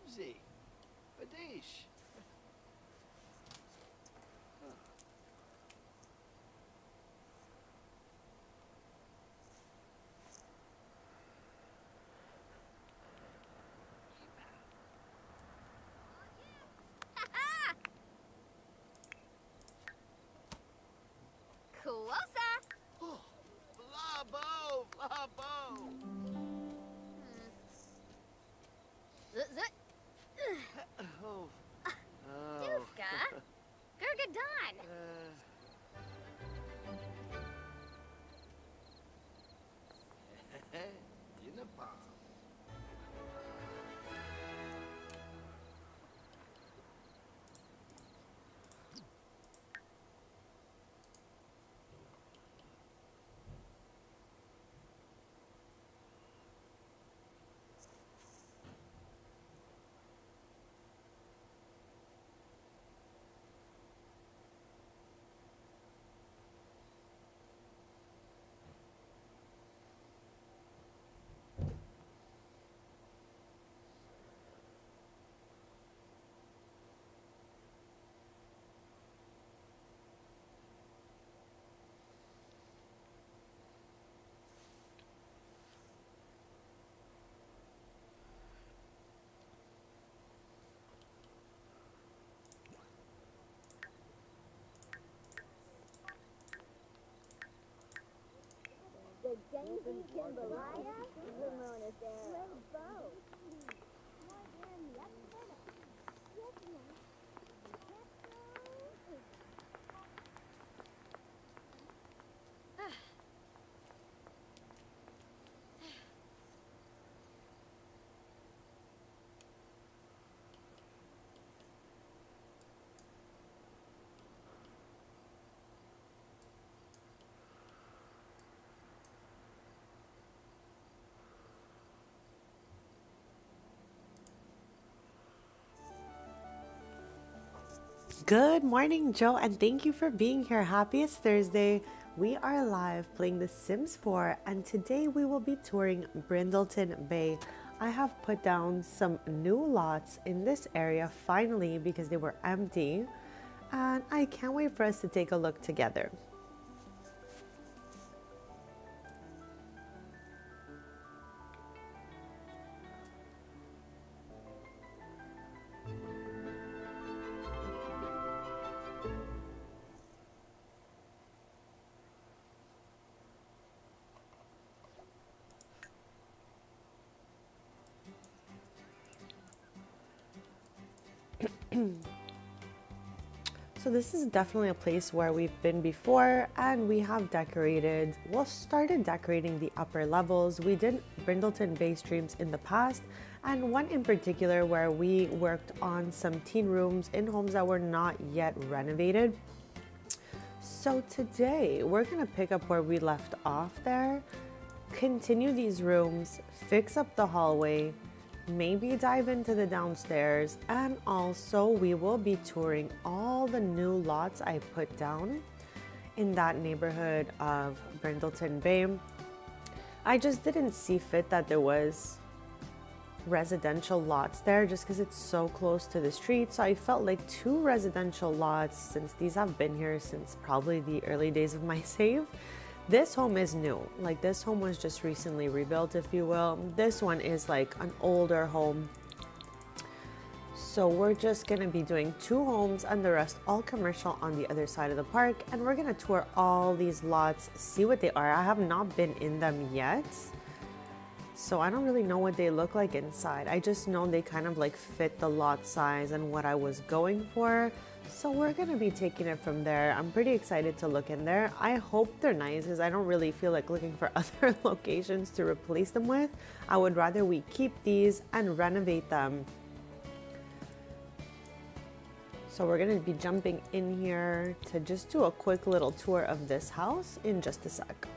Obzi. Badish. Closer. Oh, Flabo, Flabo. Zut. Oh, oh. Dufka. Gurgadon. Dinapam. The Genji Kimbalaya. Ramona there. Bow. Good morning, Joe, and thank you for being here. Happiest Thursday. We are live playing The Sims 4, and today we will be touring Brindleton Bay. I have put down some new lots in this area finally because they were empty, and I can't wait for us to take a look together. So this is definitely a place where we've been before, and we have decorated, well, started decorating the upper levels. We did Brindleton Bay streams in the past, and one in particular where we worked on some teen rooms in homes that were not yet renovated. So today we're gonna pick up where we left off there, continue these rooms, fix up the hallway, maybe dive into the downstairs, and also we will be touring all the new lots I put down in that neighborhood of Brindleton Bay. I just didn't see fit that there was residential lots there just because it's so close to the street. So I felt like 2 residential lots, since these have been here since probably the early days of my save. This home is new. Like, this home was just recently rebuilt, if you will. This one is like an older home. So we're just gonna be doing 2 homes and the rest all commercial on the other side of the park. And we're gonna tour all these lots, see what they are. I have not been in them yet, so I don't really know what they look like inside. I just know they kind of like fit the lot size and what I was going for. So we're gonna be taking it from there. I'm pretty excited to look in there. I hope they're nice because I don't really feel like looking for other locations to replace them with. I would rather we keep these and renovate them. So we're gonna be jumping in here to just do a quick little tour of this house in just a sec.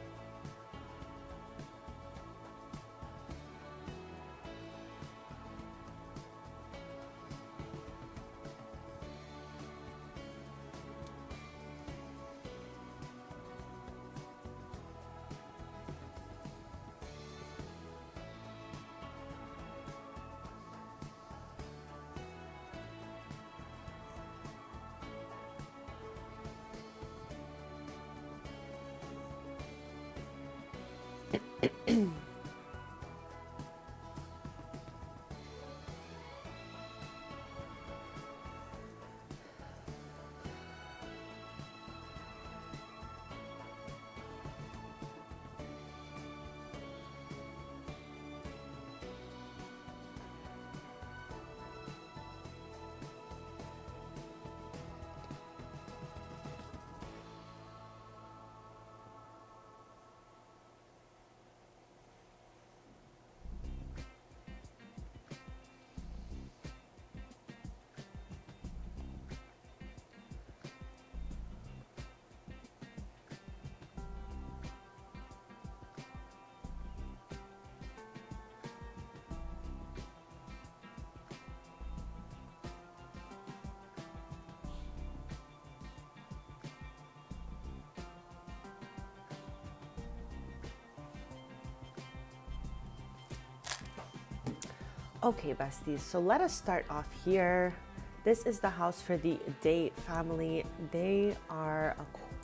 Okay, besties, so let us start off here. This is the house for the Day family. They are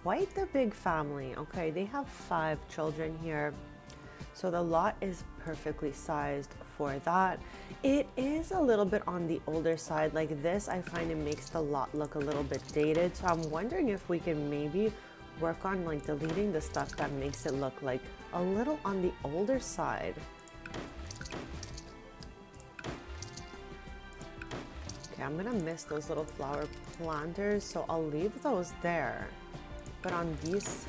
quite a big family, okay? They have 5 children here. So the lot is perfectly sized for that. It is a little bit on the older side. Like this, I find it makes the lot look a little bit dated. So I'm wondering if we can maybe work on like deleting the stuff that makes it look like a little on the older side. Okay, I'm gonna miss those little flower planters, so I'll leave those there. But on these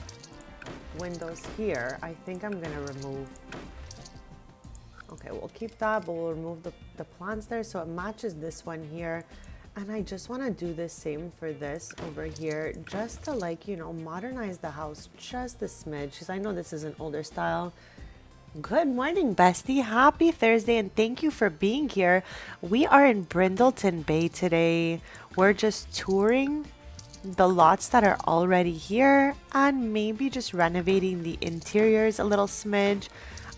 windows here, I think I'm gonna remove. Okay, we'll keep that, but we'll remove the plants there so it matches this one here. And I just want to do the same for this over here, just to like, you know, modernize the house just a smidge, because I know this is an older style. Good morning, bestie. Happy Thursday, and thank you for being here. We are in Brindleton Bay today. We're just touring the lots that are already here and maybe just renovating the interiors a little smidge.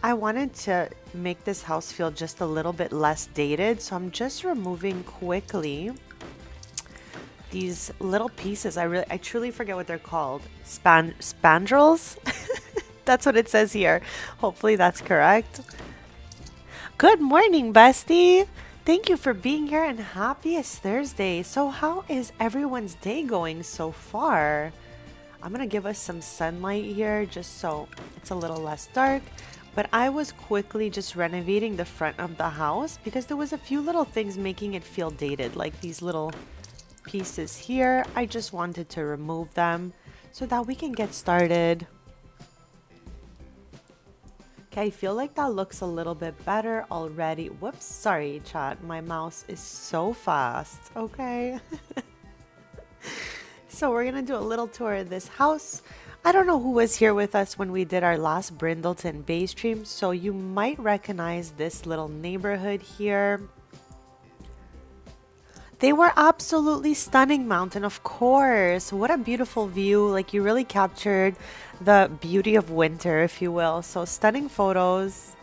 I wanted to make this house feel just a little bit less dated, so I'm just removing quickly these little pieces. I truly forget what they're called. Spandrels? That's what it says here. Hopefully that's correct. Good morning, bestie. Thank you for being here and happiest Thursday. So how is everyone's day going so far? I'm gonna give us some sunlight here just so it's a little less dark. But I was quickly just renovating the front of the house because there was a few little things making it feel dated, like these little pieces here. I just wanted to remove them so that we can get started. Okay, I feel like that looks a little bit better already. Whoops, sorry, chat. My mouse is so fast. Okay. So we're gonna do a little tour of this house. I don't know who was here with us when we did our last Brindleton Bay stream, so you might recognize this little neighborhood here. They were absolutely stunning, Mountain, of course. What a beautiful view. Like, you really captured the beauty of winter, if you will. So stunning photos.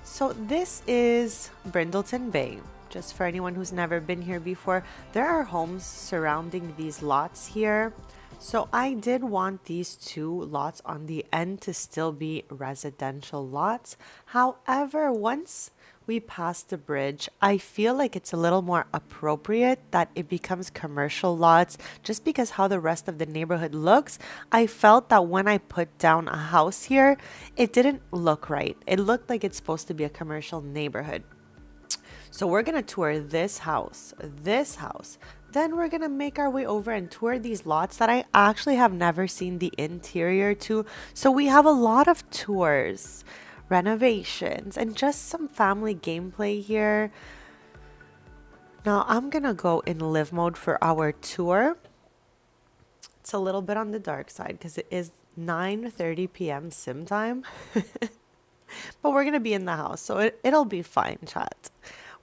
So this is Brindleton Bay. Just for anyone who's never been here before, there are homes surrounding these lots here. So I did want these 2 lots on the end to still be residential lots. However, once we pass the bridge, I feel like it's a little more appropriate that it becomes commercial lots just because how the rest of the neighborhood looks. I felt that when I put down a house here, it didn't look right. It looked like it's supposed to be a commercial neighborhood. So we're gonna tour this house, then we're gonna make our way over and tour these lots that I actually have never seen the interior to. So we have a lot of tours, renovations, and just some family gameplay here. Now I'm gonna go in live mode for our tour. It's a little bit on the dark side because it is 9:30 p.m. sim time. But we're gonna be in the house, so it'll be fine, chat.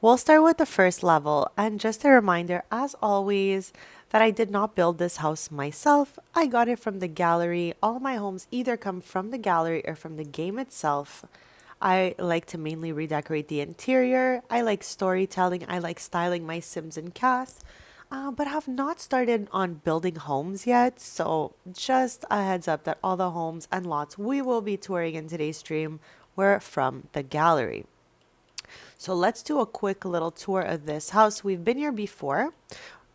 We'll start with the first level, and just a reminder, as always, that I did not build this house myself. I got it from the gallery. All my homes either come from the gallery or from the game itself. I like to mainly redecorate the interior. I like storytelling. I like styling my Sims and casts. but have not started on building homes yet. So just a heads up that all the homes and lots we will be touring in today's stream were from the gallery. So let's do a quick little tour of this house. We've been here before.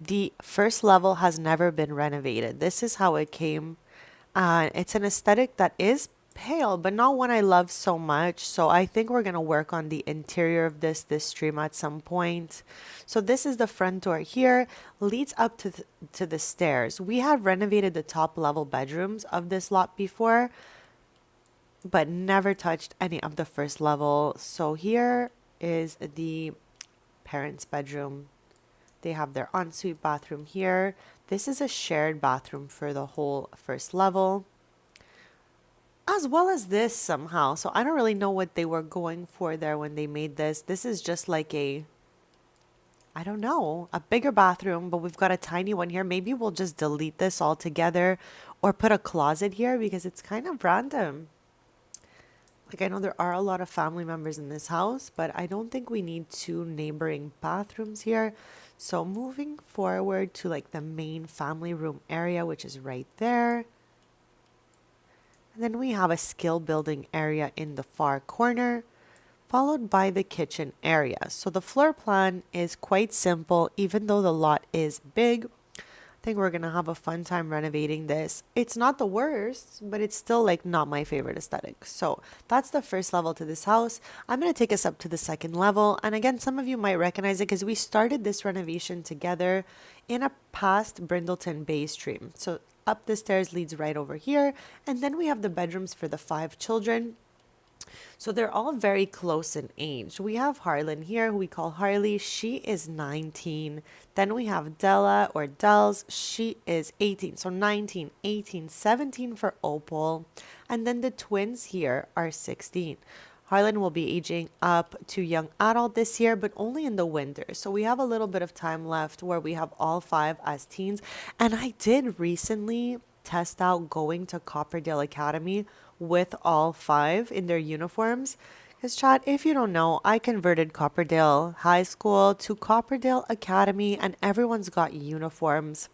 The first level has never been renovated. This is how it came. It's an aesthetic that is pale, but not one I love so much. So I think we're going to work on the interior of this stream at some point. So this is the front door here, leads up to the stairs. We have renovated the top level bedrooms of this lot before, but never touched any of the first level. So here is the parents' bedroom. They have their ensuite bathroom here. This is a shared bathroom for the whole first level, as well as this somehow. So I don't really know what they were going for there when they made this. This is just like a, I don't know, a bigger bathroom, but we've got a tiny one here. Maybe we'll just delete this altogether or put a closet here because it's kind of random. Like, I know there are a lot of family members in this house, but I don't think we need two neighboring bathrooms here. So moving forward to like the main family room area, which is right there. And then we have a skill building area in the far corner, followed by the kitchen area. So the floor plan is quite simple, even though the lot is big. I think we're going to have a fun time renovating this. It's not the worst, but it's still like not my favorite aesthetic. So that's the first level to this house. I'm going to take us up to the second level. And again, some of you might recognize it because we started this renovation together in a past Brindleton Bay stream. So up the stairs leads right over here. And then we have the bedrooms for the 5 children. So they're all very close in age. We have Harlan here, who we call Harley. She is 19. Then we have Della or Dels. She is 18. So 19, 18, 17 for Opal. And then the twins here are 16. Harlan will be aging up to young adult this year, but only in the winter. So we have a little bit of time left where we have all 5 as teens. And I did recently test out going to Copperdale Academy with all 5 in their uniforms. Because chat, if you don't know, I converted Copperdale High School to Copperdale Academy and everyone's got uniforms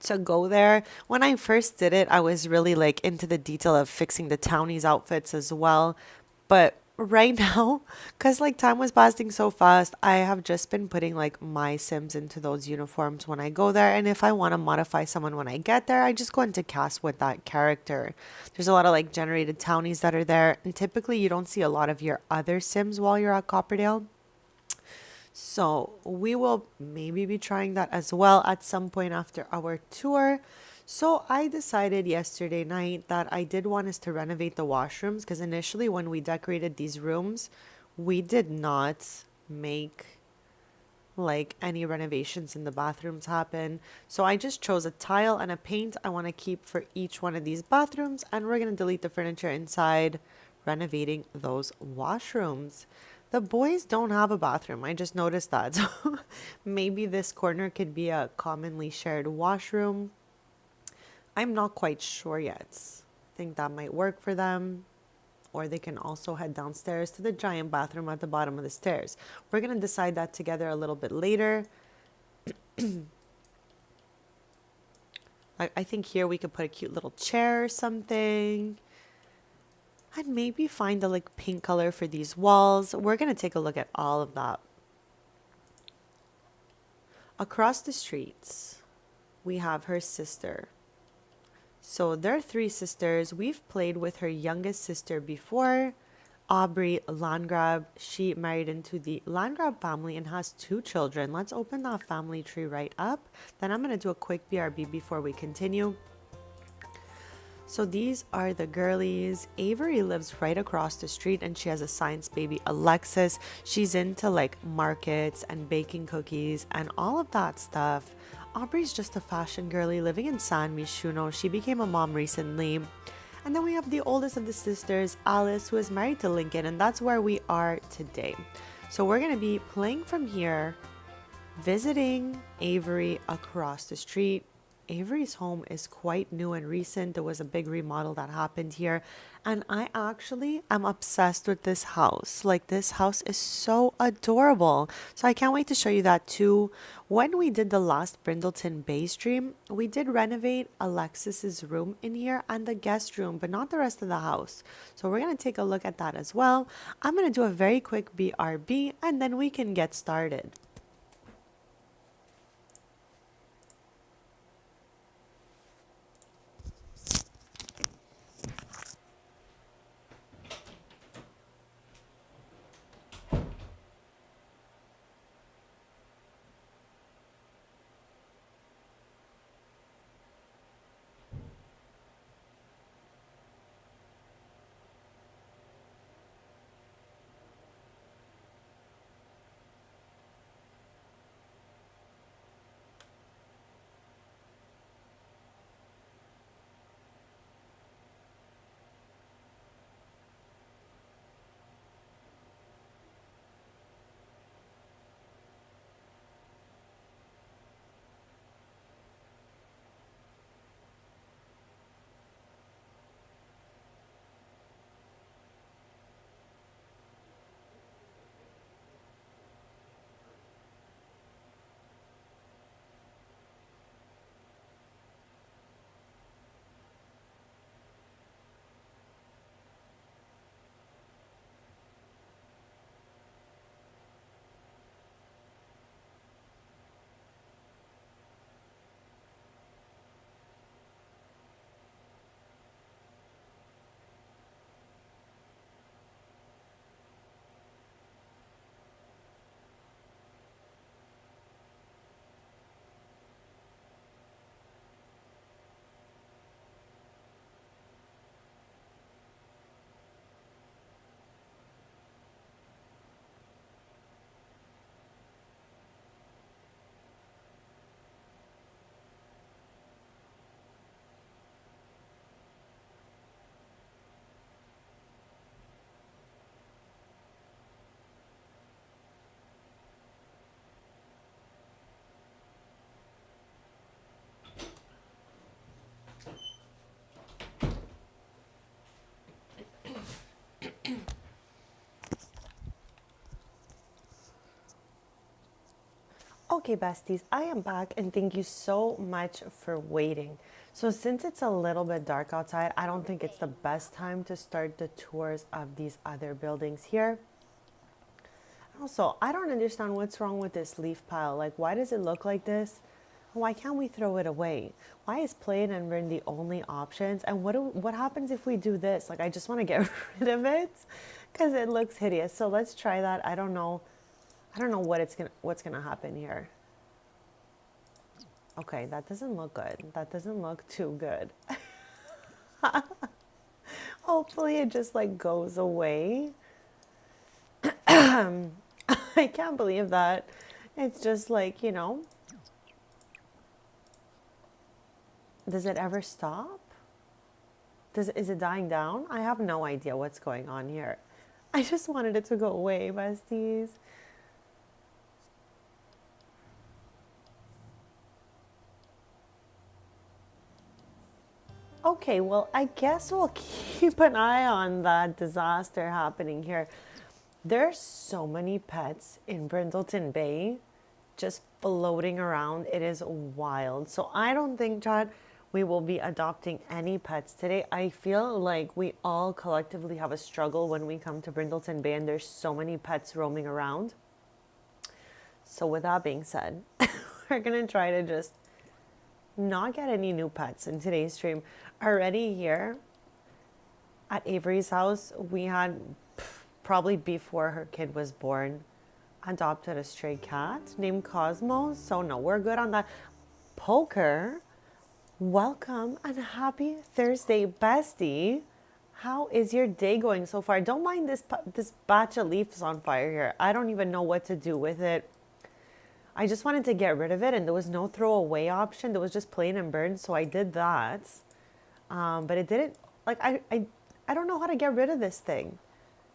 to go there. When I first did it, I was really like into the detail of fixing the townies outfits as well. But right now, because like time was passing so fast, I have just been putting like my Sims into those uniforms when I go there. And if I want to modify someone when I get there, I just go into cast with that character. There's a lot of like generated townies that are there. And typically you don't see a lot of your other Sims while you're at Copperdale. So we will maybe be trying that as well at some point after our tour. So I decided yesterday night that I did want us to renovate the washrooms because initially when we decorated these rooms, we did not make like any renovations in the bathrooms happen. So I just chose a tile and a paint I want to keep for each one of these bathrooms, and we're going to delete the furniture inside, renovating those washrooms. The boys don't have a bathroom. I just noticed that. So maybe this corner could be a commonly shared washroom. I'm not quite sure yet. I think that might work for them. Or they can also head downstairs to the giant bathroom at the bottom of the stairs. We're going to decide that together a little bit later. I think here we could put a cute little chair or something. And maybe find the like pink color for these walls. We're going to take a look at all of that. Across the streets, we have her sister. So there are 3 sisters. We've played with her youngest sister before, Aubrey Landgrab. She married into the Landgrab family and has 2 children. Let's open that family tree right up. Then I'm going to do a quick BRB before we continue. So these are the girlies. Avery lives right across the street and she has a science baby, Alexis. She's into like markets and baking cookies and all of that stuff. Aubrey's just a fashion girly living in San Mishuno. She became a mom recently. And then we have the oldest of the sisters, Alice, who is married to Lincoln, and that's where we are today. So we're going to be playing from here, visiting Avery across the street. Avery's home is quite new and recent. There was a big remodel that happened here. And I actually am obsessed with this house. Like, this house is so adorable. So I can't wait to show you that too. When we did the last Brindleton Bay stream, we did renovate Alexis's room in here and the guest room, but not the rest of the house. So we're going to take a look at that as well. I'm going to do a very quick BRB and then we can get started. Okay, besties, I am back and thank you so much for waiting. So since it's a little bit dark outside, I don't think it's the best time to start the tours of these other buildings here. Also, I don't understand what's wrong with this leaf pile. Like, why does it look like this? Why can't we throw it away? Why is play and burn the only options? And what happens if we do this? Like, I just want to get rid of it because it looks hideous. So let's try that. I don't know what's gonna happen here. Okay, that doesn't look good. That doesn't look too good. Hopefully it just like goes away. I can't believe that. It's just like, does it ever stop? Is it dying down? I have no idea what's going on here. I just wanted it to go away, besties. Okay, well, I guess we'll keep an eye on that disaster happening here. There's so many pets in Brindleton Bay just floating around. It is wild. So I don't think, Chad, we will be adopting any pets today. I feel like we all collectively have a struggle when we come to Brindleton Bay and there's so many pets roaming around. So with that being said, we're going to try to just not get any new pets in today's stream. Already here at Avery's house, we had probably before her kid was born, adopted a stray cat named Cosmos. So no, we're good on that. Poker, welcome and happy Thursday, bestie. How is your day going so far? Don't mind this batch of leaves on fire here. I don't even know what to do with it. I just wanted to get rid of it and there was no throwaway option. There was just plain and burn, so I did that. But it didn't, like, I don't know how to get rid of this thing.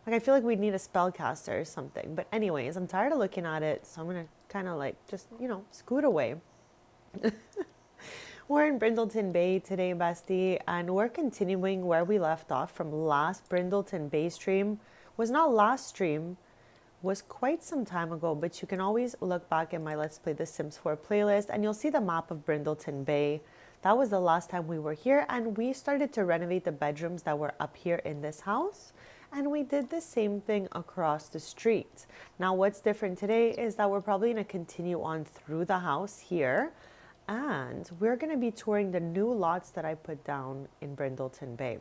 Like, I feel like we'd need a spellcaster or something. But anyways, I'm tired of looking at it, so I'm going to kind of like just, scoot away. We're in Brindleton Bay today, bestie, and we're continuing where we left off from last Brindleton Bay stream. Was not last stream, was quite some time ago, but you can always look back in my Let's Play The Sims 4 playlist and you'll see the map of Brindleton Bay. That was the last time we were here, and we started to renovate the bedrooms that were up here in this house. And we did the same thing across the street. Now what's different today is that we're probably going to continue on through the house here. And we're going to be touring the new lots that I put down in Brindleton Bay.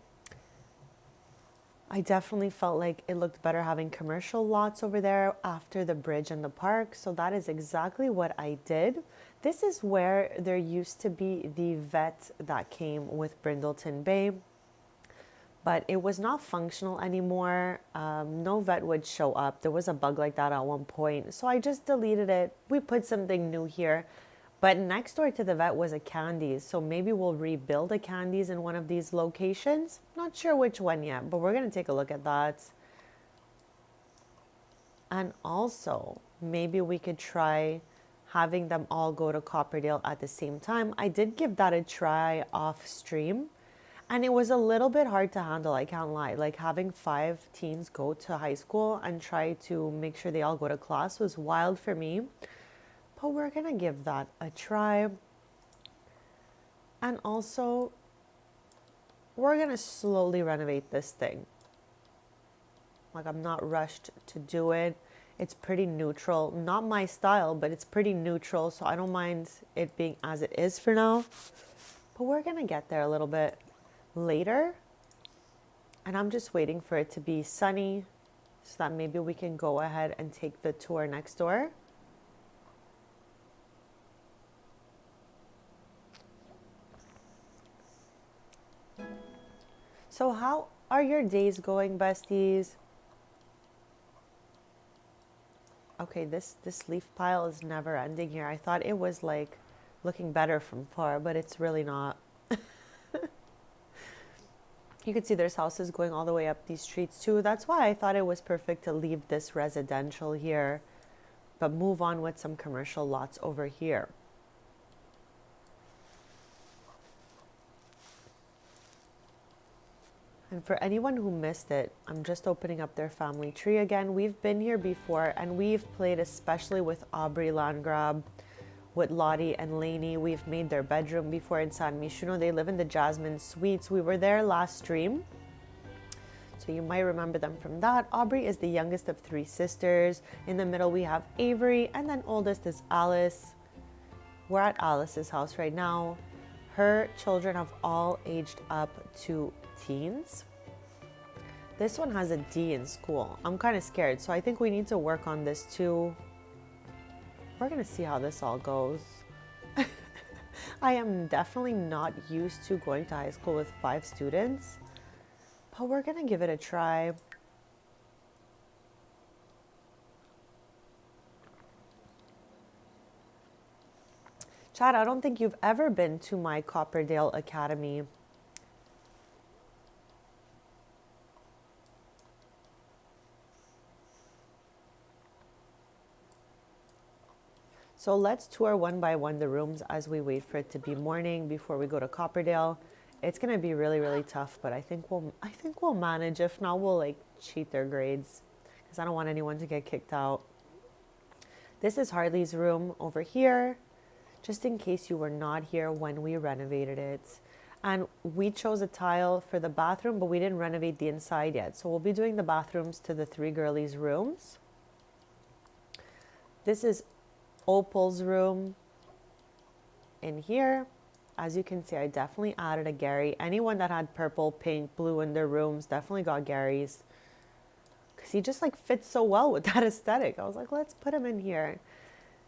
I definitely felt like it looked better having commercial lots over there after the bridge and the park. So that is exactly what I did. This is where there used to be the vet that came with Brindleton Bay, but it was not functional anymore. No vet would show up. There was a bug like that at one point. So I just deleted it. We put something new here. But next door to the vet was a Candies, so maybe we'll rebuild a Candies in one of these locations. Not sure which one yet, but we're going to take a look at that. And also, maybe we could try having them all go to Copperdale at the same time. I did give that a try off stream, and it was a little bit hard to handle, I can't lie. Like having 5 teens go to high school and try to make sure they all go to class was wild for me. But we're going to give that a try. And also, we're going to slowly renovate this thing. Like, I'm not rushed to do it. It's pretty neutral. Not my style, but it's pretty neutral. So I don't mind it being as it is for now. But we're going to get there a little bit later. And I'm just waiting for it to be sunny so that maybe we can go ahead and take the tour next door. So how are your days going, besties? Okay, this leaf pile is never ending here. I thought it was like looking better from far, but it's really not. You can see there's houses going all the way up these streets too. That's why I thought it was perfect to leave this residential here, but move on with some commercial lots over here. And for anyone who missed it, I'm just opening up their family tree again. We've been here before, and we've played especially with Aubrey Landgrab, with Lottie and Lainey. We've made their bedroom before in San Mishuno. They live in the Jasmine Suites. We were there last stream, so you might remember them from that. Aubrey is the youngest of 3 sisters. In the middle, we have Avery, and then oldest is Alice. We're at Alice's house right now. Her children have all aged up to teens. This one has a D in school. I'm kind of scared, so I think we need to work on this too. We're gonna see how this all goes. I am definitely not used to going to high school with 5 students, but we're gonna give it a try. Chad, I don't think you've ever been to my Copperdale Academy. So let's tour one by one the rooms as we wait for it to be morning before we go to Copperdale. It's gonna be really, really tough, but I think we'll manage. If not, we'll like cheat their grades because I don't want anyone to get kicked out. This is Harley's room over here, just in case you were not here when we renovated it. And we chose a tile for the bathroom, but we didn't renovate the inside yet. So we'll be doing the bathrooms to the 3 girlies' rooms. This is Opal's room in here. As you can see, I definitely added a Gary. Anyone that had purple, pink, blue in their rooms definitely got Gary's, because he just like fits so well with that aesthetic. I was like, let's put him in here.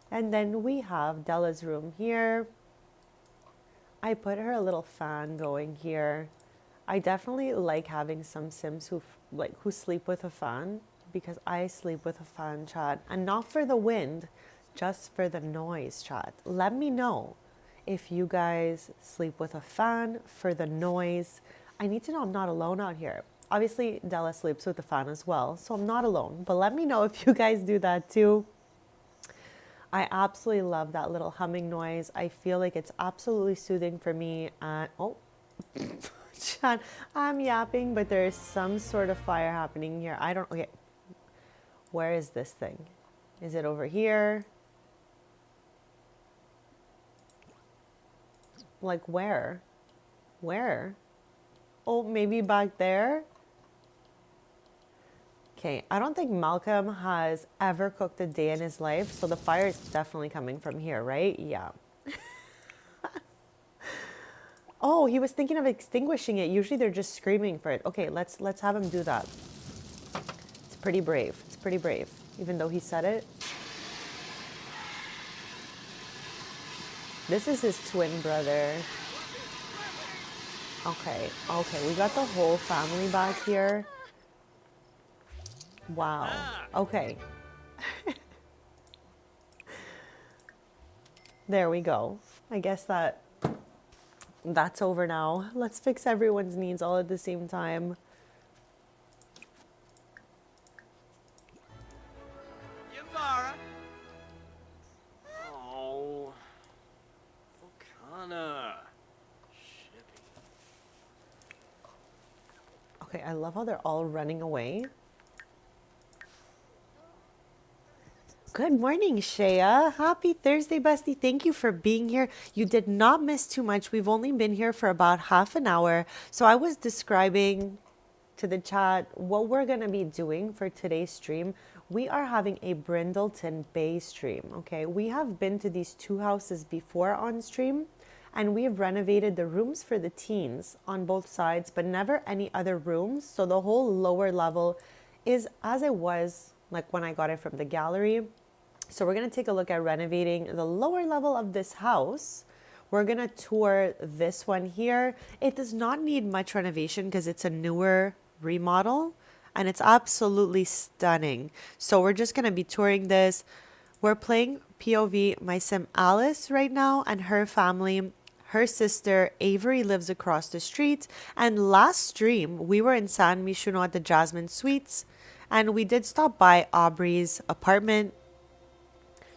And then we have Della's room here. I put her a little fan going here. I definitely like having some Sims who sleep with a fan, because I sleep with a fan, chat, and not for the wind, just for the noise, chat. Let me know if you guys sleep with a fan for the noise. I need to know I'm not alone out here. Obviously, Della sleeps with a fan as well, so I'm not alone. But let me know if you guys do that too. I absolutely love that little humming noise. I feel like it's absolutely soothing for me. And oh, Chan, I'm yapping, but there is some sort of fire happening here. I don't, okay. Where is this thing? Is it over here? Like where? Where? Oh, maybe back there? Okay, I don't think Malcolm has ever cooked a day in his life, so the fire is definitely coming from here, right? Yeah. Oh, he was thinking of extinguishing it. Usually they're just screaming for it. Okay, let's have him do that. It's pretty brave. It's pretty brave, even though he said it. This is his twin brother. Okay, okay, we got the whole family back here. Wow. Okay. There we go. I guess that's over now. Let's fix everyone's needs all at the same time. Yamara. Oh. Volcana. Shippy. Okay, I love how they're all running away. Good morning, Shea. Happy Thursday, bestie. Thank you for being here. You did not miss too much. We've only been here for about half an hour. So I was describing to the chat what we're going to be doing for today's stream. We are having a Brindleton Bay stream, okay? We have been to these two houses before on stream, and we have renovated the rooms for the teens on both sides, but never any other rooms. So the whole lower level is as it was like when I got it from the gallery. So we're going to take a look at renovating the lower level of this house. We're going to tour this one here. It does not need much renovation because it's a newer remodel and it's absolutely stunning. So we're just going to be touring this. We're playing POV my sim Alice right now and her family. Her sister Avery lives across the street. And last stream, we were in San Michuno at the Jasmine Suites. And we did stop by Aubrey's apartment.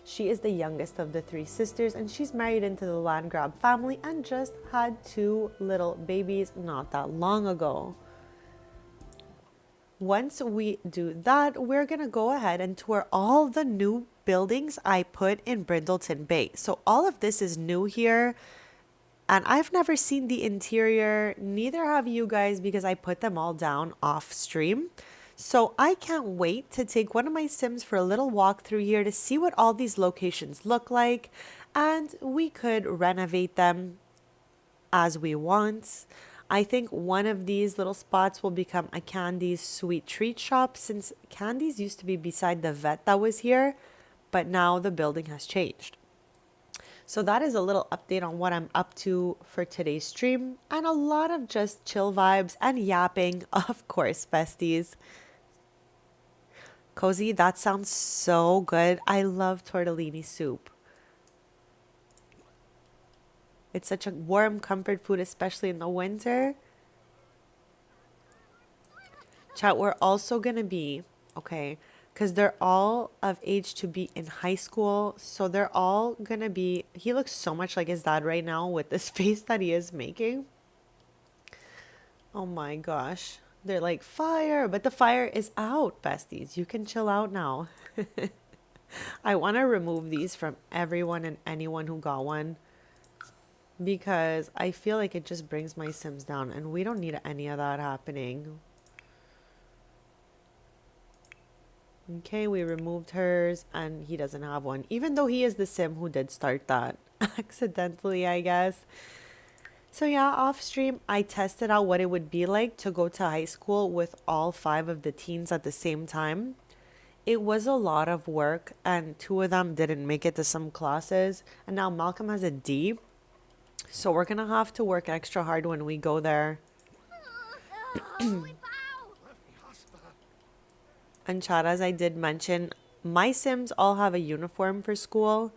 She is the youngest of the three sisters and she's married into the Landgrab family and just had 2 little babies not that long ago. Once we do that, we're going to go ahead and tour all the new buildings I put in Brindleton Bay. So all of this is new here and I've never seen the interior, neither have you guys because I put them all down off stream. So I can't wait to take one of my sims for a little walk through here to see what all these locations look like, and we could renovate them as we want. I think one of these little spots will become a Candy's sweet treat shop since Candy's used to be beside the vet that was here, but now the building has changed. So that is a little update on what I'm up to for today's stream and a lot of just chill vibes and yapping, of course, besties. Cozy, that sounds so good. I love tortellini soup. It's such a warm comfort food, especially in the winter. Chat, we're also going to be, okay, because they're all of age to be in high school. So they're all going to be, he looks so much like his dad right now with this face that he is making. Oh my gosh. They're like, fire, but the fire is out, besties. You can chill out now. I want to remove these from everyone and anyone who got one because I feel like it just brings my sims down and we don't need any of that happening. Okay, we removed hers and he doesn't have one, even though he is the sim who did start that accidentally, I guess. So yeah, off stream, I tested out what it would be like to go to high school with all 5 of the teens at the same time. It was a lot of work and 2 of them didn't make it to some classes. And now Malcolm has a D. So we're going to have to work extra hard when we go there. And chat, as I did mention, my sims all have a uniform for school.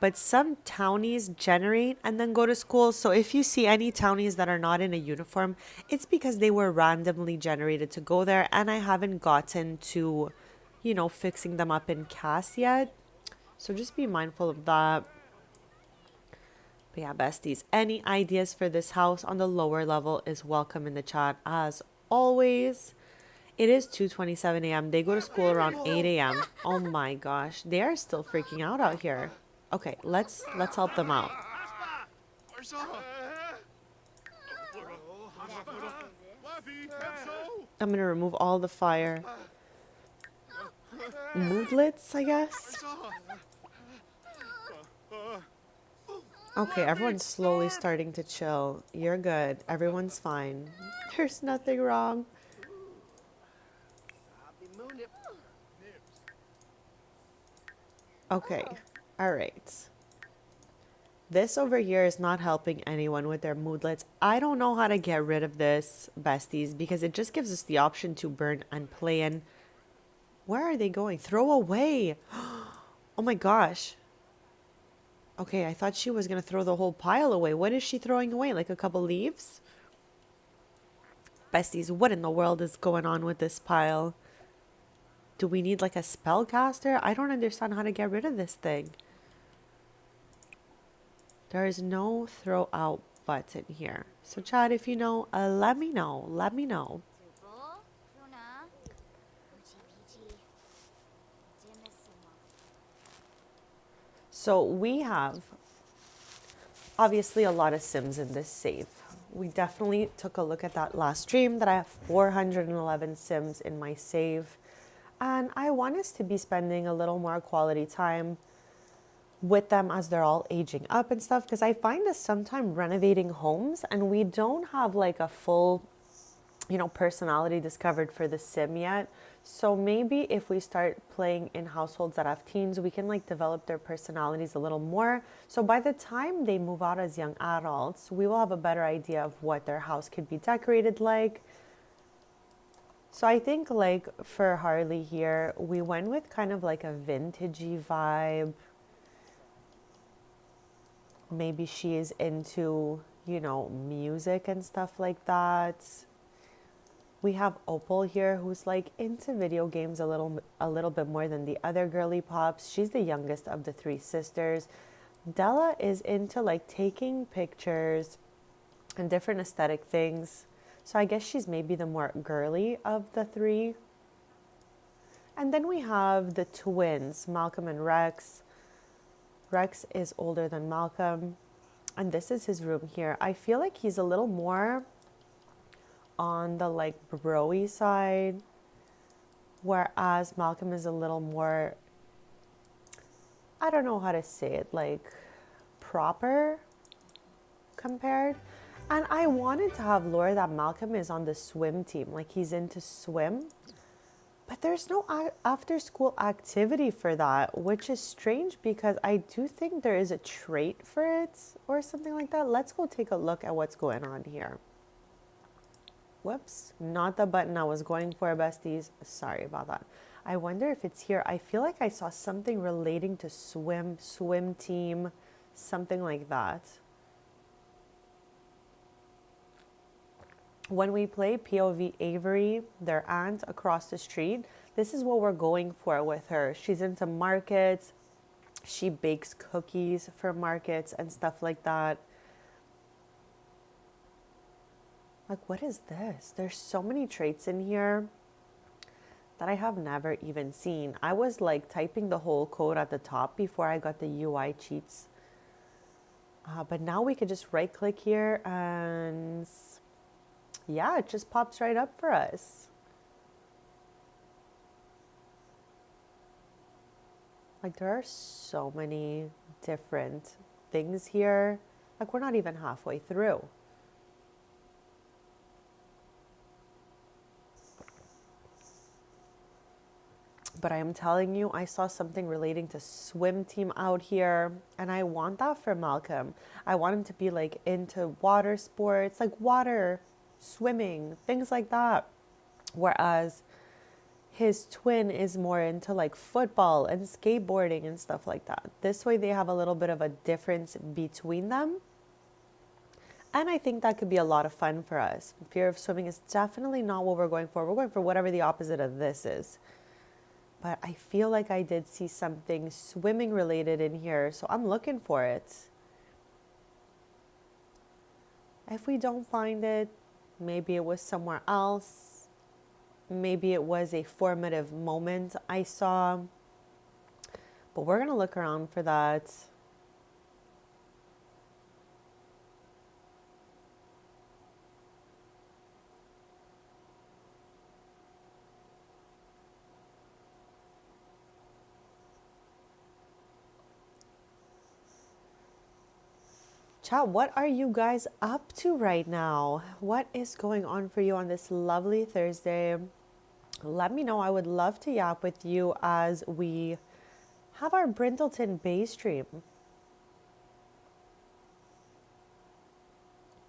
But some townies generate and then go to school. So if you see any townies that are not in a uniform, it's because they were randomly generated to go there. And I haven't gotten to, fixing them up in CAS yet. So just be mindful of that. But yeah, besties, any ideas for this house on the lower level is welcome in the chat as always. It is 2:27 a.m. They go to school around 8 a.m. Oh my gosh, they are still freaking out here. Okay, let's help them out. I'm gonna remove all the fire. Moodlets, I guess. Okay, everyone's slowly starting to chill. You're good. Everyone's fine. There's nothing wrong. Okay, all right. This over here is not helping anyone with their moodlets. I don't know how to get rid of this, besties, because it just gives us the option to burn and play in. Where are they going? Throw away. Oh my gosh. Okay, I thought she was going to throw the whole pile away. What is she throwing away? Like a couple leaves? Besties, what in the world is going on with this pile? Do we need like a spellcaster? I don't understand how to get rid of this thing. There is no throw out button here. So chat, if you know, let me know. Let me know. So we have obviously a lot of sims in this save. We definitely took a look at that last stream that I have 411 sims in my save. And I want us to be spending a little more quality time with them as they're all aging up and stuff. Because I find this sometimes renovating homes and we don't have like a full, personality discovered for the sim yet. So maybe if we start playing in households that have teens, we can like develop their personalities a little more. So by the time they move out as young adults, we will have a better idea of what their house could be decorated like. So I think like for Harley here, we went with kind of like a vintagey vibe. Maybe she is into, music and stuff like that. We have Opal here who's like into video games a little bit more than the other girly pops. She's the youngest of the three sisters. Della is into like taking pictures and different aesthetic things. So I guess she's maybe the more girly of the three. And then we have the twins, Malcolm and Rex. Rex is older than Malcolm. And this is his room here. I feel like he's a little more on the like bro-y side, whereas Malcolm is a little more, I don't know how to say it, like proper compared. And I wanted to have lore that Malcolm is on the swim team, like he's into swim, but there's no after school activity for that, which is strange because I do think there is a trait for it or something like that. Let's go take a look at what's going on here. Whoops, not the button I was going for, besties. Sorry about that. I wonder if it's here. I feel like I saw something relating to swim team, something like that. When we play POV Avery, their aunt across the street, this is what we're going for with her. She's into markets. She bakes cookies for markets and stuff like that. Like, what is this? There's so many traits in here that I have never even seen. I was like typing the whole code at the top before I got the UI cheats. But now we could just right click here and yeah, it just pops right up for us. Like there are so many different things here. Like we're not even halfway through. But I am telling you, I saw something relating to swim team out here. And I want that for Malcolm. I want him to be like into water sports, like water, swimming, things like that. Whereas his twin is more into like football and skateboarding and stuff like that. This way they have a little bit of a difference between them. And I think that could be a lot of fun for us. Fear of swimming is definitely not what we're going for. We're going for whatever the opposite of this is. but I feel like I did see something swimming related in here, so I'm looking for it. If we don't find it, maybe it was somewhere else. Maybe it was a formative moment I saw. But we're going to look around for that. Chat, what are you guys up to right now? What is going on for you on this lovely Thursday? Let me know. I would love to yap with you as we have our Brindleton Bay stream.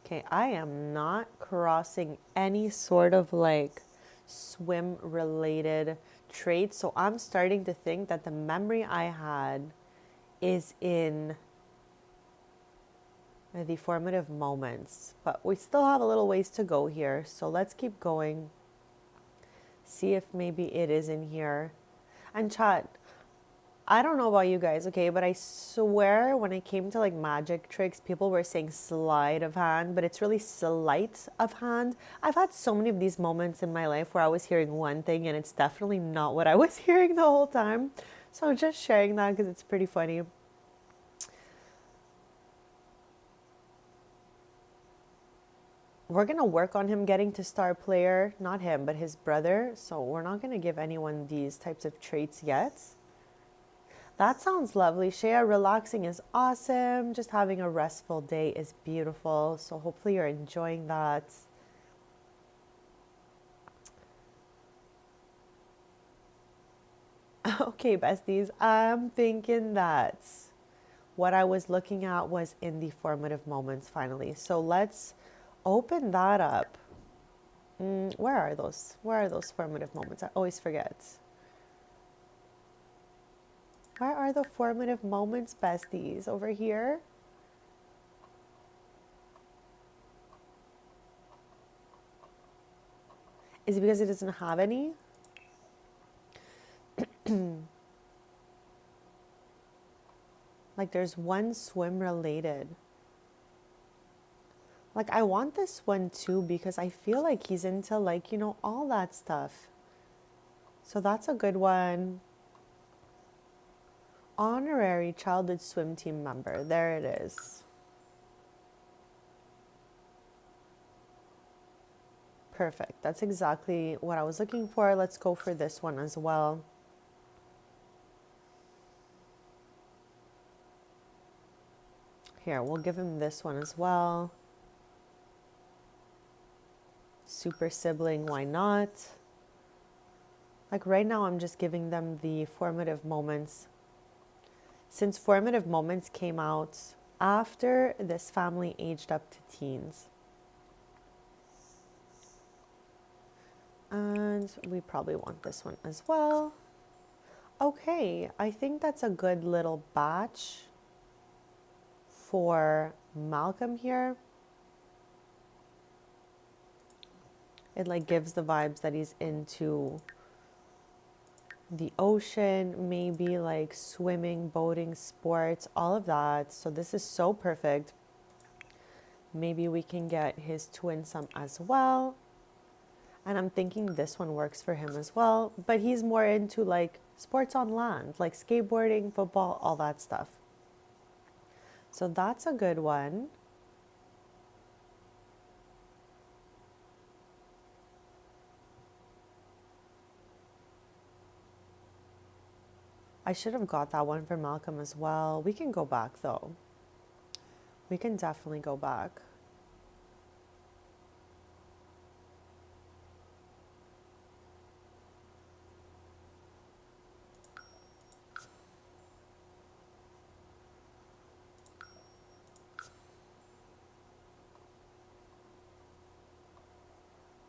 Okay, I am not crossing any sort of like swim related traits, so I'm starting to think that the memory I had is in the formative moments, but we still have a little ways to go here, so let's keep going, see if maybe it is in here. And chat, I don't know about you guys, okay, but I swear when it came to like magic tricks, people were saying sleight of hand, but it's really sleight of hand. I've had so many of these moments in my life where I was hearing one thing and it's definitely not what I was hearing the whole time, so I'm just sharing that because it's pretty funny. We're going to work on him getting to star player, not him, but his brother. So we're not going to give anyone these types of traits yet. That sounds lovely. Shea, relaxing is awesome. Just having a restful day is beautiful. So hopefully you're enjoying that. Okay, besties. I'm thinking that what I was looking at was in the formative moments finally. So let's open that up. Where are those? Where are those formative moments? I always forget. Where are the formative moments, besties? Over here? Is it because it doesn't have any? Like there's one swim related. Like, I want this one too because I feel like he's into, like, you know, all that stuff. So that's a good one. Honorary childhood swim team member. There it is. Perfect. That's exactly what I was looking for. Let's go for this one as well. Here, we'll give him this one as well. Super sibling, why not? Like right now, I'm just giving them the formative moments. Since formative moments came out after this family aged up to teens. And we probably want this one as well. Okay, I think that's a good little batch for Malcolm here. It like gives the vibes that he's into the ocean, maybe like swimming, boating, sports, all of that. So this is so perfect. Maybe we can get his twin some as well. And I'm thinking this one works for him as well. But he's more into like sports on land, like skateboarding, football, all that stuff. So that's a good one. I should have got that one for Malcolm as well. We can go back though. We can definitely go back.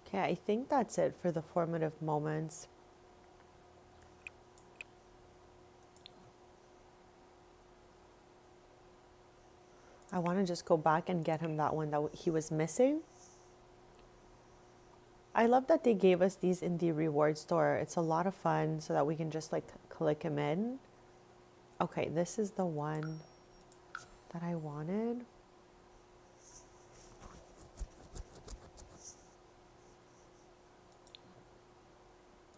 Okay, I think that's it for the formative moments. I want to just go back and get him that one that he was missing. I love that they gave us these in the reward store. It's a lot of fun so that we can just like click them in. Okay, this is the one that I wanted.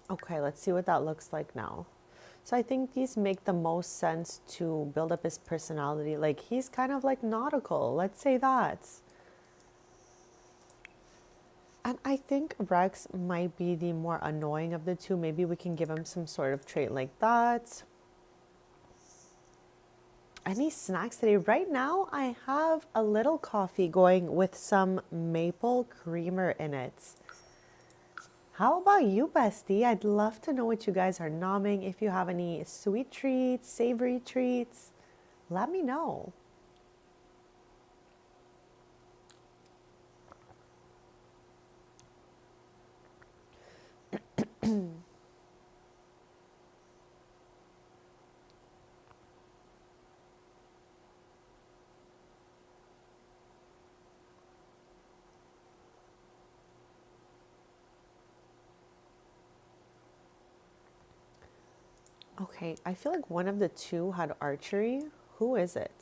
Okay, let's see what that looks like now. So I think these make the most sense to build up his personality. Like he's kind of like nautical, let's say that. And I think Rex might be the more annoying of the two. Maybe we can give him some sort of trait like that. Any snacks today? Right now, I have a little coffee going with some maple creamer in it. How about you, bestie? I'd love to know what you guys are nomming. If you have any sweet treats, savory treats, let me know. Okay, I feel like one of the two had archery. Who is it?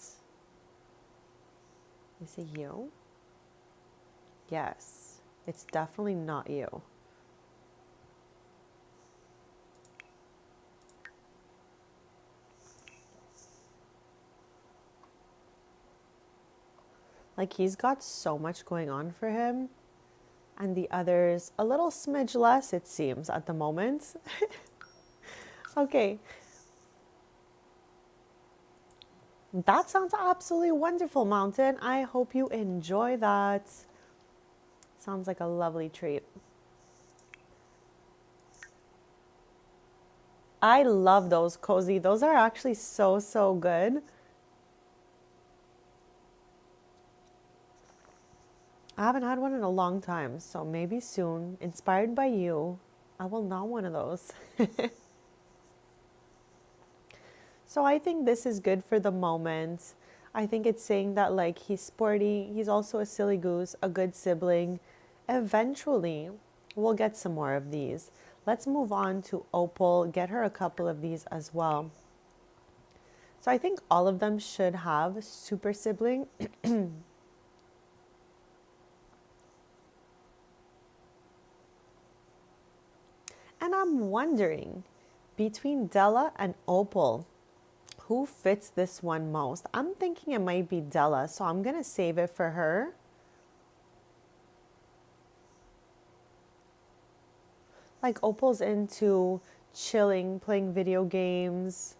Is it you? Yes, it's definitely not you. Like he's got so much going on for him, and the others a little smidge less, it seems, at the moment. Okay. That sounds absolutely wonderful, Mountain. I hope you enjoy that. Sounds like a lovely treat. I love those, Cozy. Those are actually so, so good. I haven't had one in a long time, so maybe soon, inspired by you, I will gnaw one of those. So I think this is good for the moment. I think it's saying that like he's sporty, he's also a silly goose, a good sibling. Eventually, we'll get some more of these. Let's move on to Opal, get her a couple of these as well. So I think all of them should have super sibling. And I'm wondering, between Della and Opal, who fits this one most? I'm thinking it might be Della, so I'm going to save it for her. Like Opal's into chilling, playing video games,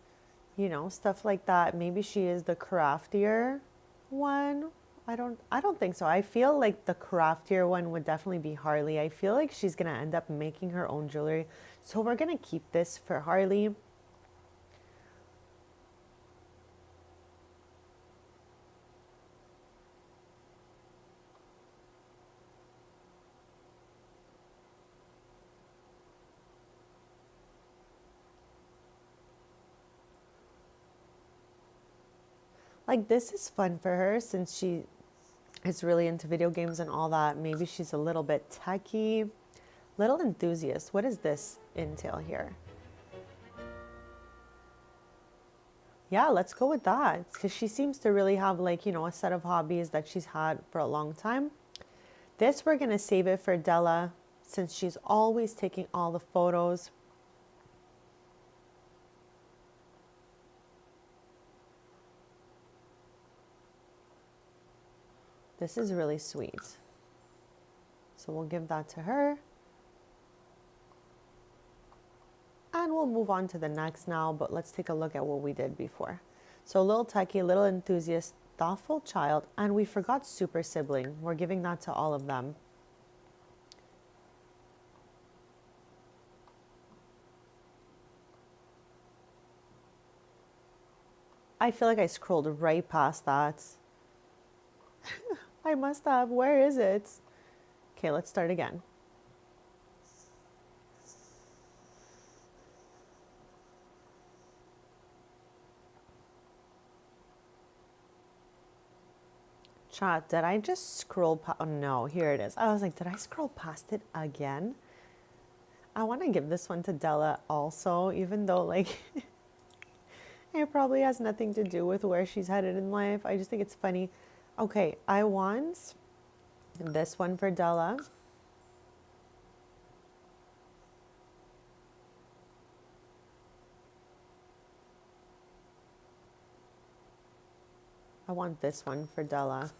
you know, stuff like that. Maybe she is the craftier one. I don't think so. I feel like the craftier one would definitely be Harley. I feel like she's going to end up making her own jewelry. So we're going to keep this for Harley. Like this is fun for her since she is really into video games and all that. Maybe she's a little bit techie, little enthusiast. What does this entail here? Yeah, let's go with that because she seems to really have like, you know, a set of hobbies that she's had for a long time. This we're going to save it for Della since she's always taking all the photos. This is really sweet. So we'll give that to her. And we'll move on to the next now, but let's take a look at what we did before. So little techie, little enthusiast, thoughtful child, and we forgot super sibling. We're giving that to all of them. I feel like I scrolled right past that. I must have. Where is it? Okay, let's start again. Chat, did I just scroll past? Oh no, here it is. I was like, did I scroll past it again? I want to give this one to Della also, even though like it probably has nothing to do with where she's headed in life. I just think it's funny. Okay, I want this one for Della. I want this one for Della.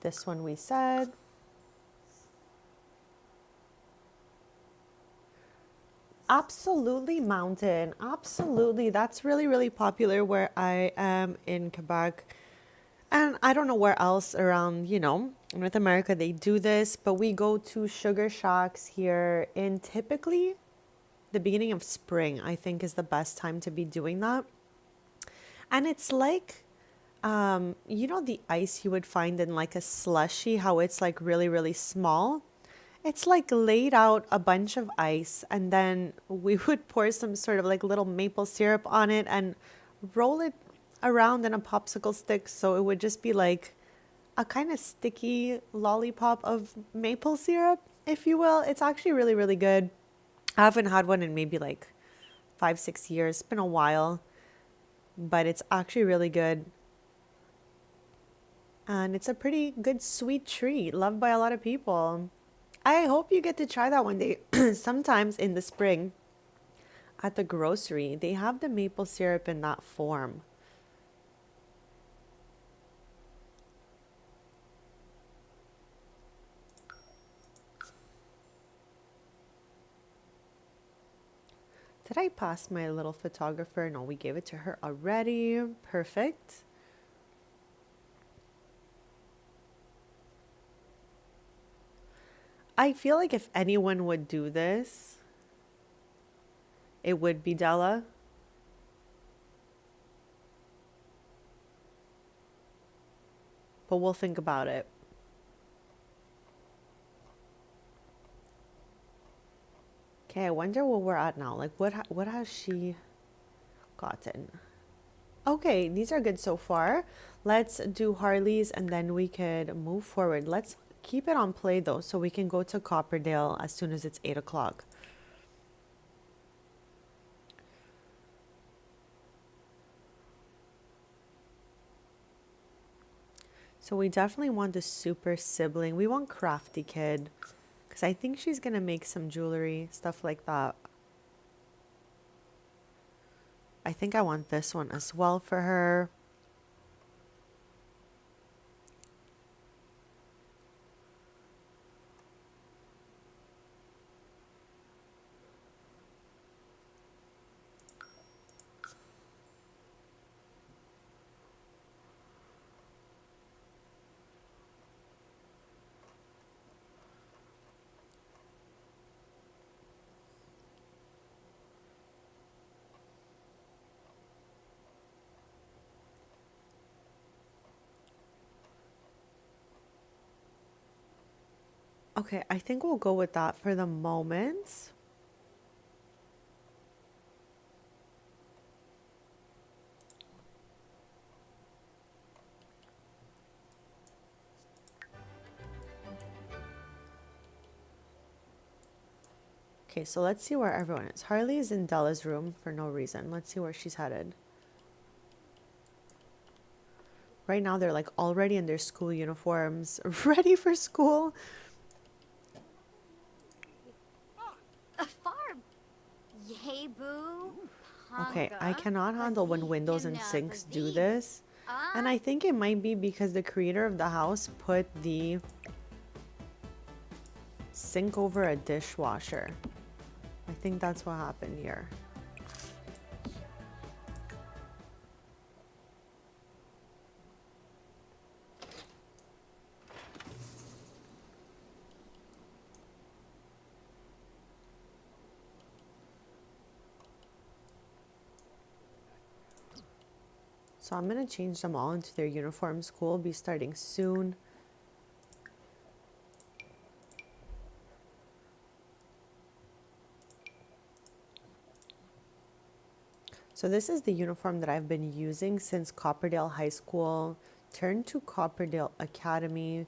This one we said. Absolutely mountain. Absolutely. That's really, really popular where I am in Quebec. And I don't know where else around, North America they do this, but we go to sugar shacks here in typically the beginning of spring, I think is the best time to be doing that. And it's like, the ice you would find in like a slushy, how it's like really, really small. It's like laid out a bunch of ice, and then we would pour some sort of like little maple syrup on it and roll it around in a popsicle stick. So it would just be like a kind of sticky lollipop of maple syrup, if you will. It's actually really, really good. I haven't had one in maybe like 5, 6 years. It's been a while, but it's actually really good. And it's a pretty good sweet treat, loved by a lot of people. I hope you get to try that one day. Sometimes in the spring at the grocery, they have the maple syrup in that form. Did I pass my little photographer? No, we gave it to her already. Perfect. I feel like if anyone would do this, it would be Della. But we'll think about it. Okay, I wonder where we're at now. Like, what has she gotten? Okay, these are good so far. Let's do Harley's and then we could move forward. Let's keep it on play though, so we can go to Copperdale as soon as it's 8 o'clock. So we definitely want the super sibling. We want Crafty Kid, because I think she's going to make some jewelry, stuff like that. I think I want this one as well for her. Okay, I think we'll go with that for the moment. Okay, so let's see where everyone is. Harley is in Della's room for no reason. Let's see where she's headed. Right now, they're like already in their school uniforms, ready for school. A farm. Yay, boo. Okay, I cannot handle when windows and sinks do this. And I I think it might be because the creator of the house put the sink over a dishwasher. I think that's what happened here. So I'm going to change them all into their uniform. School will be starting soon. So this is the uniform that I've been using since Copperdale High School turned to Copperdale Academy.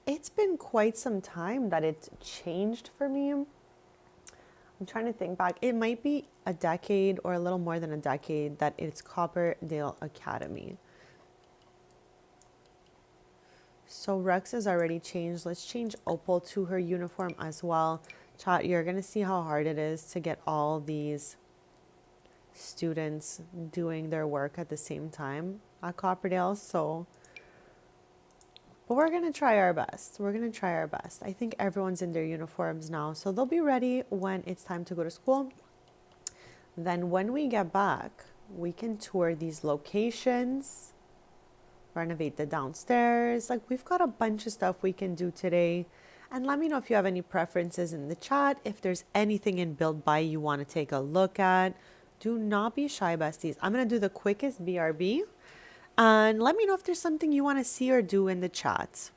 It's been quite some time that it's changed for me. I'm trying to think back. It might be a decade or a little more than a decade that it's Copperdale Academy. So Rex has already changed. Let's change Opal to her uniform as well. Chat, you're going to see how hard it is to get all these students doing their work at the same time at Copperdale. But we're going to try our best. We're going to try our best. I think everyone's in their uniforms now, so they'll be ready when it's time to go to school. Then when we get back, we can tour these locations, renovate the downstairs. Like, we've got a bunch of stuff we can do today. And let me know if you have any preferences in the chat. If there's anything in Build By you want to take a look at, do not be shy, besties. I'm going to do the quickest BRB. And let me know if there's something you want to see or do in the chat.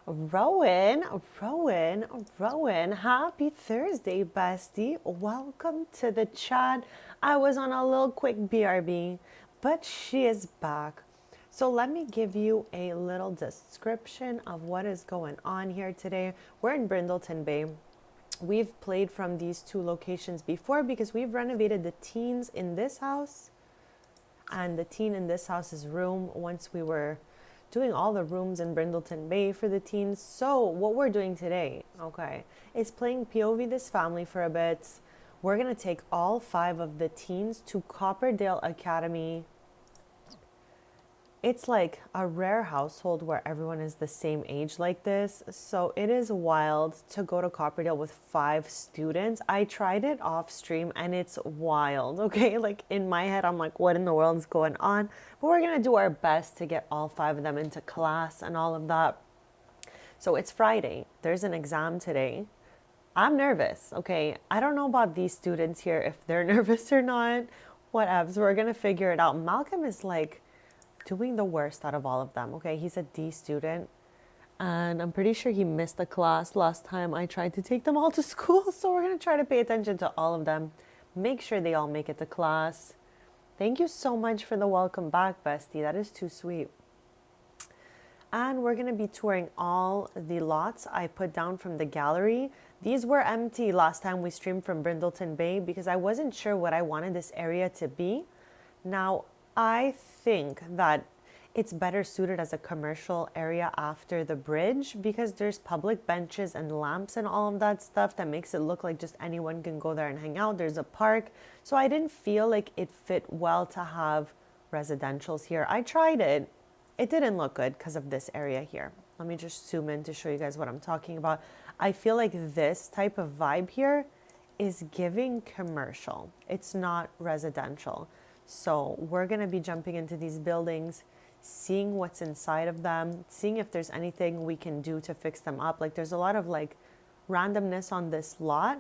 Rowan, happy Thursday, bestie. Welcome to the chat. I was on a little quick BRB, but she is back. So let me give you a little description of what is going on here today. We're in Brindleton Bay. We've played from these two locations before because we've renovated the teens in this house and the teen in this house's room once we were doing all the rooms in Brindleton Bay for the teens. So what we're doing today, is playing POV this family for a bit. We're going to take all 5 of the teens to Copperdale Academy. It's like a rare household where everyone is the same age like this. So it is wild to go to Copperdale with 5 students. I tried it off stream and it's wild, okay? Like in my head, I'm like, what in the world is going on? But we're going to do our best to get all 5 of them into class and all of that. So it's Friday. There's an exam today. I'm nervous, okay? I don't know about these students here, if they're nervous or not. Whatevs, we're going to figure it out. Malcolm is like doing the worst out of all of them, okay? He's a D student, and I'm pretty sure he missed the class last time I tried to take them all to school, so we're going to try to pay attention to all of them, make sure they all make it to class. Thank you so much for the welcome back, bestie. That is too sweet. And we're going to be touring all the lots I put down from the gallery. These were empty last time we streamed from Brindleton Bay because I wasn't sure what I wanted this area to be. Now, I think that it's better suited as a commercial area after the bridge because there's public benches and lamps and all of that stuff that makes it look like just anyone can go there and hang out. There's a park. So I didn't feel like it fit well to have residentials here. I tried it. It didn't look good because of this area here. Let me just zoom in to show you guys what I'm talking about. I feel like this type of vibe here is giving commercial. It's not residential. So we're going to be jumping into these buildings, seeing what's inside of them, seeing if there's anything we can do to fix them up. Like there's a lot of like randomness on this lot,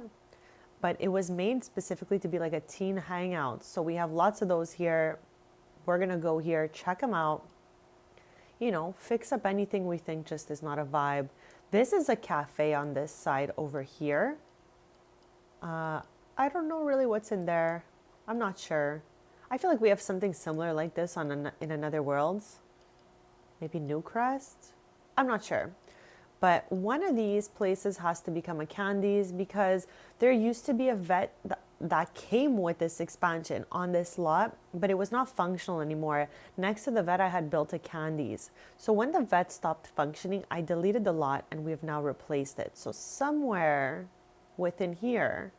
but it was made specifically to be like a teen hangout. So we have lots of those here. We're going to go here, check them out, you know, fix up anything we think just is not a vibe. This is a cafe on this side over here. I don't know really what's in there. I'm not sure. I feel like we have something similar like this on in Another Worlds. Maybe Newcrest? I'm not sure. But one of these places has to become a Candies because there used to be a vet that came with this expansion on this lot, but it was not functional anymore. Next to the vet, I had built a Candies. So when the vet stopped functioning, I deleted the lot and we've now replaced it. So somewhere within here,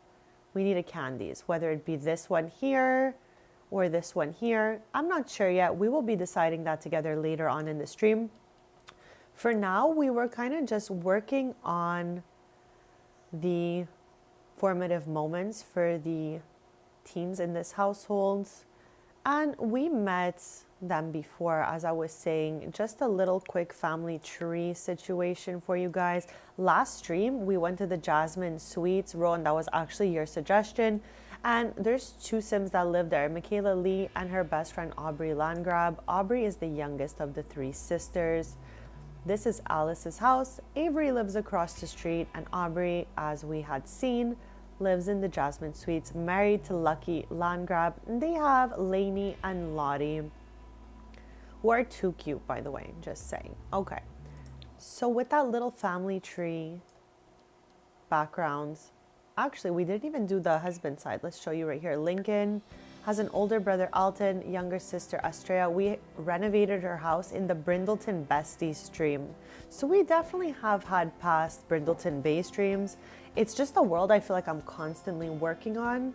we need a Candies, whether it be this one here or this one here. I'm not sure yet. We will be deciding that together later on in the stream. For now, we were kind of just working on the formative moments for the teens in this household. And we met them before, as I was saying, just a little quick family tree situation for you guys. Last stream, we went to the Jasmine Suites. Rowan, that was actually your suggestion. And there's two Sims that live there, Michaela Lee and her best friend Aubrey Landgrab. Aubrey is the youngest of the three sisters. This is Alice's house. Avery lives across the street, and Aubrey, as we had seen, lives in the Jasmine Suites, married to Lucky Landgrab. And they have Lainey and Lottie, who are too cute, by the way, just saying. Okay, so with that little family tree backgrounds, actually, we didn't even do the husband side. Let's show you right here. Lincoln has an older brother, Alton, younger sister, Astrea. We renovated her house in the Brindleton Besties stream. So we definitely have had past Brindleton Bay streams. It's just a world I feel like I'm constantly working on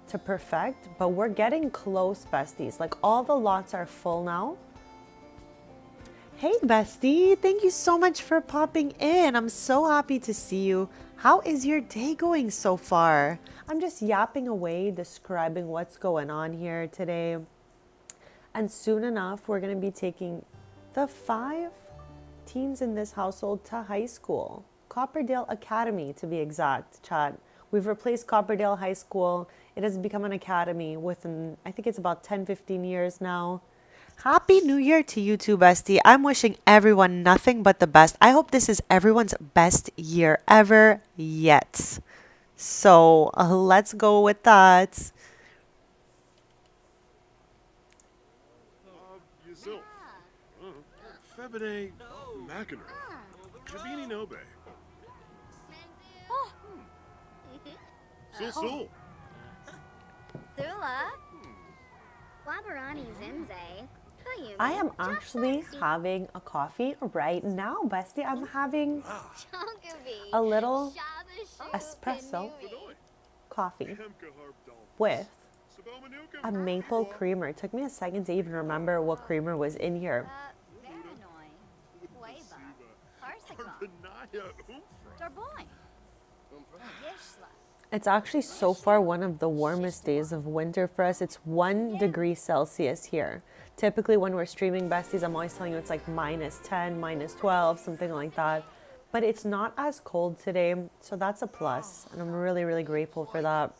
to perfect, but we're getting close, besties. Like all the lots are full now. Hey, bestie. Thank you so much for popping in. I'm so happy to see you. How is your day going so far? I'm just yapping away, describing what's going on here today. And soon enough, we're going to be taking the 5 teens in this household to high school. Copperdale Academy, to be exact, chat. We've replaced Copperdale High School. It has become an academy within, I think it's about 10-15 years now. Happy New Year to you too, bestie. I'm wishing everyone nothing but the best. I hope this is everyone's best year ever yet. So let's go with that. Yourself. Febide Mackiner. Shabini Nobe. So. Thula. Wabarani Zimze. I am actually having a coffee right now, bestie. I'm having a little espresso coffee with a maple creamer. It took me a second to even remember what creamer was in here. It's actually so far one of the warmest days of winter for us. It's 1 degree Celsius here. Typically when we're streaming, besties, I'm always telling you it's like -10, -12, something like that. But it's not as cold today, so that's a plus. And I'm really, really grateful for that.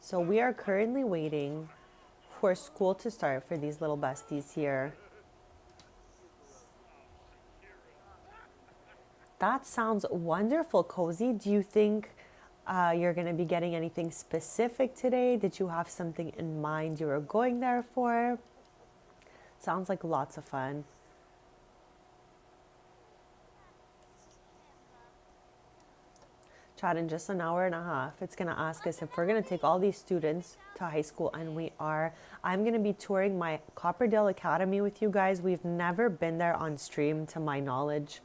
So we are currently waiting for school to start for these little besties here. That sounds wonderful, Cozy. Do you think you're going to be getting anything specific today? Did you have something in mind you were going there for? Sounds like lots of fun. Chat, in just an hour and a half, it's going to ask us if we're going to take all these students to high school, and we are. I'm going to be touring my Copperdale Academy with you guys. We've never been there on stream, to my knowledge.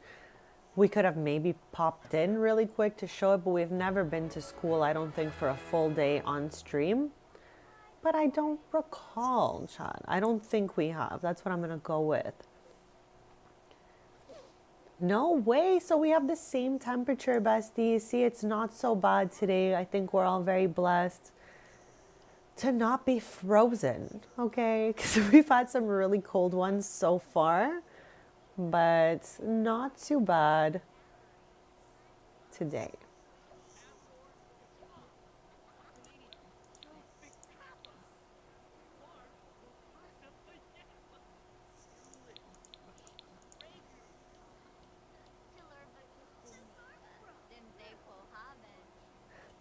We could have maybe popped in really quick to show it, but we've never been to school, I don't think, for a full day on stream. But I don't recall, chat. I don't think we have. That's what I'm going to go with. No way. So we have the same temperature, besties. See, it's not so bad today. I think we're all very blessed to not be frozen, okay? Because we've had some really cold ones so far, but not too bad today.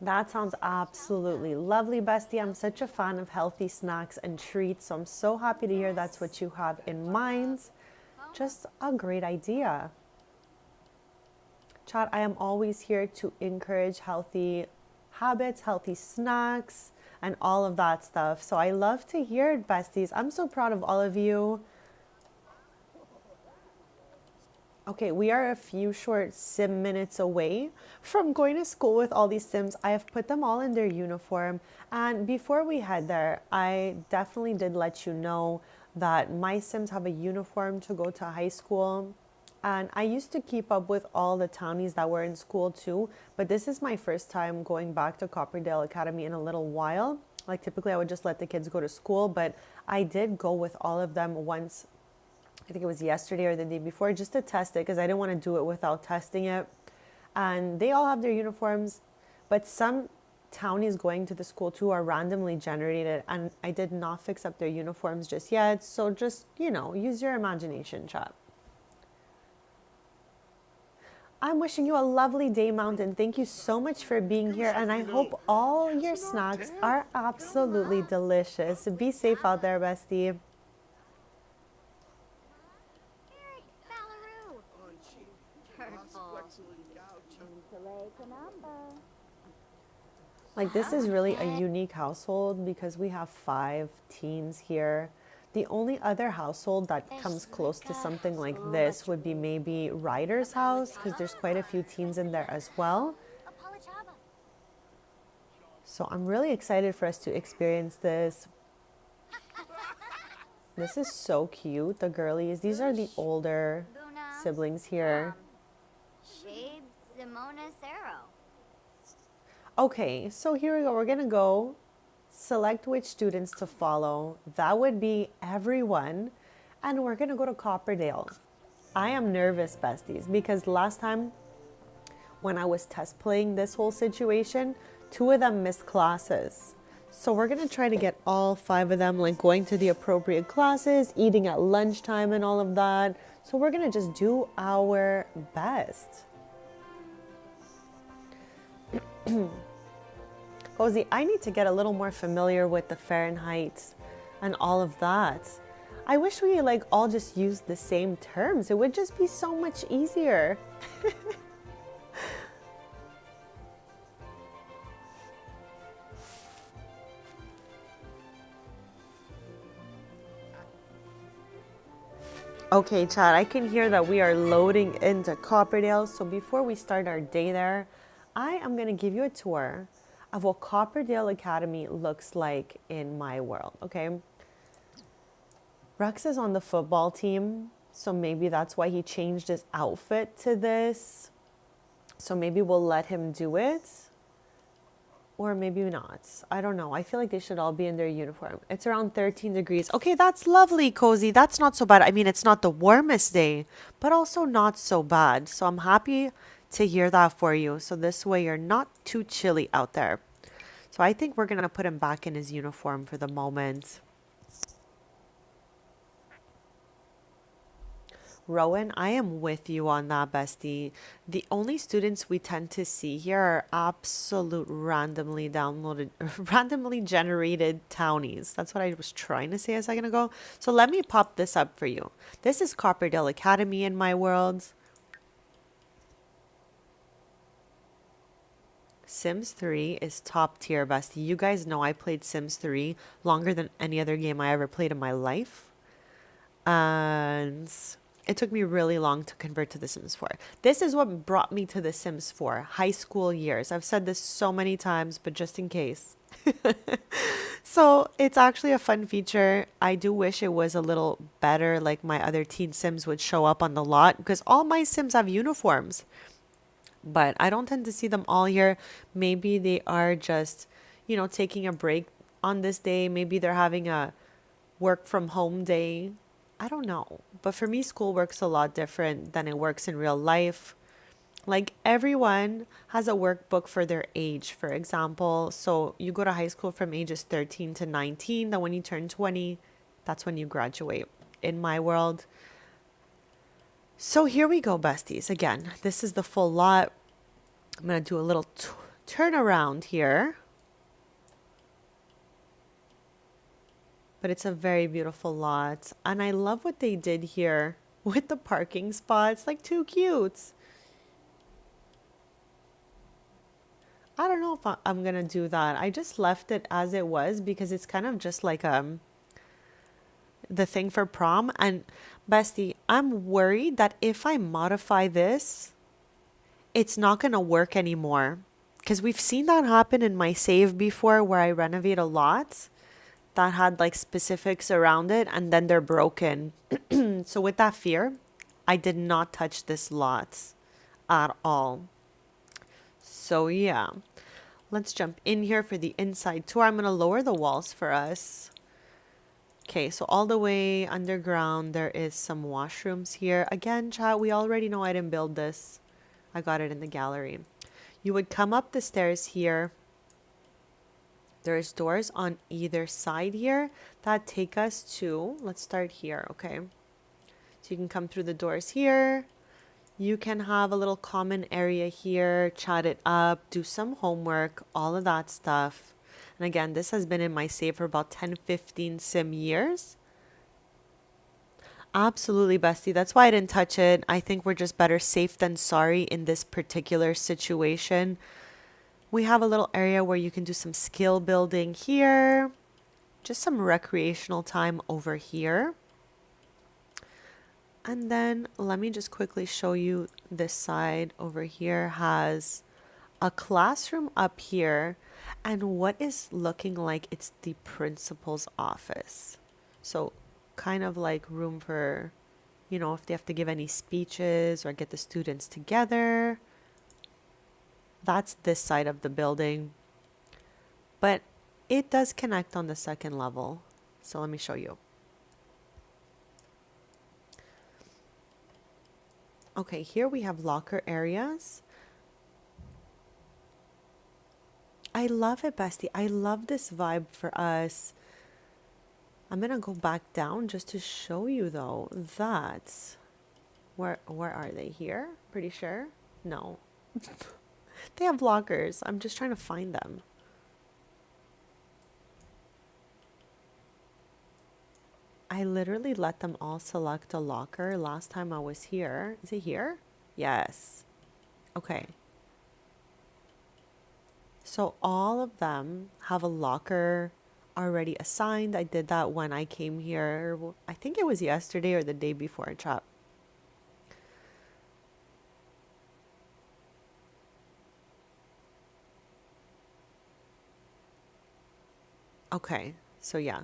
That sounds absolutely lovely, bestie. I'm such a fan of healthy snacks and treats, so I'm so happy to hear that's what you have in mind. Just a great idea. Chat, I am always here to encourage healthy habits, healthy snacks, and all of that stuff. So I love to hear it, besties. I'm so proud of all of you. Okay, we are a few short sim minutes away from going to school with all these sims. I have put them all in their uniform. And before we head there, I definitely did let you know that my sims have a uniform to go to high school. And I used to keep up with all the townies that were in school too. But this is my first time going back to Copperdale Academy in a little while. Like typically I would just let the kids go to school, but I did go with all of them once. I think it was yesterday or the day before, just to test it, because I didn't want to do it without testing it. And they all have their uniforms, but some townies going to the school too are randomly generated, and I did not fix up their uniforms just yet. So just, you know, use your imagination, chat. I'm wishing you a lovely day, Mountain. Thank you so much for being here, and I hope all your snacks are absolutely delicious. Be safe out there, bestie. Like, this is really a unique household because we have 5 teens here. The only other household that comes close to something like this would be maybe Ryder's house, because there's quite a few teens in there as well. So I'm really excited for us to experience this. This is so cute, the girlies. These are the older siblings here. Okay, so here we go. We're gonna go select which students to follow. That would be everyone. And we're gonna go to Copperdale. I am nervous, besties, because last time when I was test playing this whole situation, 2 of them missed classes. So we're gonna try to get all 5 of them like going to the appropriate classes, eating at lunchtime and all of that. So we're gonna just do our best. Cozy, I need to get a little more familiar with the Fahrenheit and all of that. I wish we like all just used the same terms. It would just be so much easier. Okay, chat, I can hear that we are loading into Copperdale. So before we start our day there, I am going to give you a tour of what Copperdale Academy looks like in my world, okay? Rex is on the football team, so maybe that's why he changed his outfit to this. So maybe we'll let him do it, or maybe not. I don't know. I feel like they should all be in their uniform. It's around 13 degrees. Okay, that's lovely, Cozy. That's not so bad. I mean, it's not the warmest day, but also not so bad. So I'm happy to hear that for you. So this way you're not too chilly out there. So I think we're going to put him back in his uniform for the moment. Rowan, I am with you on that, bestie. The only students we tend to see here are absolute randomly downloaded, randomly generated townies. That's what I was trying to say a second ago. So let me pop this up for you. This is Copperdale Academy in my world. Sims 3 is top tier, bestie. You guys know I played Sims 3 longer than any other game I ever played in my life. And it took me really long to convert to The Sims 4. This is what brought me to The Sims 4, high school years. I've said this so many times, but just in case. So it's actually a fun feature. I do wish it was a little better, like my other teen Sims would show up on the lot, because all my Sims have uniforms. But I don't tend to see them all here. Maybe they are just, you know, taking a break on this day. Maybe they're having a work from home day. I don't know. But for me, school works a lot different than it works in real life. Like everyone has a workbook for their age, for example. So you go to high school from ages 13 to 19. Then when you turn 20, that's when you graduate. In my world. So here we go, besties. Again, this is the full lot. I'm going to do a little turnaround here. But it's a very beautiful lot. And I love what they did here with the parking spots. Like, too cute. I don't know if I'm going to do that. I just left it as it was because it's kind of just like the thing for prom. And bestie, I'm worried that if I modify this, it's not going to work anymore. Because we've seen that happen in my save before where I renovate a lot that had like specifics around it and then they're broken. So with that fear, I did not touch this lot at all. So yeah, let's jump in here for the inside tour. I'm going to lower the walls for us. Okay, so all the way underground, there is some washrooms here. Again, chat, we already know I didn't build this. I got it in the gallery. You would come up the stairs here. There's doors on either side here that take us to, let's start here, okay? So you can come through the doors here. You can have a little common area here, chat it up, do some homework, all of that stuff. And again, this has been in my save for about 10, 15 sim years. Absolutely, bestie. That's why I didn't touch it. I think we're just better safe than sorry in this particular situation. We have a little area where you can do some skill building here. Just some recreational time over here. And then let me just quickly show you this side over here has a classroom up here and what is looking like it's the principal's office. So kind of like room for, you know, if they have to give any speeches or get the students together. That's this side of the building. But it does connect on the second level. So let me show you. Okay, here we have locker areas. I love it, bestie. I love this vibe for us. I'm going to go back down just to show you, though, that... Where are they? Here? Pretty sure? No. They have lockers. I'm just trying to find them. I literally let them all select a locker last time I was here. Is it here? Yes. Okay. So all of them have a locker already assigned. I did that when I came here. I think it was yesterday or the day before, chat. Okay, so yeah.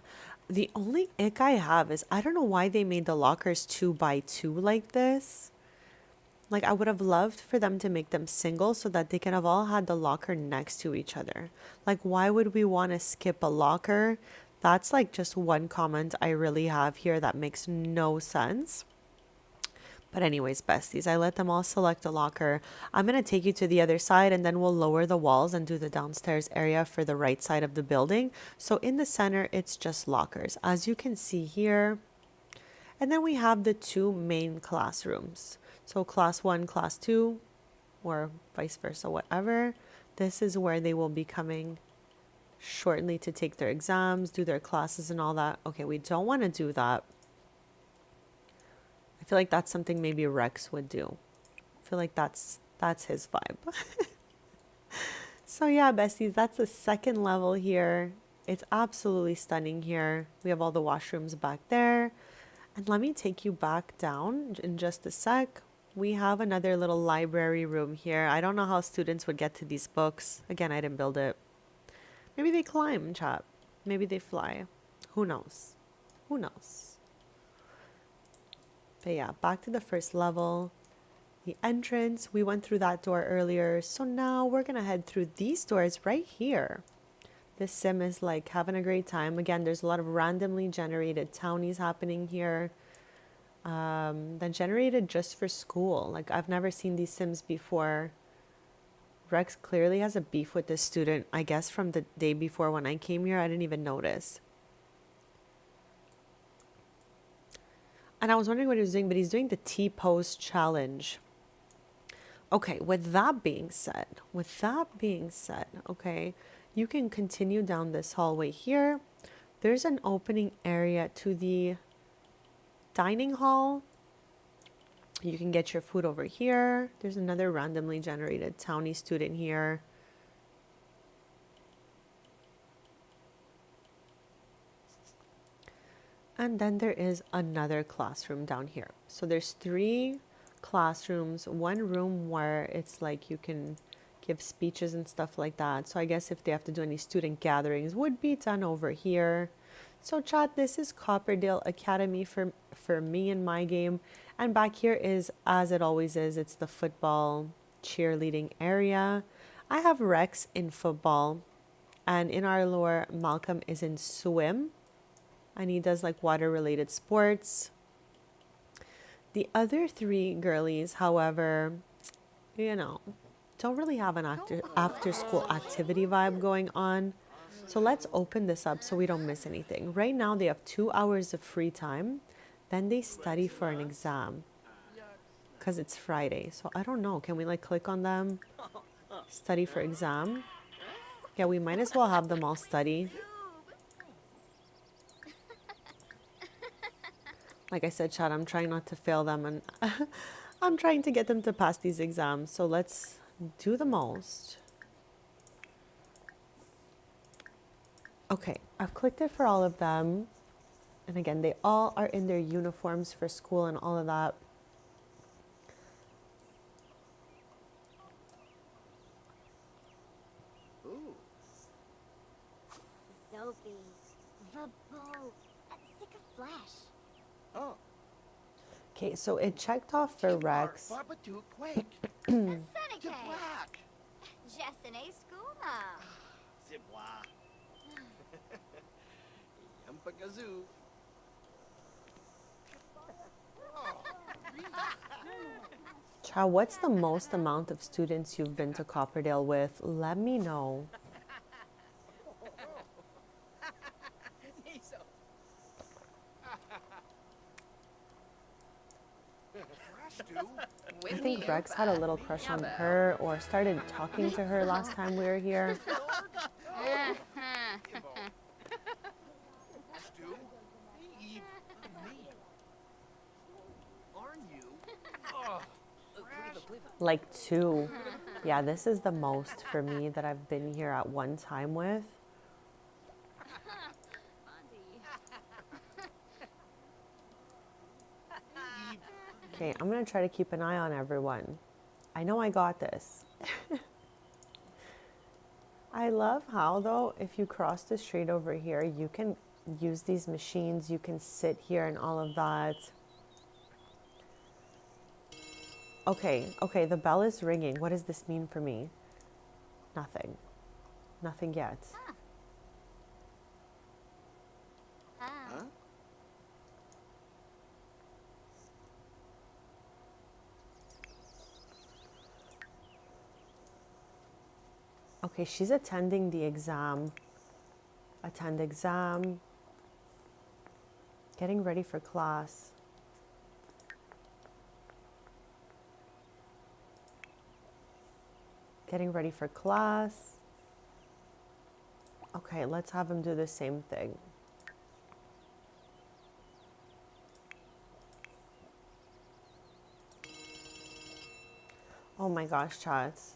The only ick I have is I don't know why they made the lockers 2 by 2 like this. Like, I would have loved for them to make them single so that they could have all had the locker next to each other. Like, why would we want to skip a locker? That's like just one comment I really have here that makes no sense. But anyways, besties, I let them all select a locker. I'm going to take you to the other side and then we'll lower the walls and do the downstairs area for the right side of the building. So in the center, it's just lockers. As you can see here, And then we have the two main classrooms. So class 1, class 2, or vice versa, whatever. This is where they will be coming shortly to take their exams, do their classes and all that. Okay, we don't want to do that. I feel like that's something maybe Rex would do. I feel like that's his vibe. So yeah, besties, that's the second level here. It's absolutely stunning here. We have all the washrooms back there. And let me take you back down in just a sec. We have another little library room here. I don't know how students would get to these books. Again, I didn't build it. Maybe they climb, chat. Maybe they fly. Who knows? Who knows? But yeah, back to the first level. The entrance, we went through that door earlier. So now we're going to head through these doors right here. This sim is like having a great time. Again, there's a lot of randomly generated townies happening here. That generated just for school. Like I've never seen these sims before. Rex clearly has a beef with this student, I guess from the day before when I came here. I didn't even notice. And I was wondering what he was doing, but he's doing the T-pose challenge. Okay, with that being said, okay, you can continue down this hallway here. There's an opening area to the dining hall. You can get your food over here. There's another randomly generated townie student here. And then there is another classroom down here. So there's 3 classrooms, one room where it's like you can give speeches and stuff like that. So I guess if they have to do any student gatherings would be done over here. So chat, this is Copperdale Academy for me in my game. And back here is, as it always is, it's the football cheerleading area. I have Rex in football. And in our lore, Malcolm is in swim. And he does like water related sports. The other 3 girlies, however, you know, don't really have an after school activity vibe going on. So let's open this up so we don't miss anything. Right now they have 2 hours of free time. Then they study for an exam because it's Friday. So I don't know. Can we like click on them? Study for exam. Yeah, we might as well have them all study. Like I said, chat, I'm trying not to fail them and I'm trying to get them to pass these exams. So let's do the most. Okay, I've clicked it for all of them. And again, they all are in their uniforms for school and all of that. Ooh. Sophie, the bow, that's sick of flesh. Oh. Okay, so it checked off for Rex. Barbatu Quake. Seneca, Black. Jessene Skuma. Zibwa. Yampagazoo. Cha, what's the most amount of students you've been to Copperdale with? Let me know. I think Rex had a little crush on her or started talking to her last time we were here. Like 2. Yeah, this is the most for me that I've been here at one time with. Okay, I'm going to try to keep an eye on everyone. I know I got this. I love how, though, if you cross the street over here, you can use these machines. You can sit here and all of that. Okay, the bell is ringing. What does this mean for me? Nothing. Nothing yet. Huh? Okay, she's attending the exam. Attend exam. Getting ready for class. Getting ready for class. Okay, let's have him do the same thing. Oh my gosh, chats.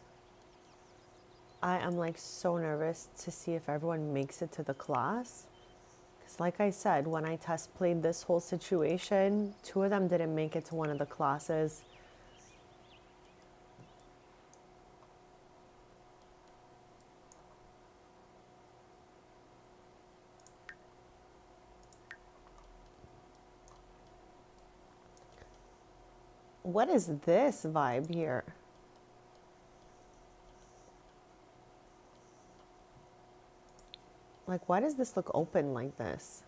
I am like so nervous to see if everyone makes it to the class. Because like I said, when I test played this whole situation, 2 of them didn't make it to one of the classes. What is this vibe here? Like, why does this look open like this?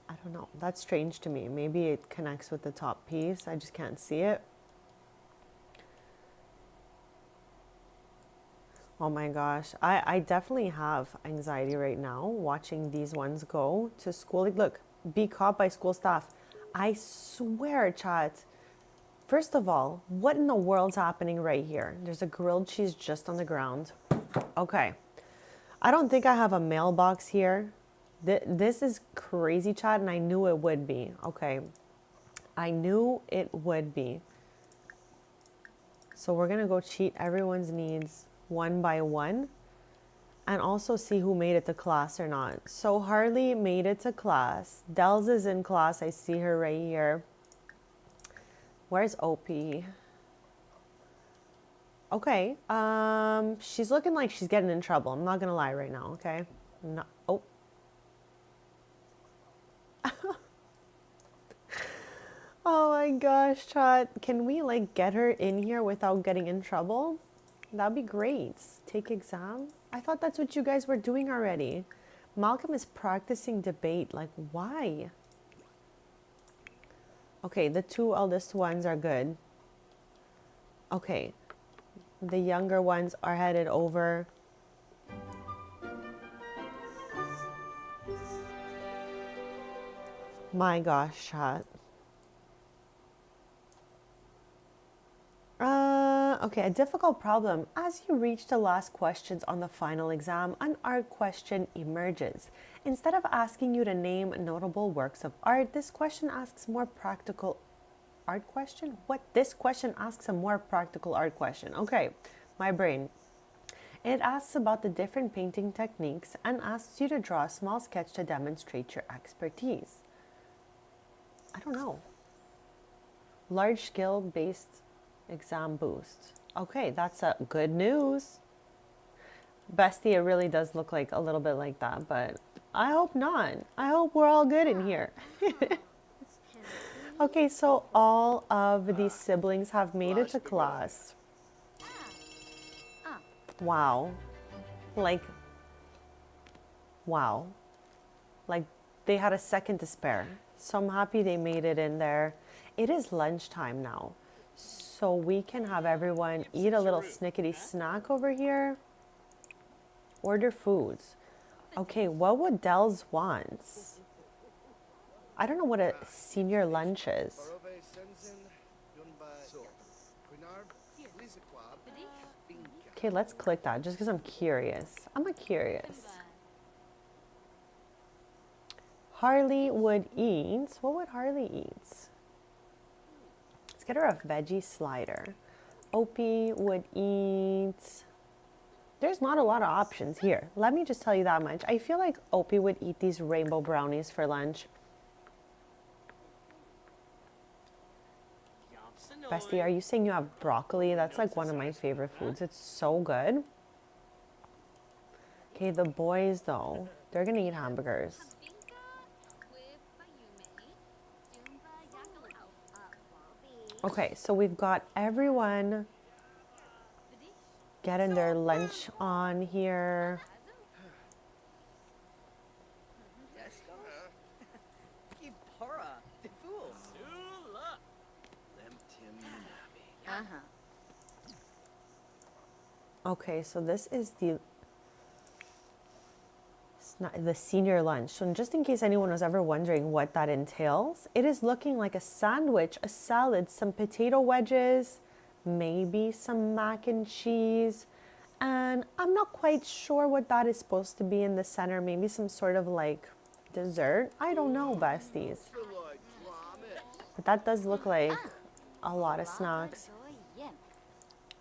I don't know. That's strange to me. Maybe it connects with the top piece. I just can't see it. Oh my gosh. I definitely have anxiety right now watching these ones go to school. Like, look, be caught by school staff. I swear, chat. First of all, what in the world's happening right here? There's a grilled cheese just on the ground. Okay. I don't think I have a mailbox here. This is crazy, chat, and I knew it would be. Okay. I knew it would be. So we're going to go cheat everyone's needs one by one and also see who made it to class or not. So Harley made it to class. Dels is in class. I see her right here. Where's OP? Okay. She's looking like she's getting in trouble. I'm not going to lie right now, okay? No, oh. Oh my gosh, chat. Can we like get her in here without getting in trouble? That'd be great. Take exam? I thought that's what you guys were doing already. Malcolm is practicing debate. Like, why? Okay, the 2 eldest ones are good. Okay. The younger ones are headed over. My gosh, chat. Okay, a difficult problem. As you reach the last questions on the final exam, an art question emerges. Instead of asking you to name notable works of art, this question asks more practical art question? What? This question asks a more practical art question. Okay, my brain. It asks about the different painting techniques and asks you to draw a small sketch to demonstrate your expertise. I don't know. Large skill based exam boost. Okay, that's a good news. Bestie, it really does look like a little bit like that, but I hope not. I hope we're all good in here. Okay, so all of these siblings have made it to class. Wow. Like, wow. Like, they had a second to spare. So I'm happy they made it in there. It is lunchtime now. So we can have everyone eat a little snickety snack over here. Order foods. Okay, what would Dels want? I don't know what a senior lunch is. Okay, let's click that just because I'm curious. I'm curious. Harley would eat. What would Harley eat? Let's get her a veggie slider. Opie would eat. There's not a lot of options here. Let me just tell you that much. I feel like Opie would eat these rainbow brownies for lunch. Bestie, are you saying you have broccoli? That's like one of my favorite foods. It's so good. Okay, the boys though, they're gonna eat hamburgers. Okay, so we've got everyone getting their lunch on here. Okay, so this is the senior lunch. So just in case anyone was ever wondering what that entails, it is looking like a sandwich, a salad, some potato wedges, maybe some mac and cheese. And I'm not quite sure what that is supposed to be in the center. Maybe some sort of like dessert. I don't know, besties. Deloitte promise. But that does look like a lot of snacks.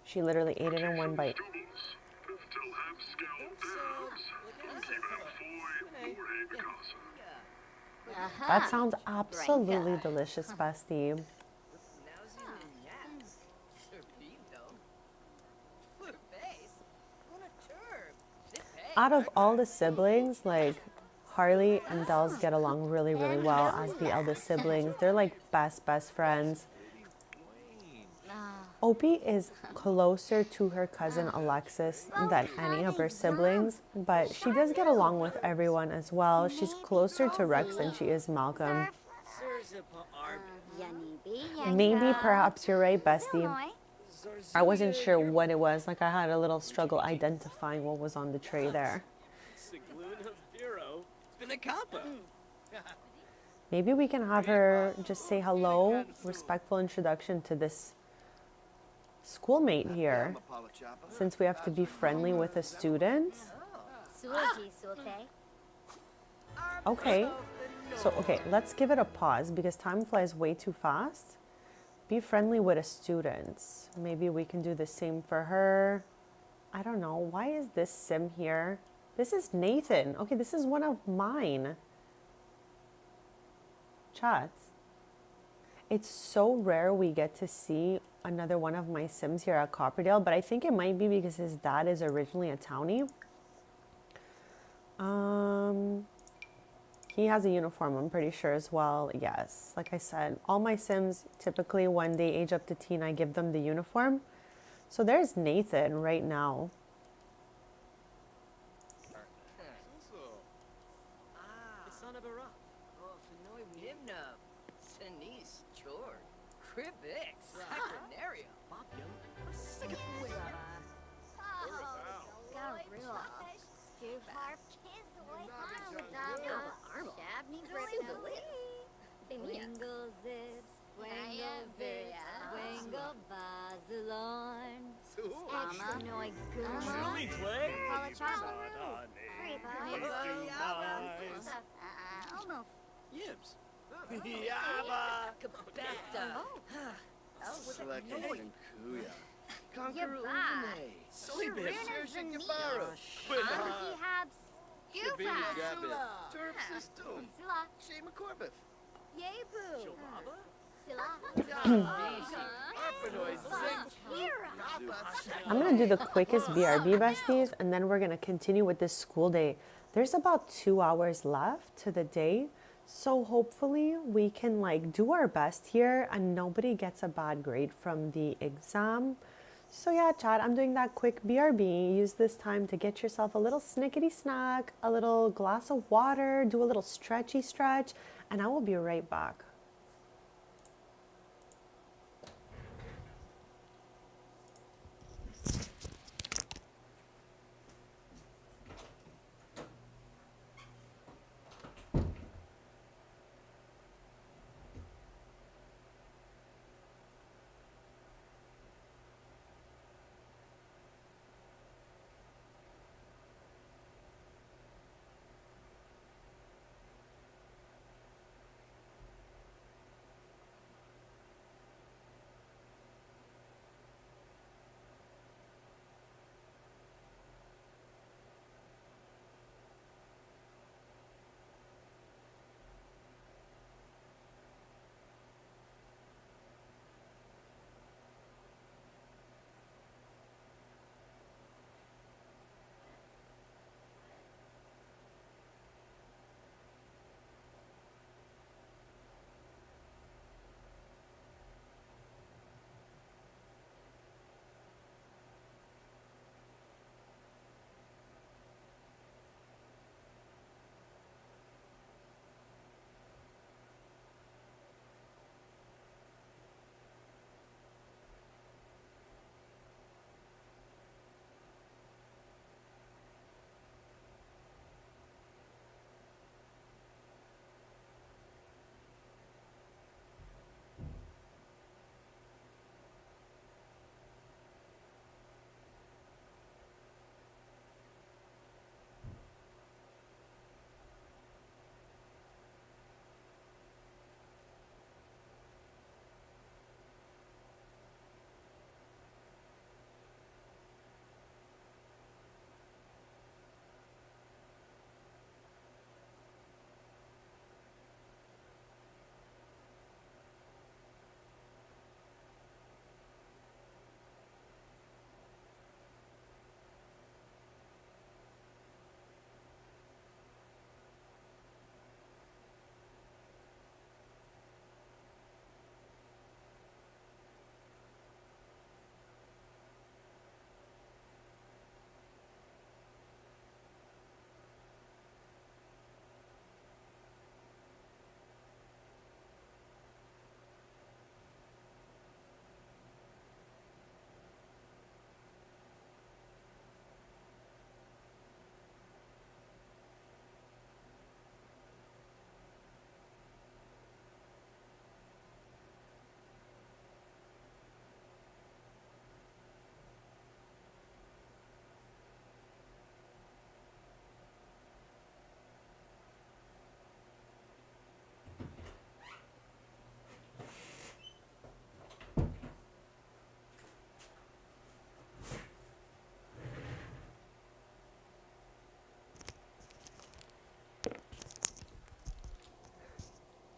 She literally ate it in one bite. Still have scalloped hams. That sounds absolutely delicious, bestie. Out of all the siblings, like Harley and Dels get along really, really well as the eldest siblings. They're like best friends. Opie is closer to her cousin Alexis than any of her siblings, but she does get along with everyone as well. She's closer to Rex than she is Malcolm. Maybe perhaps you're right, bestie. I wasn't sure what it was. Like I had a little struggle identifying what was on the tray there. Maybe we can have her just say hello, respectful introduction to this schoolmate here, since we have to be friendly with a student. Okay, so let's give it a pause because time flies way too fast. Be friendly with a student. Maybe we can do the same for her. I don't know. Why is this sim here? This is Nathan. Okay, this is one of mine. Chats. It's so rare we get to see another one of my sims here at Copperdale, but I think it might be because his dad is originally a townie. He has a uniform, I'm pretty sure as well. Yes, like I said, all my sims, typically when they age up to teen, I give them the uniform. So there's Nathan right now. I'm going to do the quickest BRB, besties, and then we're going to continue with this school day. There's about 2 hours left to the day, so hopefully we can like do our best here and nobody gets a bad grade from the exam. So yeah, chat, I'm doing that quick BRB. Use this time to get yourself a little snickety snack, a little glass of water, do a little stretchy stretch, and I will be right back.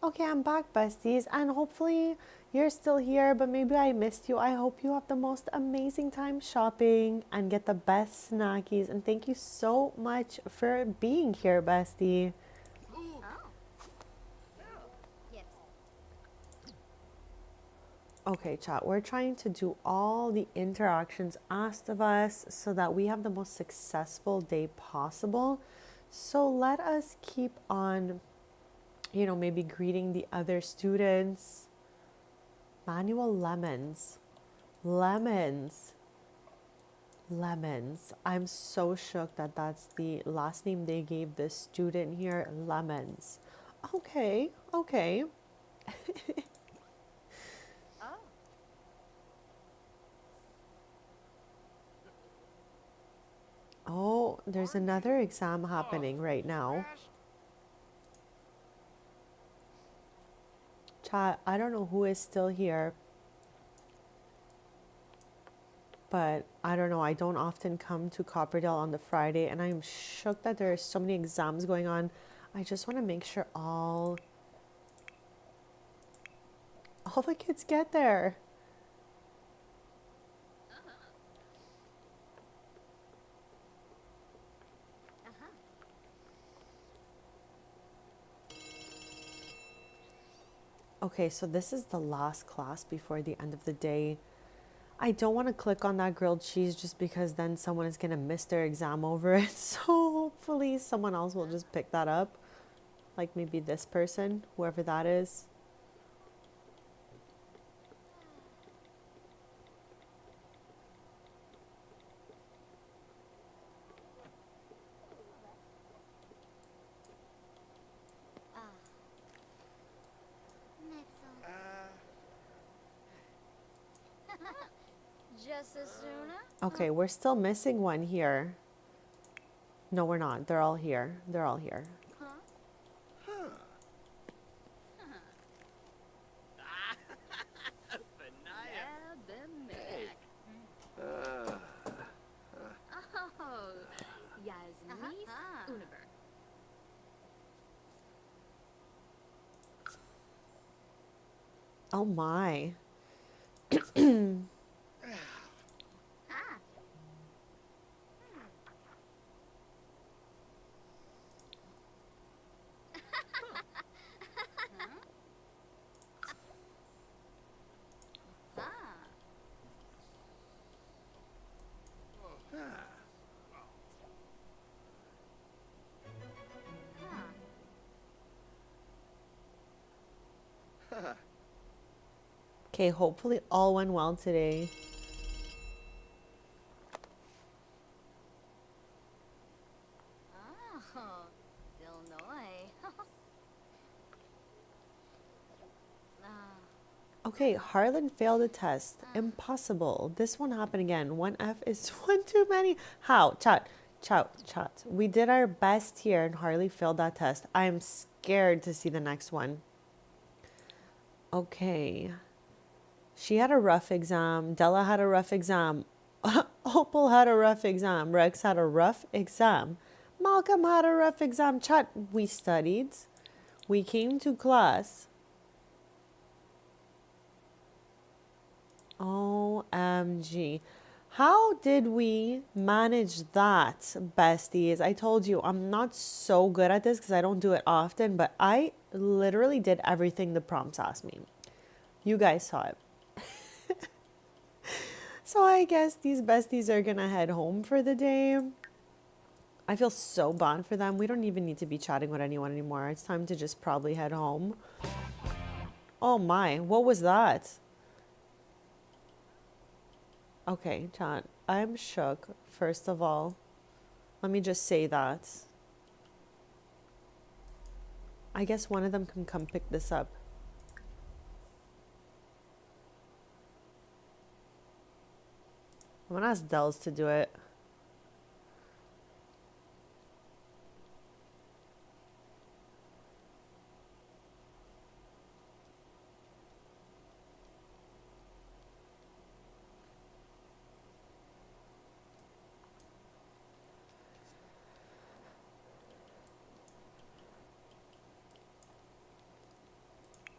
Okay, I'm back, besties, and hopefully you're still here, but maybe I missed you. I hope you have the most amazing time shopping and get the best snackies. And thank you so much for being here, bestie. Ooh. Oh. Yes. Okay, chat, we're trying to do all the interactions asked of us so that we have the most successful day possible. So let us keep on, maybe greeting the other students. Manuel Lemons. Lemons. Lemons. I'm so shook that that's the last name they gave this student here. Lemons. Okay, okay. Oh. Oh, there's another exam happening right now. Chat, I don't know who is still here, but I don't know. I don't often come to Copperdale on the Friday, and I'm shook that there are so many exams going on. I just want to make sure all the kids get there. Uh-huh. Okay, so this is the last class before the end of the day. I don't want to click on that grilled cheese just because then someone is going to miss their exam over it. So hopefully someone else will just pick that up. Like maybe this person, whoever that is. Ah. Netzel. Just as soon as? Okay, we're still missing one here. No, we're not. They're all here. They're all here. Huh? Huh. Fanaya. Hey. Oh. Yasmis Univer. Oh my. Ah. Ah. Huh. Okay, hopefully all went well today. Oh. Illinois. Ah. Okay, Harlan failed a test. Impossible. This won't happen again. 1F is one too many. How? Chat. We did our best here and Harley failed that test. I am scared to see the next one. Okay. She had a rough exam. Della had a rough exam. Opal had a rough exam. Rex had a rough exam. Malcolm had a rough exam. Chat. We studied. We came to class. OMG. How did we manage that, besties? I told you I'm not so good at this because I don't do it often, but I literally did everything the prompts asked me. You guys saw it. So I guess these besties are gonna head home for the day. I feel so bad for them. We don't even need to be chatting with anyone anymore. It's time to just probably head home. Oh my, what was that? Okay, chat. I'm shook, first of all. Let me just say that. I guess one of them can come pick this up. I'm gonna ask Dells to do it.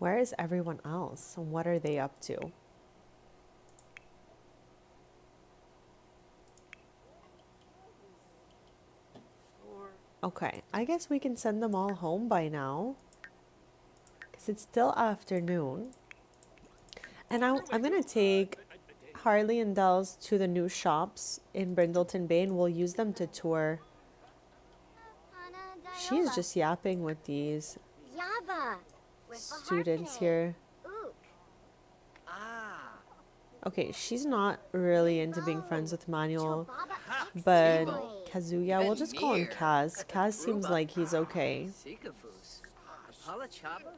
Where is everyone else? What are they up to? Okay, I guess we can send them all home by now. Because it's still afternoon. And I'm going to take Harley and Dells to the new shops in Brindleton Bay and we'll use them to tour. She's just yapping with these Yaba. students here. Ook. Ah. Okay, she's not really into being friends with Manuel, Chobaba but Extremely. Kazuya, we'll just call him Kaz. Kaz seems like he's okay. Sikafus. Palachaba.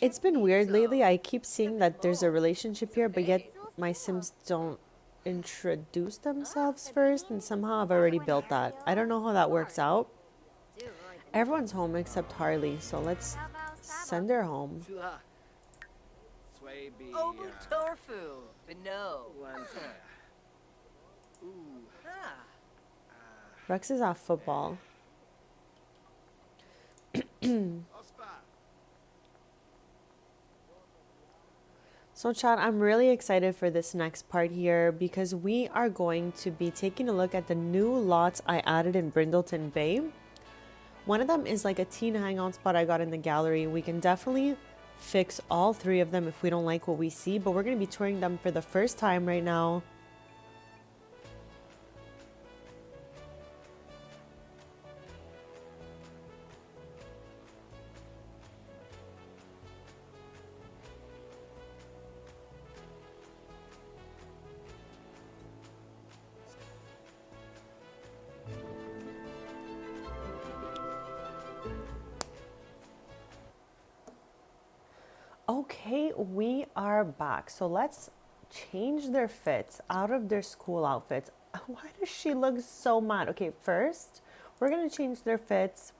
It's been weird lately. I keep seeing that there's a relationship here, but yet my Sims don't introduce themselves first, and somehow I've already built that. I don't know how that works out. Everyone's home except Harley, so let's send her home. Sula. Sway be. Obu tofu. Bino. Ooh. Ah. Rex is off football. So Chad, I'm really excited for this next part here because we are going to be taking a look at the new lots I added in Brindleton Bay. One of them is like a teen hangout spot I got in the gallery. We can definitely fix all three of them if we don't like what we see, but we're going to be touring them for the first time right now. Okay, we are back. So let's change their fits out of their school outfits. Why does she look so mad? Okay, first, we're going to change their fits.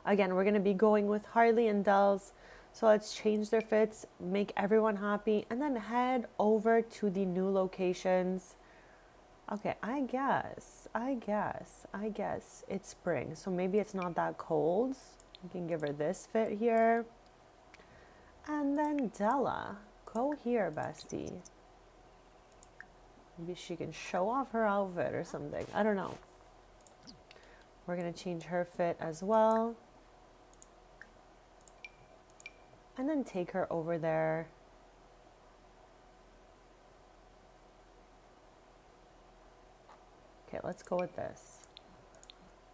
Again, we're going to be going with Harley and Dells. So let's change their fits, make everyone happy, and then head over to the new locations. Okay, I guess it's spring. So maybe it's not that cold. We can give her this fit here. And then Della, go here, bestie. Maybe she can show off her outfit or something. I don't know. We're going to change her fit as well. And then take her over there. Okay, let's go with this.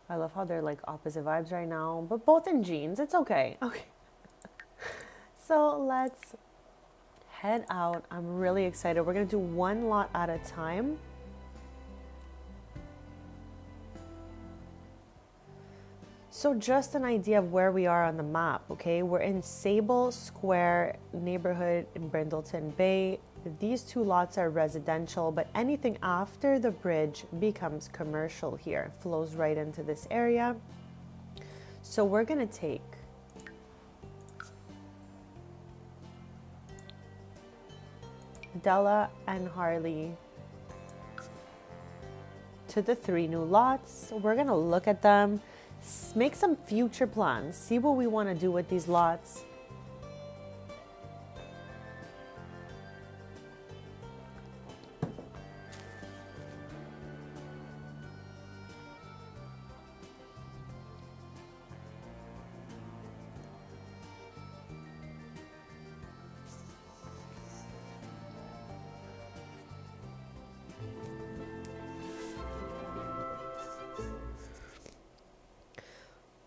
I love how they're like opposite vibes right now, but both in jeans. It's okay. Okay. So let's head out. I'm really excited. We're going to do one lot at a time. So just an idea of where we are on the map, okay? We're in Sable Square neighborhood in Brindleton Bay. These two lots are residential, but anything after the bridge becomes commercial here. Flows right into this area. So we're going to take Della and Harley to the three new lots. We're gonna look at them, make some future plans, see what we want to do with these lots.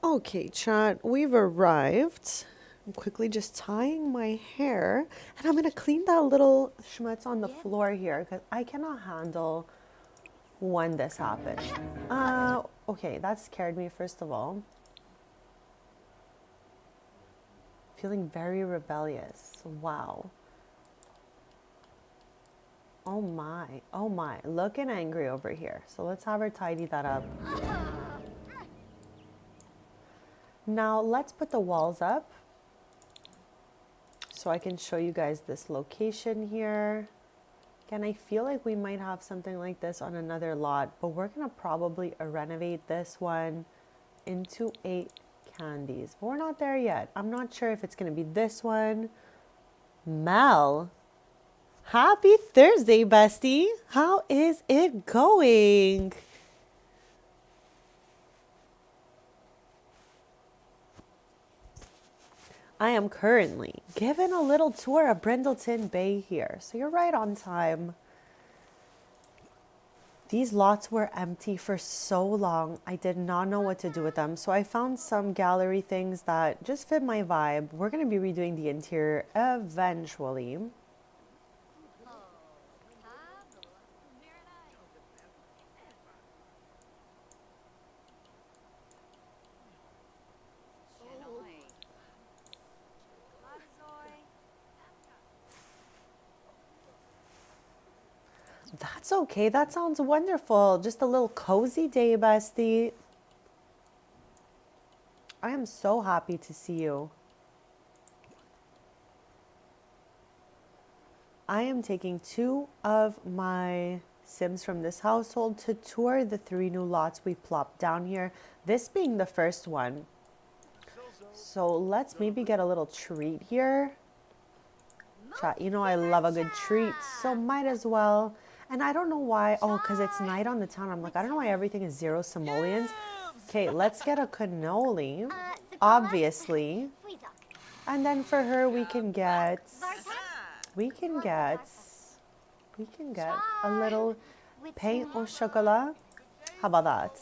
Okay, chat, we've arrived. I'm quickly just tying my hair, and I'm gonna clean that little schmutz on the floor here because I cannot handle when this happened. Okay, that scared me first of all. Feeling very rebellious. Wow. Oh my, looking angry over here. So let's have her tidy that up. Now let's put the walls up so I can show you guys this location here. Again, I feel like we might have something like this on another lot, but we're gonna probably renovate this one into a candies. But we're not there yet. I'm not sure if it's going to be this one. Mel, happy Thursday, bestie. How is it going? I am currently giving a little tour of Brindleton Bay here. So you're right on time. These lots were empty for so long. I did not know what to do with them. So I found some gallery things that just fit my vibe. We're going to be redoing the interior eventually. That's okay. That sounds wonderful. Just a little cozy day, bestie. I am so happy to see you. I am taking 2 of my Sims from this household to tour the 3 new lots we plopped down here. This being the first one. So let's maybe get a little treat here. Chat, you know I love a good treat, so might as well. And I don't know why. Oh, because it's night on the town. I'm like, I don't know why everything is 0 simoleons. Okay, let's get a cannoli, obviously. And then for her, we can get a little pain au chocolat. How about that?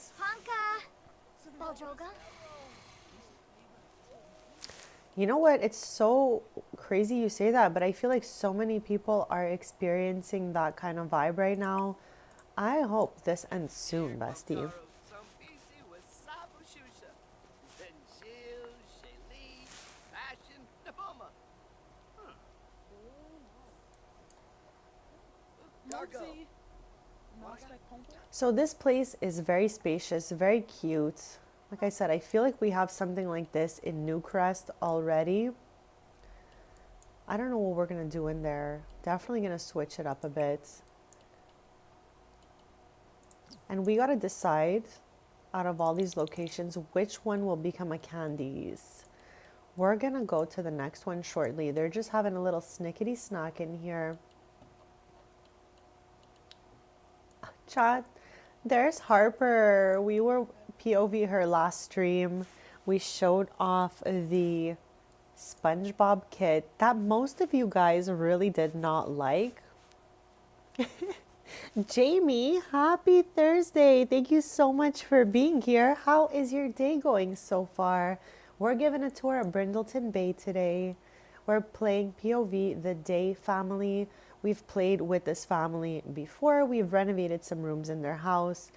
You know what? It's so crazy you say that, but I feel like so many people are experiencing that kind of vibe right now. I hope this ends soon, bestie. So this place is very spacious, very cute. Like I said, I feel like we have something like this in Newcrest already. I don't know what we're going to do in there. Definitely going to switch it up a bit. And we got to decide out of all these locations which one will become a Candies. We're going to go to the next one shortly. They're just having a little snickety snack in here. Chat, there's Harper. We were POV her last stream. We showed off the SpongeBob kit that most of you guys really did not like. Jamie, happy Thursday. Thank you so much for being here. How is your day going so far? We're giving a tour of Brindleton Bay today. We're playing POV, the Day family. We've played with this family before. We've renovated some rooms in their house,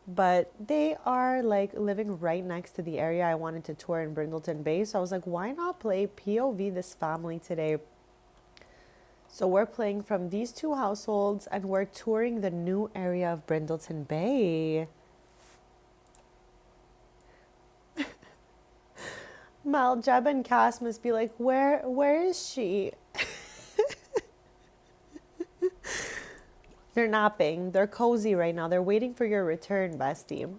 but they are like living right next to the area I wanted to tour in Brindleton Bay. So I was like, why not play POV this family today? So we're playing from these 2 households and we're touring the new area of Brindleton Bay. Mal, Jeb, and Cass must be like, where is she? They're napping. They're cozy right now. They're waiting for your return, bestie.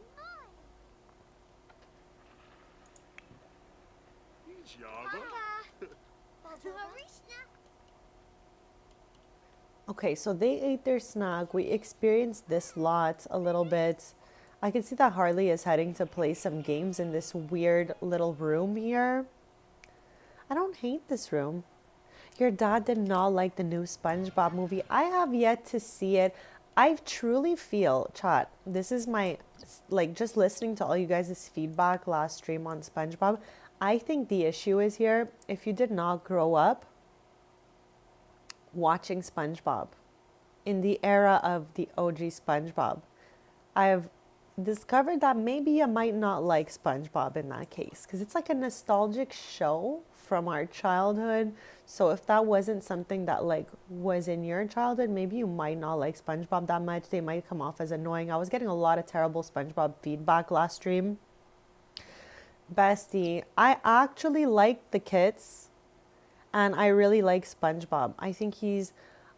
Okay, so they ate their snack. We experienced this lot a little bit. I can see that Harley is heading to play some games in this weird little room here. I don't hate this room. Your dad did not like the new SpongeBob movie. I have yet to see it. I truly feel, chat, this is my, like, just listening to all you guys' feedback last stream on SpongeBob. I think the issue is here, if you did not grow up watching SpongeBob in the era of the OG SpongeBob, I've discovered that maybe you might not like SpongeBob in that case, because it's like a nostalgic show from our childhood. So if that wasn't something that like was in your childhood, maybe you might not like SpongeBob that much. They might come off as annoying. I was getting a lot of terrible SpongeBob feedback last stream. Bestie, I actually like the kits and I really like SpongeBob. I think he's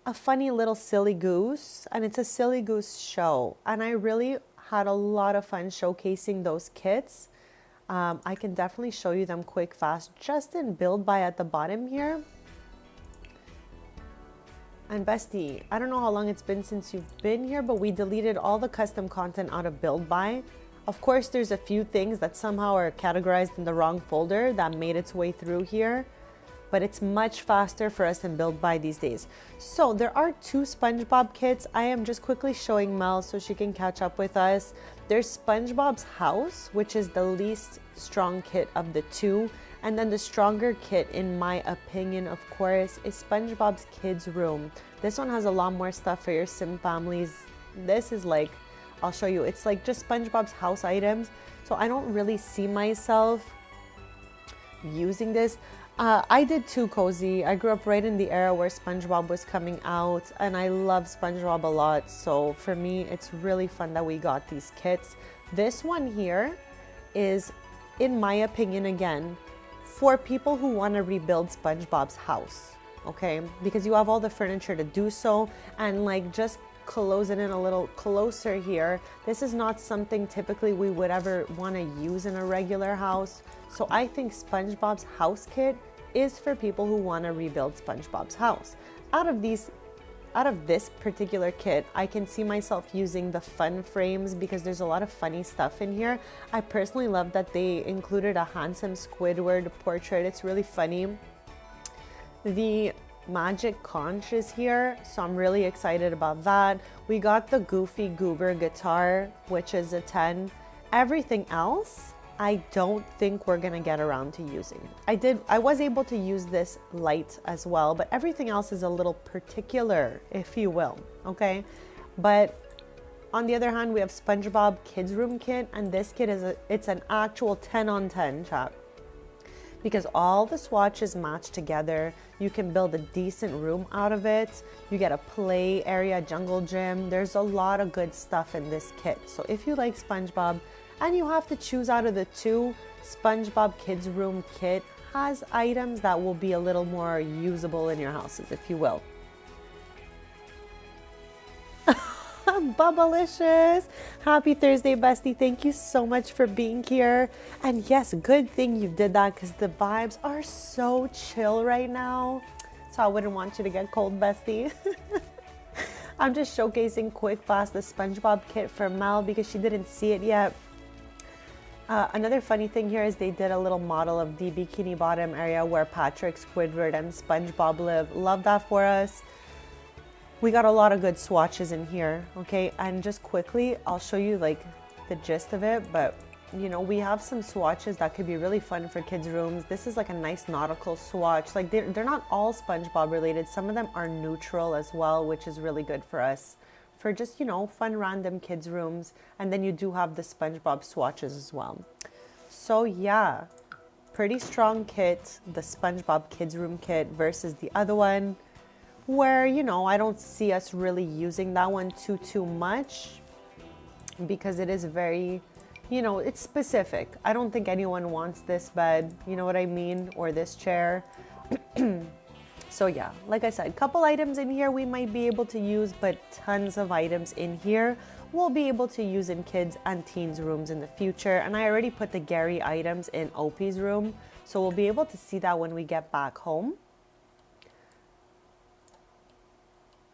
a funny little silly goose, and it's a silly goose show, and I really had a lot of fun showcasing those kits. I can definitely show you them quick, fast, just in build by at the bottom here. And Bestie, I don't know how long it's been since you've been here, but we deleted all the custom content out of build by. Of course, there's a few things that somehow are categorized in the wrong folder that made its way through here, but it's much faster for us in build by these days. So there are 2 SpongeBob kits. I am just quickly showing Mel so she can catch up with us. There's SpongeBob's house, which is the least strong kit of the 2. And then the stronger kit, in my opinion, of course, is SpongeBob's kids room. This one has a lot more stuff for your sim families. This is like, I'll show you, it's like just SpongeBob's house items. So I don't really see myself using this. I did too, Cozy. I grew up right in the era where SpongeBob was coming out, and I love SpongeBob a lot. So for me, it's really fun that we got these kits. This one here is, in my opinion, again, for people who want to rebuild SpongeBob's house, okay? Because you have all the furniture to do so, and like just close it in a little closer here. This is not something typically we would ever want to use in a regular house. So I think SpongeBob's house kit is for people who want to rebuild SpongeBob's house. Out of this particular kit, I can see myself using the fun frames because there's a lot of funny stuff in here. I personally love that they included a handsome Squidward portrait. It's really funny. The magic conch is here, so I'm really excited about that. We got the Goofy Goober guitar, which is a 10. Everything else, I don't think we're gonna get around to using. I was able to use this light as well, but everything else is a little particular, if you will, okay? But on the other hand, we have SpongeBob Kids Room Kit, and this kit it's an actual 10 on 10, chat. Because all the swatches match together, you can build a decent room out of it. You get a play area, jungle gym. There's a lot of good stuff in this kit. So if you like SpongeBob, and you have to choose out of the 2, SpongeBob Kids Room Kit has items that will be a little more usable in your houses, if you will. Bubblicious! Happy Thursday, Bestie. Thank you so much for being here. And yes, good thing you did that because the vibes are so chill right now. So I wouldn't want you to get cold, Bestie. I'm just showcasing quick, fast the SpongeBob kit for Mel because she didn't see it yet. Another funny thing here is they did a little model of the Bikini Bottom area where Patrick, Squidward, and SpongeBob live. Love that for us. We got a lot of good swatches in here, okay? And just quickly, I'll show you like the gist of it, but you know, we have some swatches that could be really fun for kids' rooms. This is like a nice nautical swatch. Like they're not all SpongeBob related. Some of them are neutral as well, which is really good for us. For just, you know, fun random kids rooms. And then you do have the SpongeBob swatches as well. So yeah, pretty strong kit, the SpongeBob kids room kit versus the other one where, you know, I don't see us really using that one too much because it is very, you know, it's specific. I don't think anyone wants this bed, you know what I mean, or this chair. So yeah, like I said, couple items in here we might be able to use, but tons of items in here we'll be able to use in kids and teens rooms in the future. And I already put the Gary items in Opie's room, so we'll be able to see that when we get back home.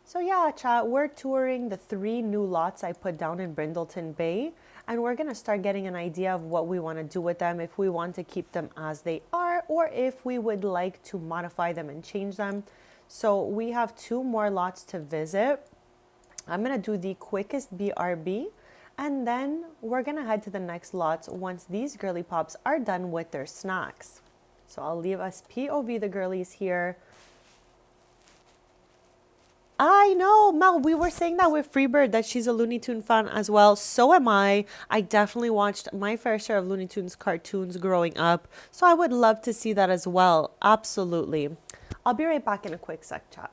So yeah, chat, we're touring the 3 new lots I put down in Brindleton Bay, and we're gonna start getting an idea of what we wanna do with them, if we want to keep them as they are, or if we would like to modify them and change them. So we have 2 more lots to visit. I'm gonna do the quickest BRB, and then we're gonna head to the next lots once these girly pops are done with their snacks. So I'll leave us POV the girlies here. I know, Mel, we were saying that with Freebird, that she's a Looney Tune fan as well. So am I. I definitely watched my fair share of Looney Tunes cartoons growing up. So I would love to see that as well. Absolutely. I'll be right back in a quick sec, chat.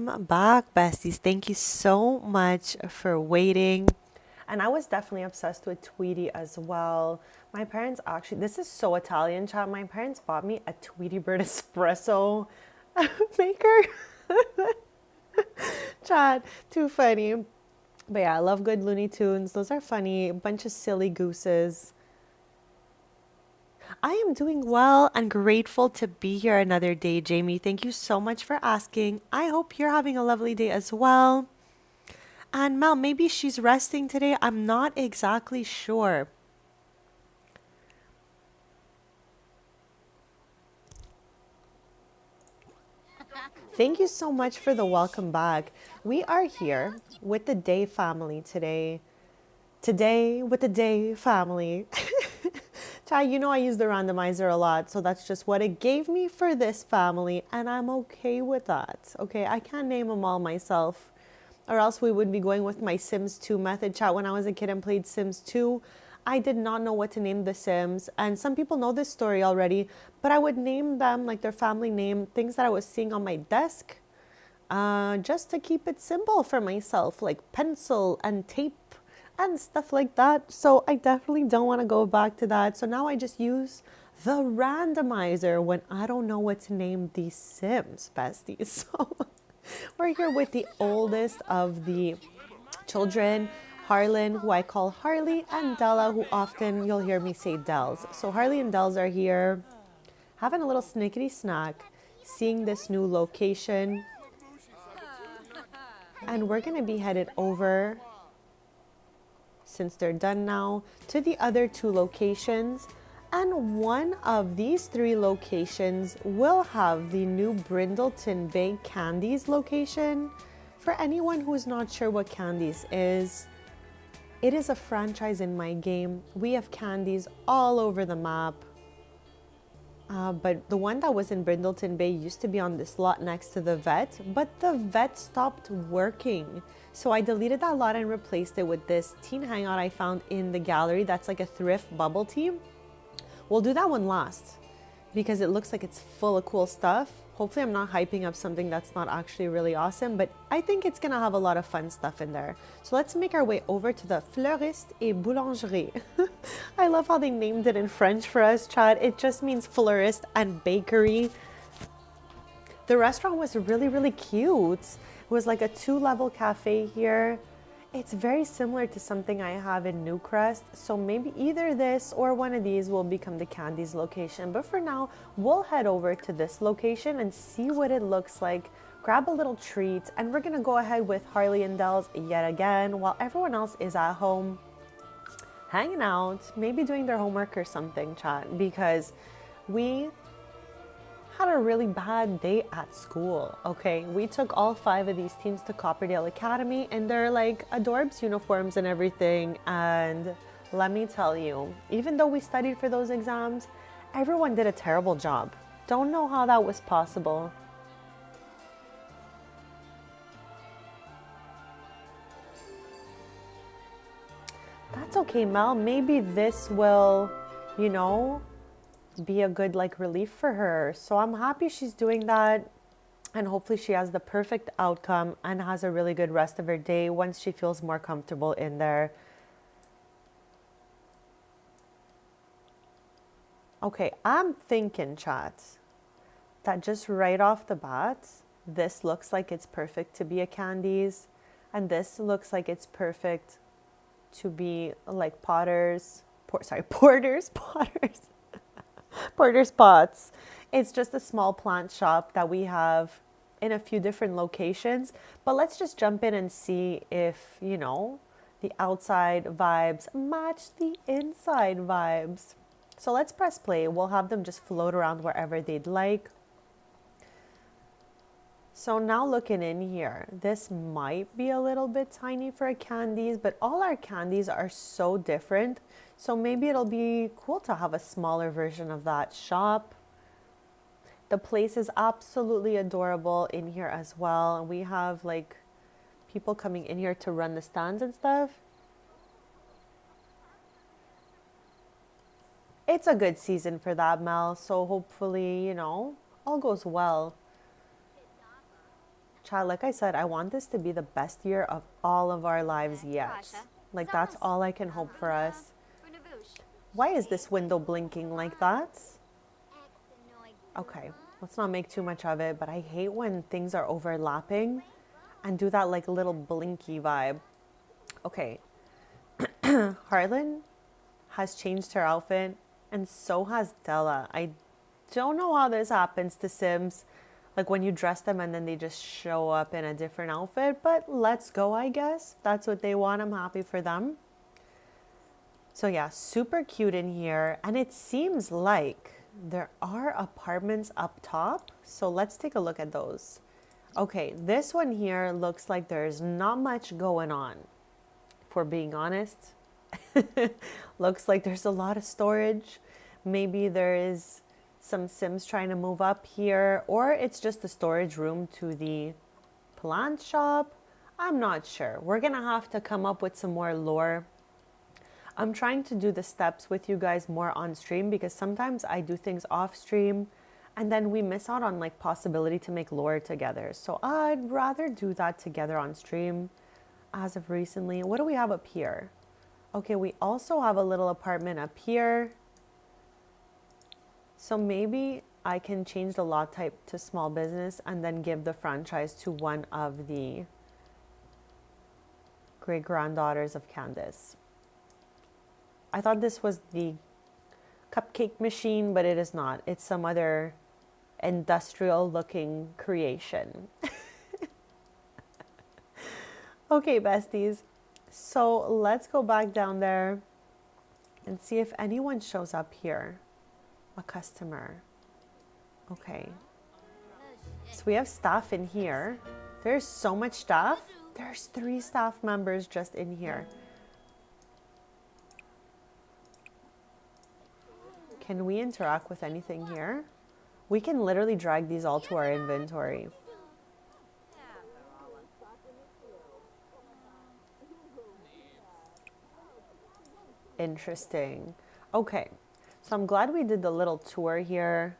Welcome back, besties. Thank you so much for waiting. And I was definitely obsessed with Tweety as well. My parents actually, this is so Italian, chat. My parents bought me a Tweety Bird espresso maker. Chat, too funny. But yeah, I love good Looney Tunes. Those are funny. A bunch of silly gooses. I am doing well and grateful to be here another day, Jamie. Thank you so much for asking. I hope you're having a lovely day as well. And Mel, maybe she's resting today. I'm not exactly sure. Thank you so much for the welcome back. We are here with the Day family today. Today with the Day family. Ty, you know I use the randomizer a lot, so that's just what it gave me for this family, and I'm okay with that. Okay, I can't name them all myself, or else we would be going with my Sims 2 method. Chat, when I was a kid and played Sims 2, I did not know what to name the Sims, and some people know this story already, but I would name them like their family name, things that I was seeing on my desk, just to keep it simple for myself, like pencil and tape and stuff like that. So I definitely don't want to go back to that. So now I just use the randomizer when I don't know what to name these Sims, besties. So we're here with the oldest of the children, Harlan, who I call Harley, and Della, who often you'll hear me say Dells. So Harley and Dells are here having a little snickety snack, seeing this new location. And we're going to be headed over, since they're done now, to the other two locations. And one of these three locations will have the new Brindleton Bay Candies location. For anyone who is not sure what Candies is, it is a franchise in my game. We have Candies all over the map. But the one that was in Brindleton Bay used to be on this lot next to the vet, but the vet stopped working. So I deleted that lot and replaced it with this teen hangout I found in the gallery that's like a thrift bubble tea. We'll do that one last because it looks like it's full of cool stuff. Hopefully I'm not hyping up something that's not actually really awesome, but I think it's gonna have a lot of fun stuff in there. So let's make our way over to the Fleuriste et Boulangerie. I love how they named it in French for us, Chad. It just means florist and bakery. The restaurant was really, really cute. It was like a 2-level cafe here. It's very similar to something I have in Newcrest, so maybe either this or one of these will become the Candies location. But for now, we'll head over to this location and see what it looks like, grab a little treat, and we're gonna go ahead with Harley and Dells yet again while everyone else is at home hanging out, maybe doing their homework or something, chat, because we had a really bad day at school. Okay, we took all 5 of these teens to Copperdale Academy, and they're like adorbs uniforms and everything. And let me tell you, even though we studied for those exams, everyone did a terrible job. Don't know how that was possible. That's okay, Mel. Maybe this will, you know, be a good like relief for her. So I'm happy she's doing that, and hopefully she has the perfect outcome and has a really good rest of her day once she feels more comfortable in there. Okay, I'm thinking, chat, that just right off the bat, this looks like it's perfect to be a Candies, and this looks like it's perfect to be like Potter's Pots. It's just a small plant shop that we have in a few different locations. But let's just jump in and see if, you know, the outside vibes match the inside vibes. So let's press play. We'll have them just float around wherever they'd like. So now looking in here, this might be a little bit tiny for a Candies, but all our Candies are so different. So maybe it'll be cool to have a smaller version of that shop. The place is absolutely adorable in here as well. And we have like people coming in here to run the stands and stuff. It's a good season for that, Mel. So hopefully, you know, all goes well. Chad, like I said, I want this to be the best year of all of our lives yet. Like, that's all I can hope for us. Why is this window blinking like that? Okay, let's not make too much of it, but I hate when things are overlapping and do that like little blinky vibe. Okay, Harlan has changed her outfit and so has Della. I don't know how this happens to Sims, like when you dress them and then they just show up in a different outfit, but let's go, I guess. That's what they want. I'm happy for them. So yeah, super cute in here. And it seems like there are apartments up top. So let's take a look at those. Okay, this one here looks like there's not much going on, if we're being honest. Looks like there's a lot of storage. Maybe there is some Sims trying to move up here, or it's just the storage room to the plant shop. I'm not sure. We're gonna have to come up with some more lore. I'm trying to do the steps with you guys more on stream because sometimes I do things off stream and then we miss out on like possibility to make lore together. So I'd rather do that together on stream as of recently. What do we have up here? Okay, we also have a little apartment up here. So maybe I can change the lot type to small business and then give the franchise to one of the great-granddaughters of Candace. I thought this was the cupcake machine, but it is not. It's some other industrial-looking creation. Okay, besties. So let's go back down there and see if anyone shows up here. A customer. Okay. So we have staff in here. There's so much staff. There's 3 staff members just in here. Can we interact with anything here? We can literally drag these all to our inventory. Interesting. Okay. So I'm glad we did the little tour here.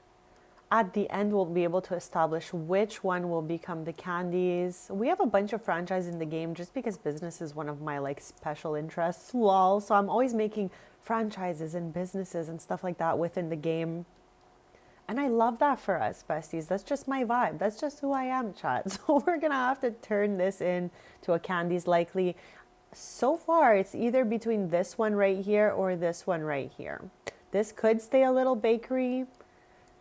At the end, we'll be able to establish which one will become the candies. We have a bunch of franchises in the game just because business is one of my like special interests. Lol. So I'm always making franchises and businesses and stuff like that within the game. And I love that for us, besties. That's just my vibe. That's just who I am, chat. So we're going to have to turn this into a candies likely. So far, it's either between this one right here or this one right here. This could stay a little bakery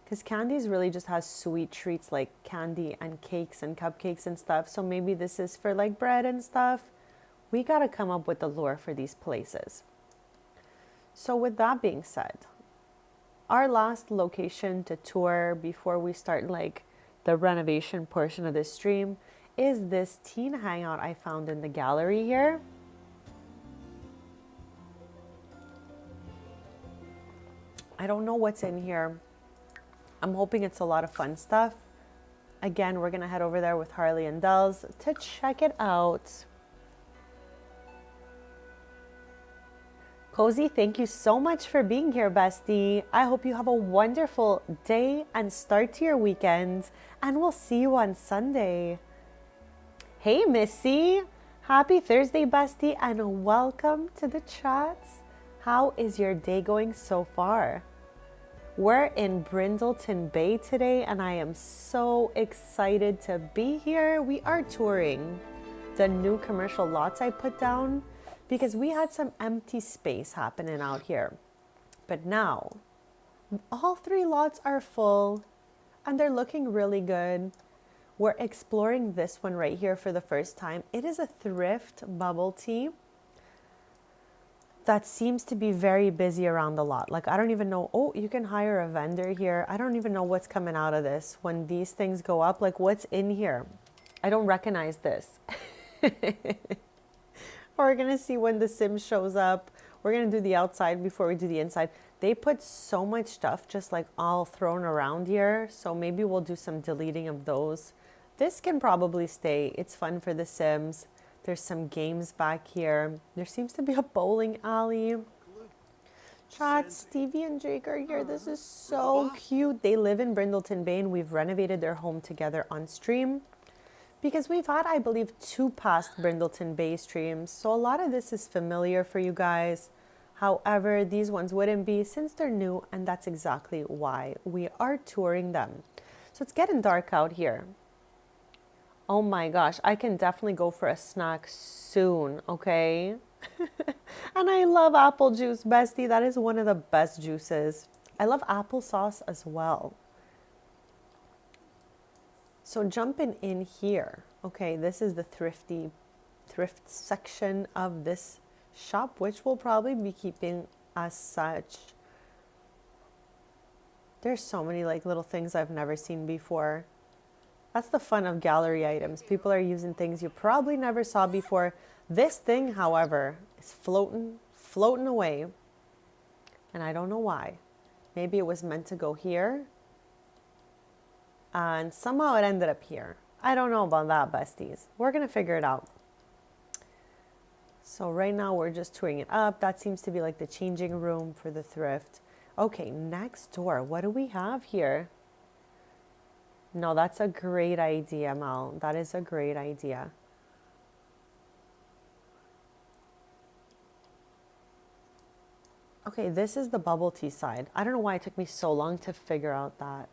because Candies really just has sweet treats like candy and cakes and cupcakes and stuff. So maybe this is for like bread and stuff. We got to come up with the lore for these places. So with that being said, our last location to tour before we start like the renovation portion of this stream is this teen hangout I found in the gallery here. I don't know what's in here. I'm hoping it's a lot of fun stuff. Again, we're going to head over there with Harley and Dells to check it out. Cozy, thank you so much for being here, bestie. I hope you have a wonderful day and start to your weekend, and we'll see you on Sunday. Hey, Missy. Happy Thursday, bestie, and welcome to the chats. How is your day going so far? We're in Brindleton Bay today, and I am so excited to be here. We are touring the new commercial lots I put down because we had some empty space happening out here. But now, all 3 lots are full, and they're looking really good. We're exploring this one right here for the first time. It is a thrift bubble tea that seems to be very busy around the lot. Like, I don't even know. Oh, you can hire a vendor here. I don't even know what's coming out of this. When these things go up, like what's in here? I don't recognize this. We're going to see when the sim shows up. We're going to do the outside before we do the inside. They put so much stuff just like all thrown around here. So maybe we'll do some deleting of those. This can probably stay. It's fun for the sims. There's some games back here. There seems to be a bowling alley. Chat, Stevie and Jake are here. This is so cute. They live in Brindleton Bay and we've renovated their home together on stream. because we've had, I believe, 2 past Brindleton Bay streams, so a lot of this is familiar for you guys. However, these ones wouldn't be since they're new, and that's exactly why we are touring them. So it's getting dark out here. Oh my gosh, I can definitely go for a snack soon, okay? And I love apple juice, bestie. That is one of the best juices. I love applesauce as well. So jumping in here, okay, this is the thrift section of this shop, which we'll probably be keeping as such. There's so many like little things I've never seen before. That's the fun of gallery items. People are using things you probably never saw before. This thing, however, is floating away. And I don't know why. Maybe it was meant to go here. And somehow it ended up here. I don't know about that, besties. We're going to figure it out. So right now we're just touring it up. That seems to be like the changing room for the thrift. Okay, next door. What do we have here? No, that's a great idea, Mel. That is a great idea. Okay, this is the bubble tea side. I don't know why it took me so long to figure out that.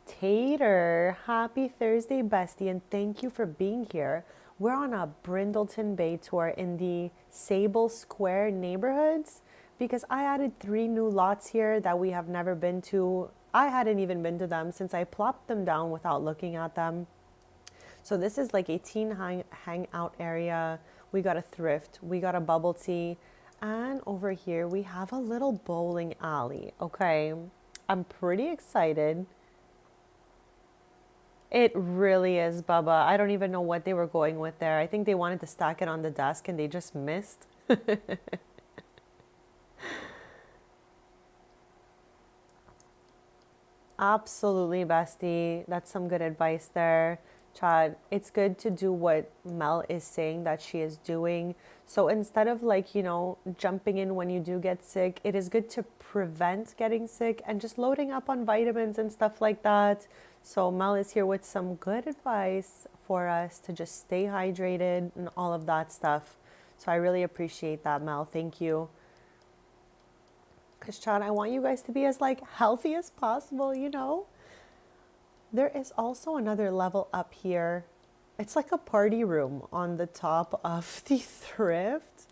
Tater, happy Thursday, bestie, and thank you for being here. We're on a Brindleton Bay tour in the Sable Square neighborhoods because I added 3 new lots here that we have never been to. I hadn't even been to them since I plopped them down without looking at them. So this is like a teen hangout area. We got a thrift, we got a bubble tea, and over here we have a little bowling alley. Okay, I'm pretty excited. It really is, Bubba. I don't even know what they were going with there. I think they wanted to stack it on the desk and they just missed. Absolutely, bestie. That's some good advice there. Chad, it's good to do what Mel is saying that she is doing. So instead of like, jumping in when you do get sick, it is good to prevent getting sick and just loading up on vitamins and stuff like that. So Mel is here with some good advice for us to just stay hydrated and all of that stuff. So I really appreciate that, Mel. Thank you. Because Chad, I want you guys to be as like healthy as possible, There is also another level up here. It's like a party room on the top of the thrift,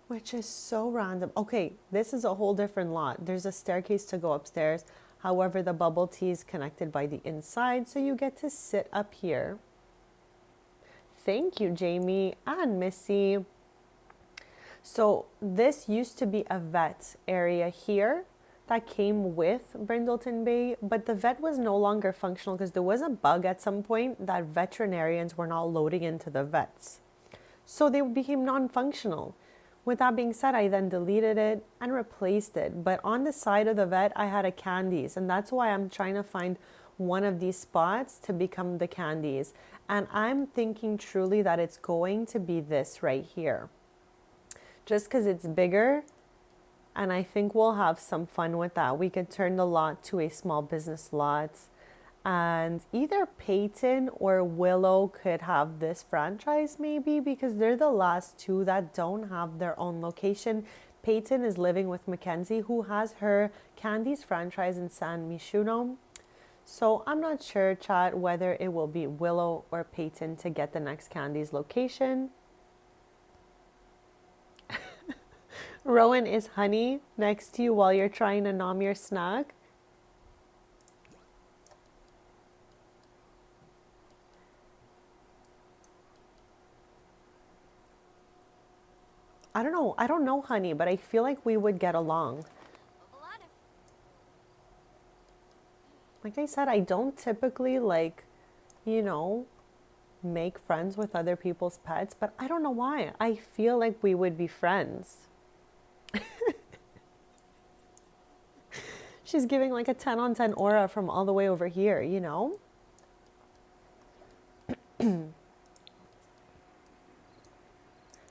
which is so random. Okay, this is a whole different lot. There's a staircase to go upstairs. However, the bubble tea is connected by the inside, so you get to sit up here. Thank you, Jamie and Missy. So this used to be a vet area here that came with Brindleton Bay, but the vet was no longer functional because there was a bug at some point that veterinarians were not loading into the vets. So they became non-functional. With that being said, I then deleted it and replaced it. But on the side of the vet, I had a candies, and that's why I'm trying to find one of these spots to become the candies. And I'm thinking truly that it's going to be this right here. Just because it's bigger, and I think we'll have some fun with that. We could turn the lot to a small business lot. And either Peyton or Willow could have this franchise maybe, because they're the last 2 that don't have their own location. Peyton is living with Mackenzie, who has her Candies franchise in San Mishuno. So I'm not sure, chat, whether it will be Willow or Peyton to get the next Candies location. Rowan, is Honey next to you while you're trying to nom your snack? I don't know. I don't know, Honey, but I feel like we would get along. Like I said, I don't typically make friends with other people's pets, but I don't know why. I feel like we would be friends. She's giving like a 10 on 10 aura from all the way over here,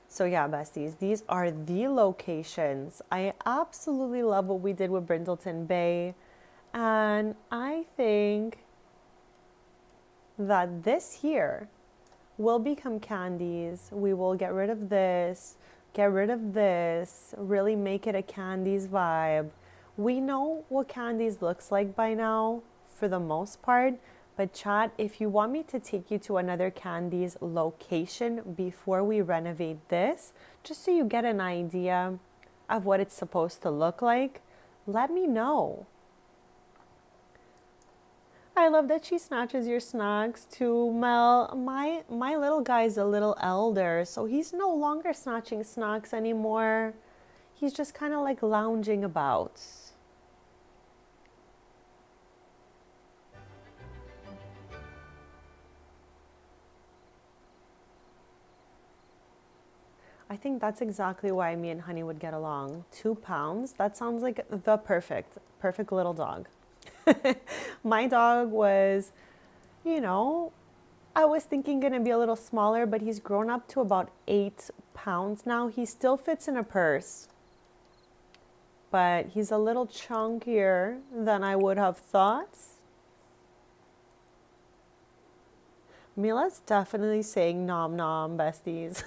So yeah, besties, these are the locations. I absolutely love what we did with Brindleton Bay. And I think that this here will become candies. We will get rid of this, get rid of this, really make it a candies vibe. We know what candies looks like by now for the most part, but chat, if you want me to take you to another candies location before we renovate this, just so you get an idea of what it's supposed to look like, let me know. I love that she snatches your snacks too, Mel. My little guy's a little elder, so he's no longer snatching snacks anymore. He's just kind of like lounging about. I think that's exactly why me and Honey would get along. 2 pounds, that sounds like the perfect little dog. My dog was, you know, I was thinking gonna be a little smaller, but he's grown up to about 8 pounds now. He still fits in a purse, but he's a little chunkier than I would have thought. Mila's definitely saying nom nom, besties.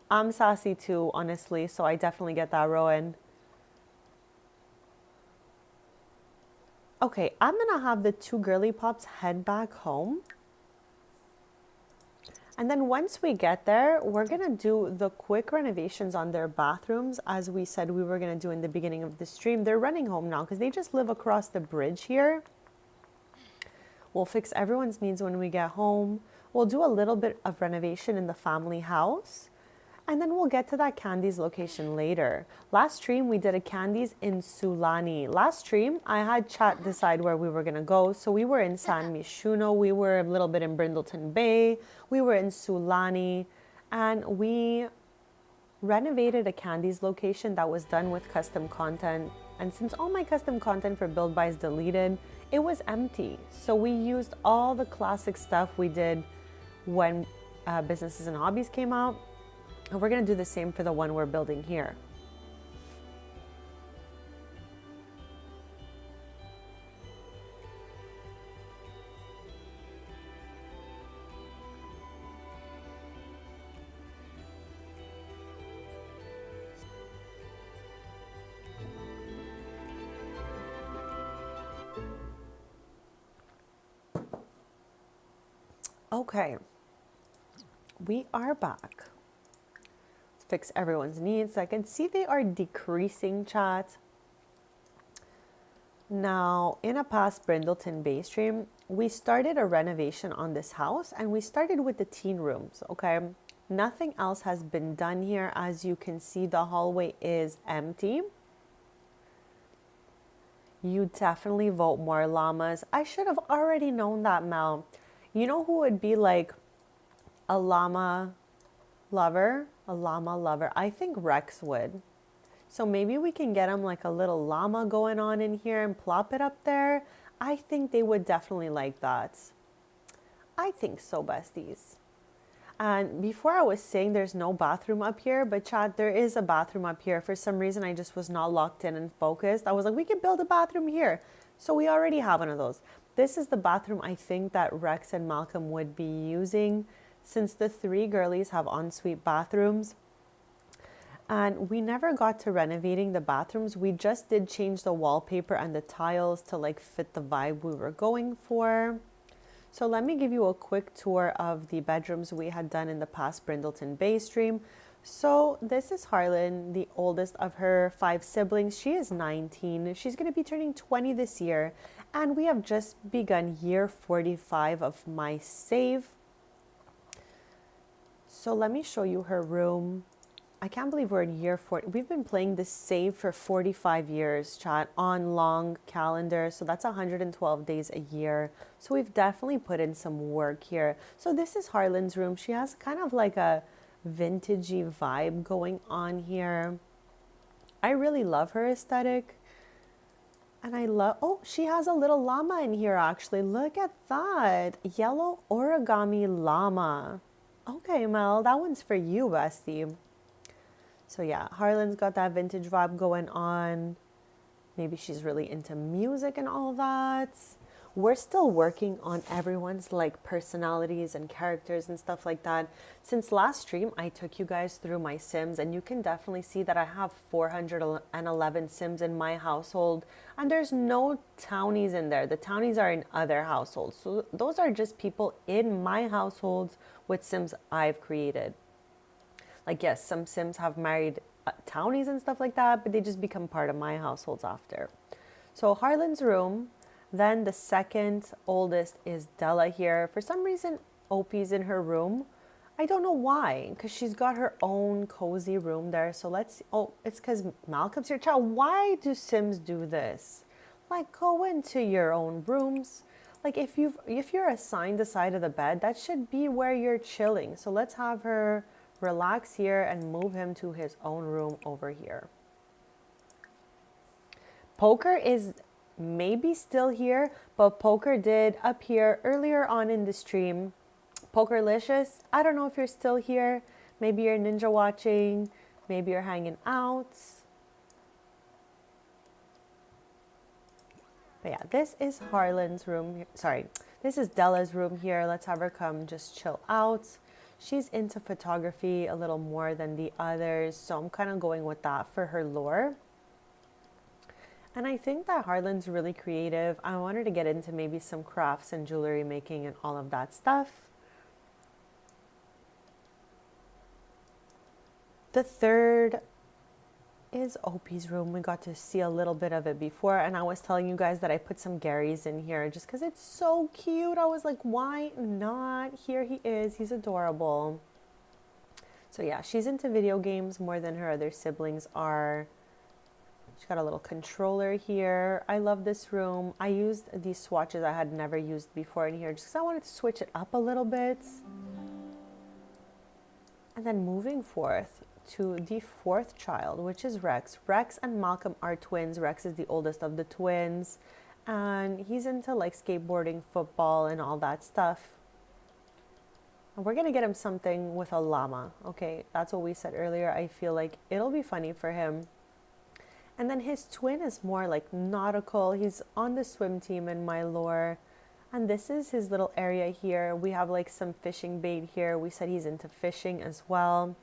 I'm sassy too, honestly, so I definitely get that, Rowan. Okay, I'm gonna have the 2 girly pops head back home. And then once we get there, we're gonna do the quick renovations on their bathrooms, as we said we were gonna do in the beginning of the stream. They're running home now because they just live across the bridge here. We'll fix everyone's needs when we get home. We'll do a little bit of renovation in the family house. And then we'll get to that Candies location later. Last stream, we did a Candies in Sulani. Last stream, I had chat decide where we were going to go. So we were in San Mishuno. We were a little bit in Brindleton Bay. We were in Sulani. And we renovated a Candies location that was done with custom content. And since all my custom content for Build By is deleted, it was empty. So we used all the classic stuff we did when Businesses and Hobbies came out. And we're going to do the same for the one we're building here. Okay, we are back. Fix everyone's needs. I can see they are decreasing, chat. Now, in a past Brindleton Bay stream, we started a renovation on this house and we started with the teen rooms, okay? Nothing else has been done here. As you can see, the hallway is empty. You definitely vote more llamas. I should have already known that, Mel. You know who would be like a llama lover? A llama lover. I think Rex would. So maybe we can get him like a little llama going on in here and plop it up there. I think they would definitely like that. I think so, besties. And before I was saying there's no bathroom up here, but chat, there is a bathroom up here. For some reason, I just was not locked in and focused. I was like, we can build a bathroom here. So we already have one of those. This is the bathroom I think that Rex and Malcolm would be using, since the 3 girlies have ensuite bathrooms. And we never got to renovating the bathrooms. We just did change the wallpaper and the tiles to like fit the vibe we were going for. So let me give you a quick tour of the bedrooms we had done in the past Brindleton Bay stream. So this is Harlan, the oldest of her 5 siblings. She is 19. She's going to be turning 20 this year. And we have just begun year 45 of my save. So let me show you her room. I can't believe we're in year 40. We've been playing this save for 45 years, chat, on long calendar. So that's 112 days a year. So we've definitely put in some work here. So this is Harlan's room. She has kind of like a vintagey vibe going on here. I really love her aesthetic. And I love, oh, she has a little llama in here actually. Look at that. Yellow origami llama. Okay, Mel, that one's for you, bestie. So yeah, Harlan's got that vintage vibe going on. Maybe she's really into music and all that. We're still working on everyone's like personalities and characters and stuff like that. Since last stream, I took you guys through my Sims, and you can definitely see that I have 411 Sims in my household, and there's no townies in there. The townies are in other households. So those are just people in my household with Sims I've created. Like, yes, some Sims have married townies and stuff like that, but they just become part of my households after. So Harlan's room. Then the second oldest is Della here. For some reason, Opie's in her room. I don't know why, because she's got her own cozy room there. So let's see. Oh, it's because Malcolm's here. Child, why do Sims do this? Like, go into your own rooms. Like, if you're assigned the side of the bed, that should be where you're chilling. So let's have her relax here and move him to his own room over here. Poker is maybe still here, but Poker did appear earlier on in the stream. Pokerlicious, I don't know if you're still here. Maybe you're ninja watching, maybe you're hanging out. But yeah, this is Harlan's room. Sorry, this is Della's room here. Let's have her come just chill out. She's into photography a little more than the others, so I'm kind of going with that for her lore. And I think that Harlan's really creative. I want her to get into maybe some crafts and jewelry making and all of that stuff. The third is Opie's room. We got to see a little bit of it before, and I was telling you guys that I put some Garys in here just because it's so cute. I was like, why not? Here he is. He's adorable. So yeah, she's into video games more than her other siblings are. She's got a little controller here. I love this room. I used these swatches I had never used before in here just because I wanted to switch it up a little bit. And then moving forth to the fourth child, which is Rex. Rex and Malcolm are twins. Rex is the oldest of the twins, and he's into like skateboarding, football, and all that stuff. And we're gonna get him something with a llama. Okay, that's what we said earlier. I feel like it'll be funny for him. And then his twin is more like nautical. He's on the swim team in my lore. And this is his little area here. We have like some fishing bait here. We said he's into fishing as well.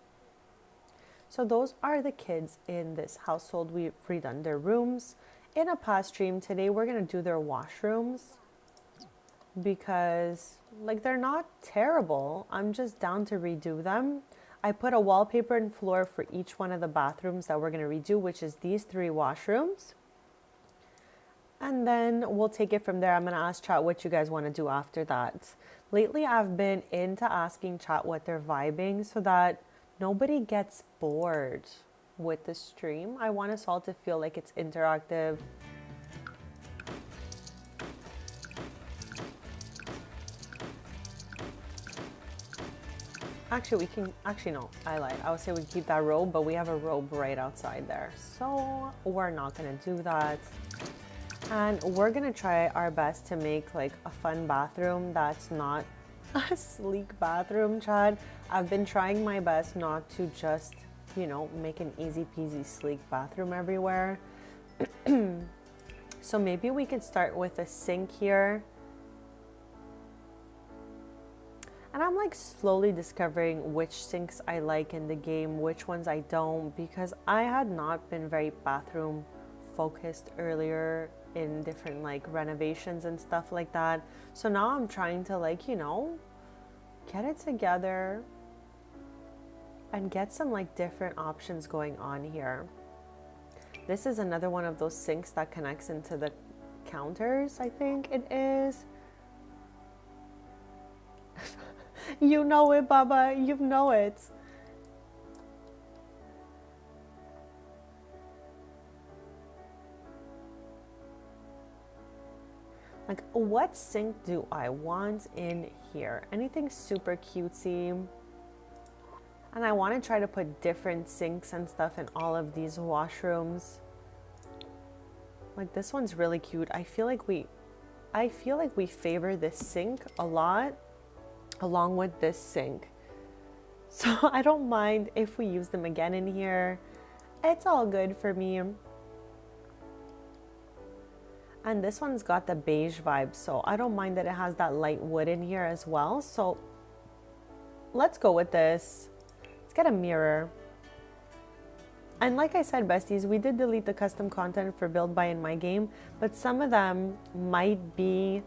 So those are the kids in this household. We've redone their rooms. In a past stream today, we're going to do their washrooms because like they're not terrible. I'm just down to redo them. I put a wallpaper and floor for each one of the bathrooms that we're going to redo, which is these 3 washrooms. And then we'll take it from there. I'm going to ask chat what you guys want to do after that. Lately, I've been into asking chat what they're vibing so that nobody gets bored with the stream. I want us all to feel like it's interactive. Actually, no, I lied. I would say we keep that robe, but we have a robe right outside there. So we're not going to do that. And we're going to try our best to make like a fun bathroom that's not a sleek bathroom, Chad. I've been trying my best not to just, you know, make an easy peasy sleek bathroom everywhere. So maybe we could start with a sink here. And I'm like slowly discovering which sinks I like in the game, which ones I don't, because I had not been very bathroom focused earlier in different like renovations and stuff like that. So now I'm trying to like, you know, get it together and get some like different options going on here. This is another one of those sinks that connects into the counters, I think it is. You know it, Baba, you know it. Like, what sink do I want in here? Anything super cutesy. And I want to try to put different sinks and stuff in all of these washrooms. Like, this one's really cute. I feel like we favor this sink a lot along with this sink. So I don't mind if we use them again in here. It's all good for me. And this one's got the beige vibe, so I don't mind that it has that light wood in here as well. So let's go with this. Let's get a mirror. And like I said, besties, we did delete the custom content for Build By in my game, but some of them might be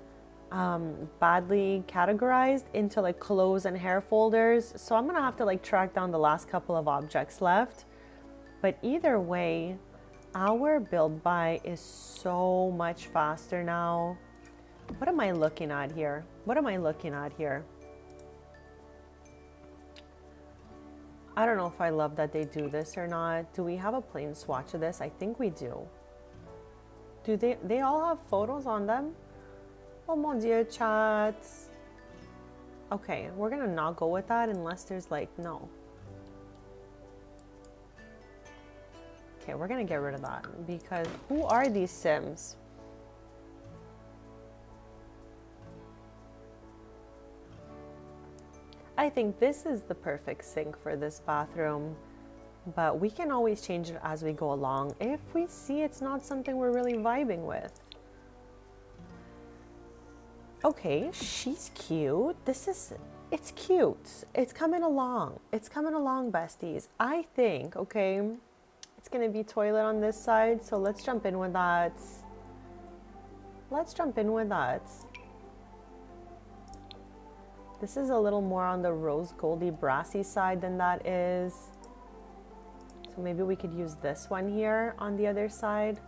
badly categorized into like clothes and hair folders. So I'm gonna have to like track down the last couple of objects left. But either way, our Build By is so much faster now. What am I looking at here? What am I looking at here? I don't know if I love that they do this or not. Do we have a plain swatch of this? I think we do. Do they all have photos on them? Oh mon dieu, chats. Okay, we're gonna not go with that unless there's like, no. Okay, we're gonna get rid of that because who are these Sims? I think this is the perfect sink for this bathroom, but we can always change it as we go along if we see it's not something we're really vibing with. Okay, she's cute. It's cute. It's coming along. It's coming along, besties. I think, okay, it's gonna be toilet on this side, so let's jump in with that. Let's jump in with that. This is a little more on the rose goldy brassy side than that is. So maybe we could use this one here on the other side.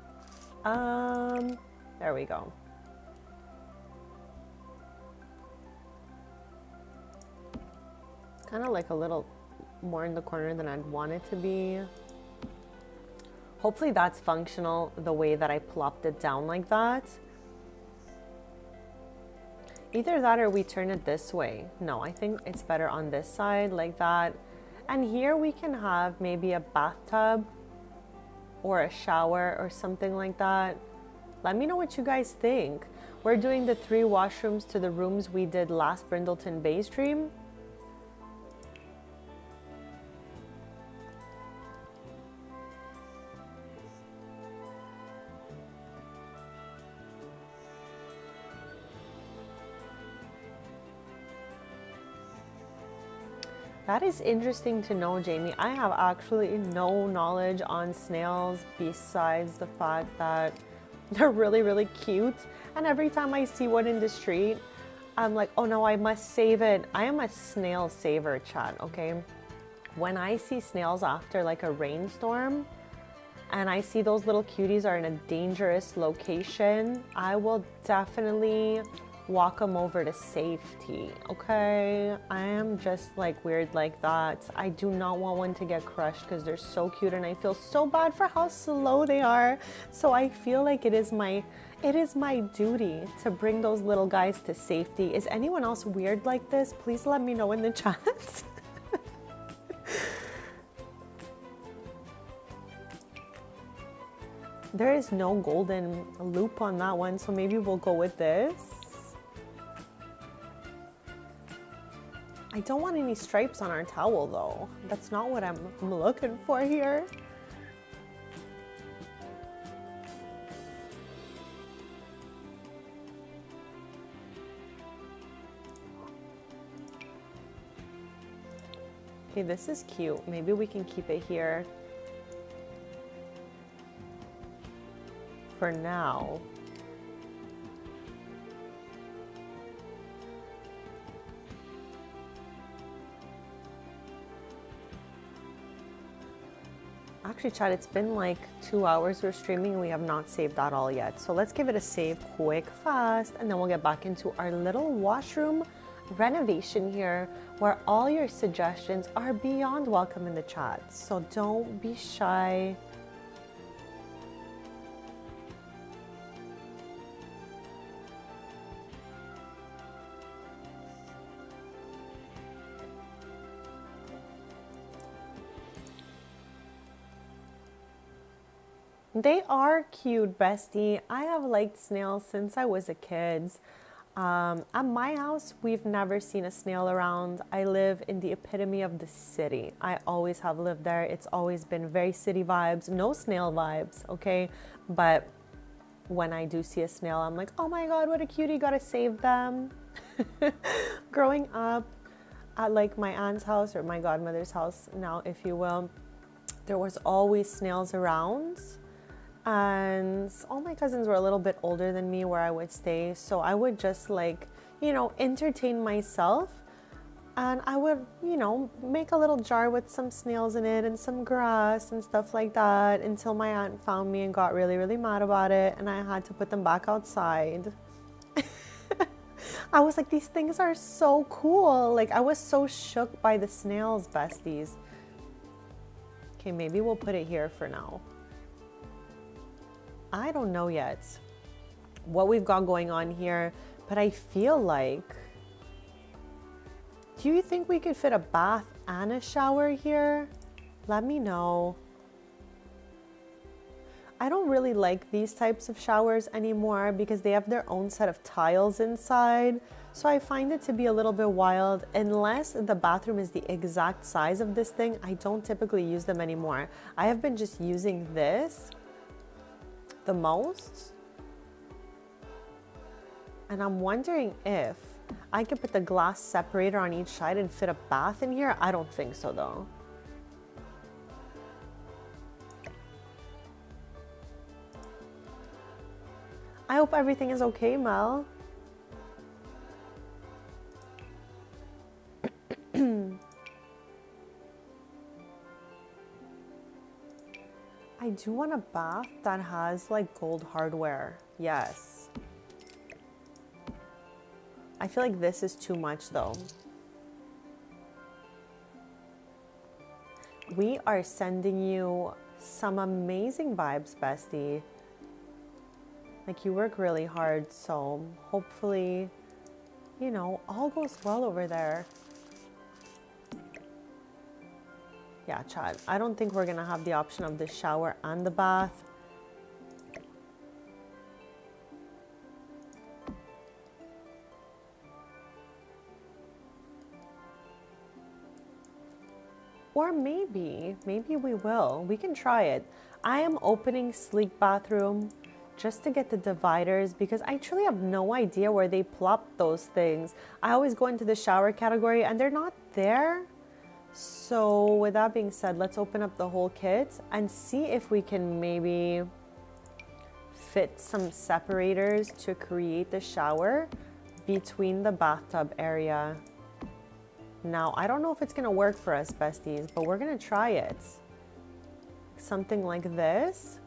There we go. It's kind of like a little more in the corner than I'd want it to be. Hopefully that's functional the way that I plopped it down like that. Either that or we turn it this way. No, I think it's better on this side like that. And here we can have maybe a bathtub or a shower or something like that. Let me know what you guys think. We're doing the 3 washrooms to the rooms we did last Brindleton Bay stream. That is interesting to know, Jamie. I have actually no knowledge on snails besides the fact that they're really, really cute. And every time I see one in the street, I'm like, oh no, I must save it. I am a snail saver, chat, okay? When I see snails after like a rainstorm and I see those little cuties are in a dangerous location, I will definitely walk them over to safety, okay? I am just like weird like that. I do not want one to get crushed because they're so cute and I feel so bad for how slow they are. So I feel like it is my duty to bring those little guys to safety. Is anyone else weird like this? Please let me know in the chats. There is no golden loop on that one, so maybe we'll go with this. I don't want any stripes on our towel though. That's not what I'm looking for here. Okay, this is cute. Maybe we can keep it here for now. Actually, chat, it's been like 2 hours we're streaming and we have not saved that all yet. So let's give it a save quick, fast, and then we'll get back into our little washroom renovation here where all your suggestions are beyond welcome in the chat. So don't be shy. They are cute, bestie. I have liked snails since I was a kid. At my house, we've never seen a snail around. I live in the epitome of the city. I always have lived there. It's always been very city vibes, no snail vibes, okay? But when I do see a snail, I'm like, oh my God, what a cutie, gotta save them. Growing up at like my aunt's house or my godmother's house now, if you will, there was always snails around. And all my cousins were a little bit older than me where I would stay. So I would just like, entertain myself. And I would, make a little jar with some snails in it and some grass and stuff like that until my aunt found me and got really, really mad about it. And I had to put them back outside. I was like, these things are so cool. Like, I was so shook by the snails, besties. Okay, maybe we'll put it here for now. I don't know yet what we've got going on here, but I feel like, do you think we could fit a bath and a shower here? Let me know. I don't really like these types of showers anymore because they have their own set of tiles inside. So I find it to be a little bit wild. Unless the bathroom is the exact size of this thing, I don't typically use them anymore. I have been just using this the most. And I'm wondering if I could put the glass separator on each side and fit a bath in here. I don't think so though. I hope everything is okay, Mel. I do want a bath that has like gold hardware. Yes. I feel like this is too much though. We are sending you some amazing vibes, bestie. Like, you work really hard, so hopefully, all goes well over there. Yeah, Chad, I don't think we're gonna have the option of the shower and the bath. Or maybe we will. We can try it. I am opening sleek bathroom just to get the dividers because I truly have no idea where they plop those things. I always go into the shower category and they're not there. So with that being said, let's open up the whole kit and see if we can maybe fit some separators to create the shower between the bathtub area. Now, I don't know if it's gonna work for us, besties, but we're gonna try it. Something like this.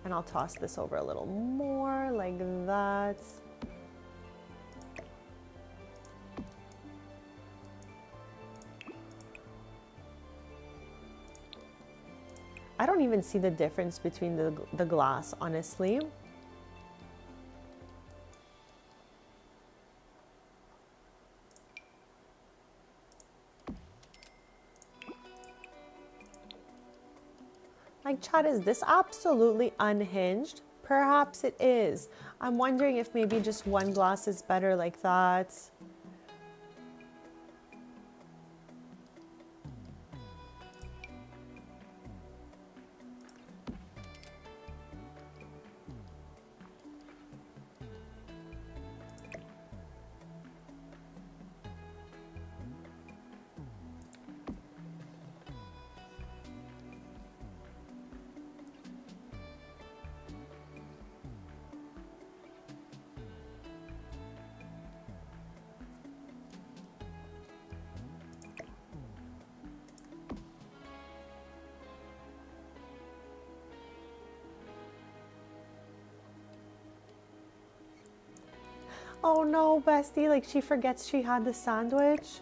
And I'll toss this over a little more, like that. I don't even see the difference between the glass, honestly. Like, chat, is this absolutely unhinged? Perhaps it is. I'm wondering if maybe just one glass is better like that. Oh no, bestie, like she forgets she had the sandwich.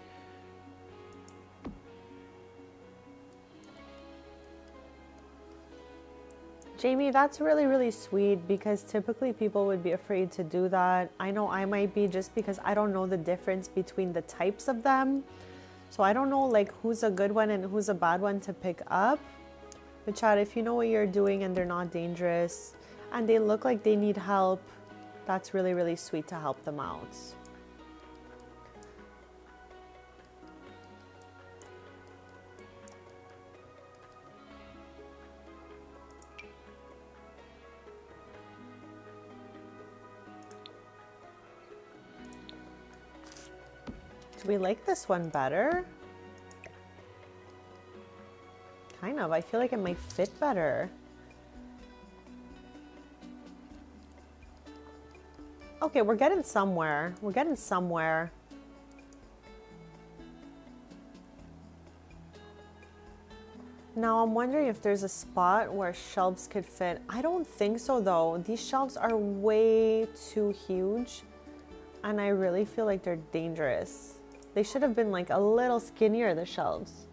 Jamie, that's really, really sweet because typically people would be afraid to do that. I know I might be just because I don't know the difference between the types of them. So I don't know like who's a good one and who's a bad one to pick up. But Chad, if you know what you're doing and they're not dangerous and they look like they need help, That's really, really sweet to help them out. Do we like this one better? Kind of. I feel like it might fit better. Okay, we're getting somewhere. We're getting somewhere. Now I'm wondering if there's a spot where shelves could fit. I don't think so though. These shelves are way too huge and I really feel like they're dangerous. They should have been like a little skinnier, the shelves.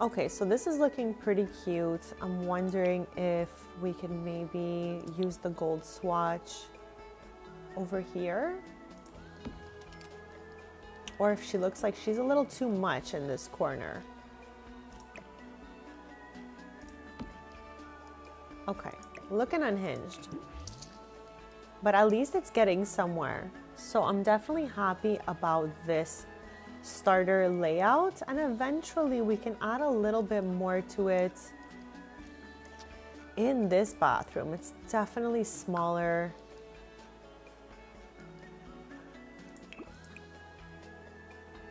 Okay, so this is looking pretty cute. I'm wondering if we can maybe use the gold swatch over here. Or if she looks like she's a little too much in this corner. Okay, looking unhinged. But at least it's getting somewhere. So I'm definitely happy about this starter layout, and eventually we can add a little bit more to it in this bathroom. It's definitely smaller.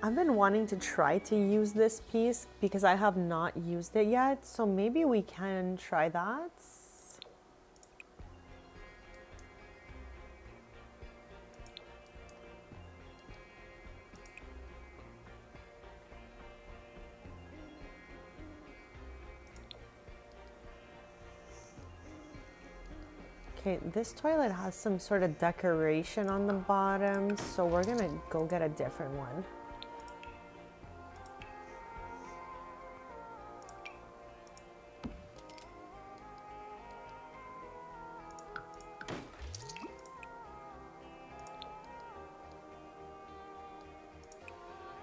I've been wanting to try to use this piece because I have not used it yet, so maybe we can try that. Okay, this toilet has some sort of decoration on the bottom, so we're gonna go get a different one.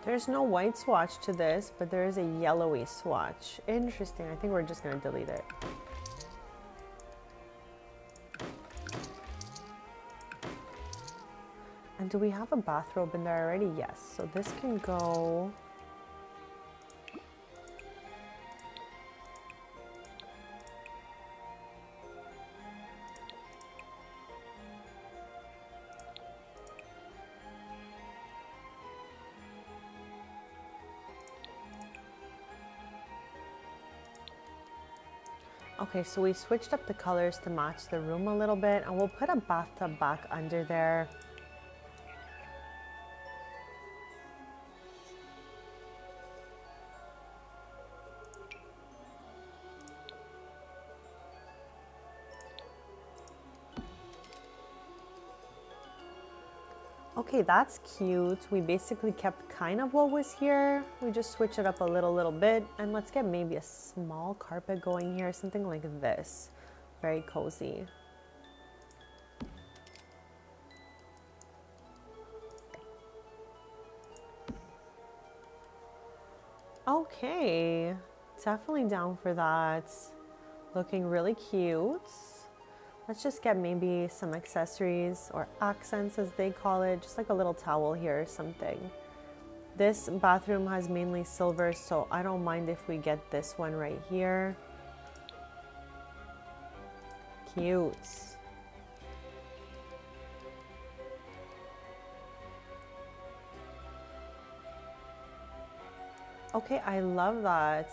There's no white swatch to this, but there is a yellowy swatch. Interesting, I think we're just gonna delete it. And do we have a bathrobe in there already? Yes. So this can go. Okay, so we switched up the colors to match the room a little bit, and we'll put a bathtub back under there. Okay, that's cute. We basically kept kind of what was here. We just switched it up a little bit. And let's get maybe a small carpet going here, something like this. Very cozy. Okay, definitely down for that. Looking really cute. Let's just get maybe some accessories or accents as they call it, just like a little towel here or something. This bathroom has mainly silver, so I don't mind if we get this one right here. Cute. Okay, I love that.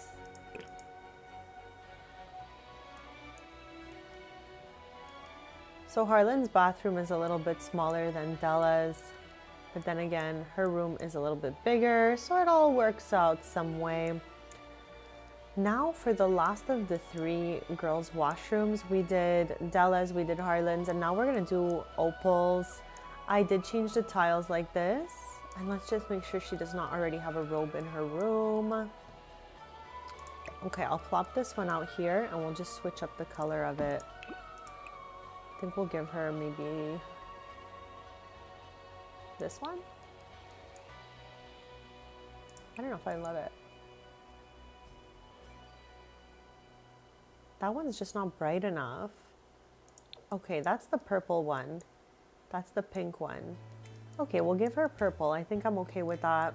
So Harlan's bathroom is a little bit smaller than Della's, but then again, her room is a little bit bigger, so it all works out some way. Now for the last of the three girls' washrooms, we did Della's, we did Harlan's, and now we're gonna do Opal's. I did change the tiles like this, and let's just make sure she does not already have a robe in her room. Okay, I'll plop this one out here and we'll just switch up the color of it. I think we'll give her maybe this one. I don't know if I love it. That one's just not bright enough. Okay, that's the purple one. That's the pink one. Okay, we'll give her purple. I think I'm okay with that.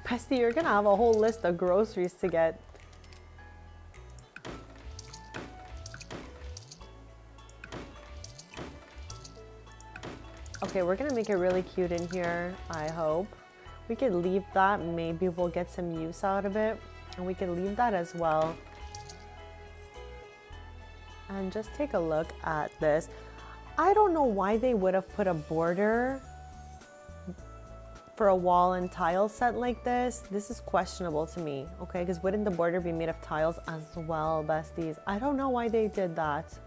Bestie, you're gonna have a whole list of groceries to get. Okay, we're gonna make it really cute in here, I hope. We could leave that, maybe we'll get some use out of it. And we can leave that as well. And just take a look at this. I don't know why they would have put a border for a wall and tile set like this. This is questionable to me, okay? Because wouldn't the border be made of tiles as well, besties? I don't know why they did that.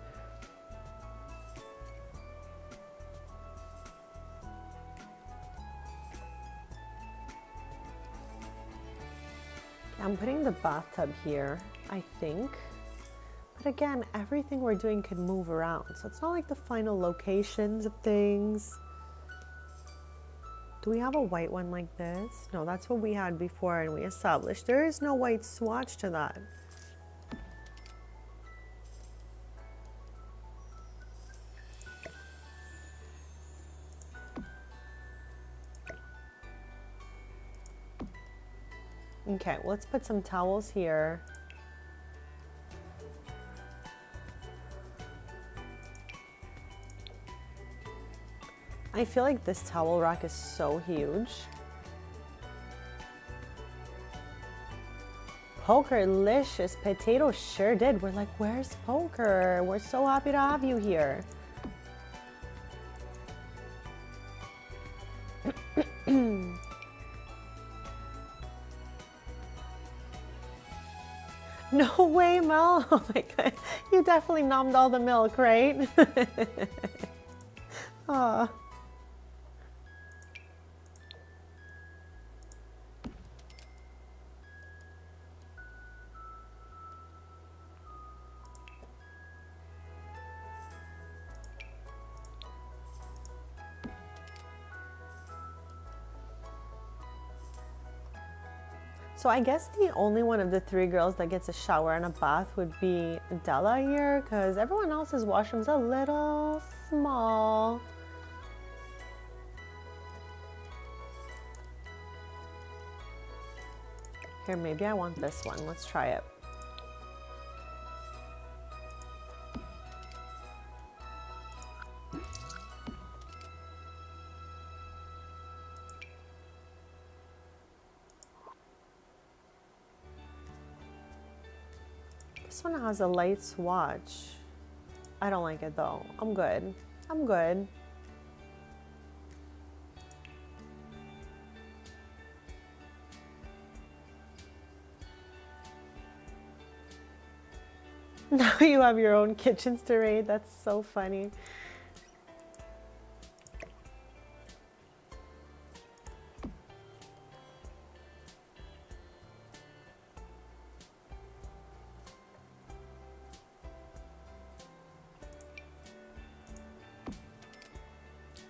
I'm putting the bathtub here, I think. But again, everything we're doing can move around. So it's not like the final locations of things. Do we have a white one like this? No, that's what we had before and we established. There is no white swatch to that. Okay, let's put some towels here. I feel like this towel rack is so huge. Pokerlicious Potato sure did. We're like, where's Poker? We're so happy to have you here. No way, Mel. Oh my God. You definitely nommed all the milk, right? Aw. So I guess the only one of the three girls that gets a shower and a bath would be Della here, because everyone else's washroom's a little small. Here, maybe I want this one. Let's try it. This one has a light swatch. I don't like it though. I'm good. I'm good. Now you have your own kitchens to raid. That's so funny.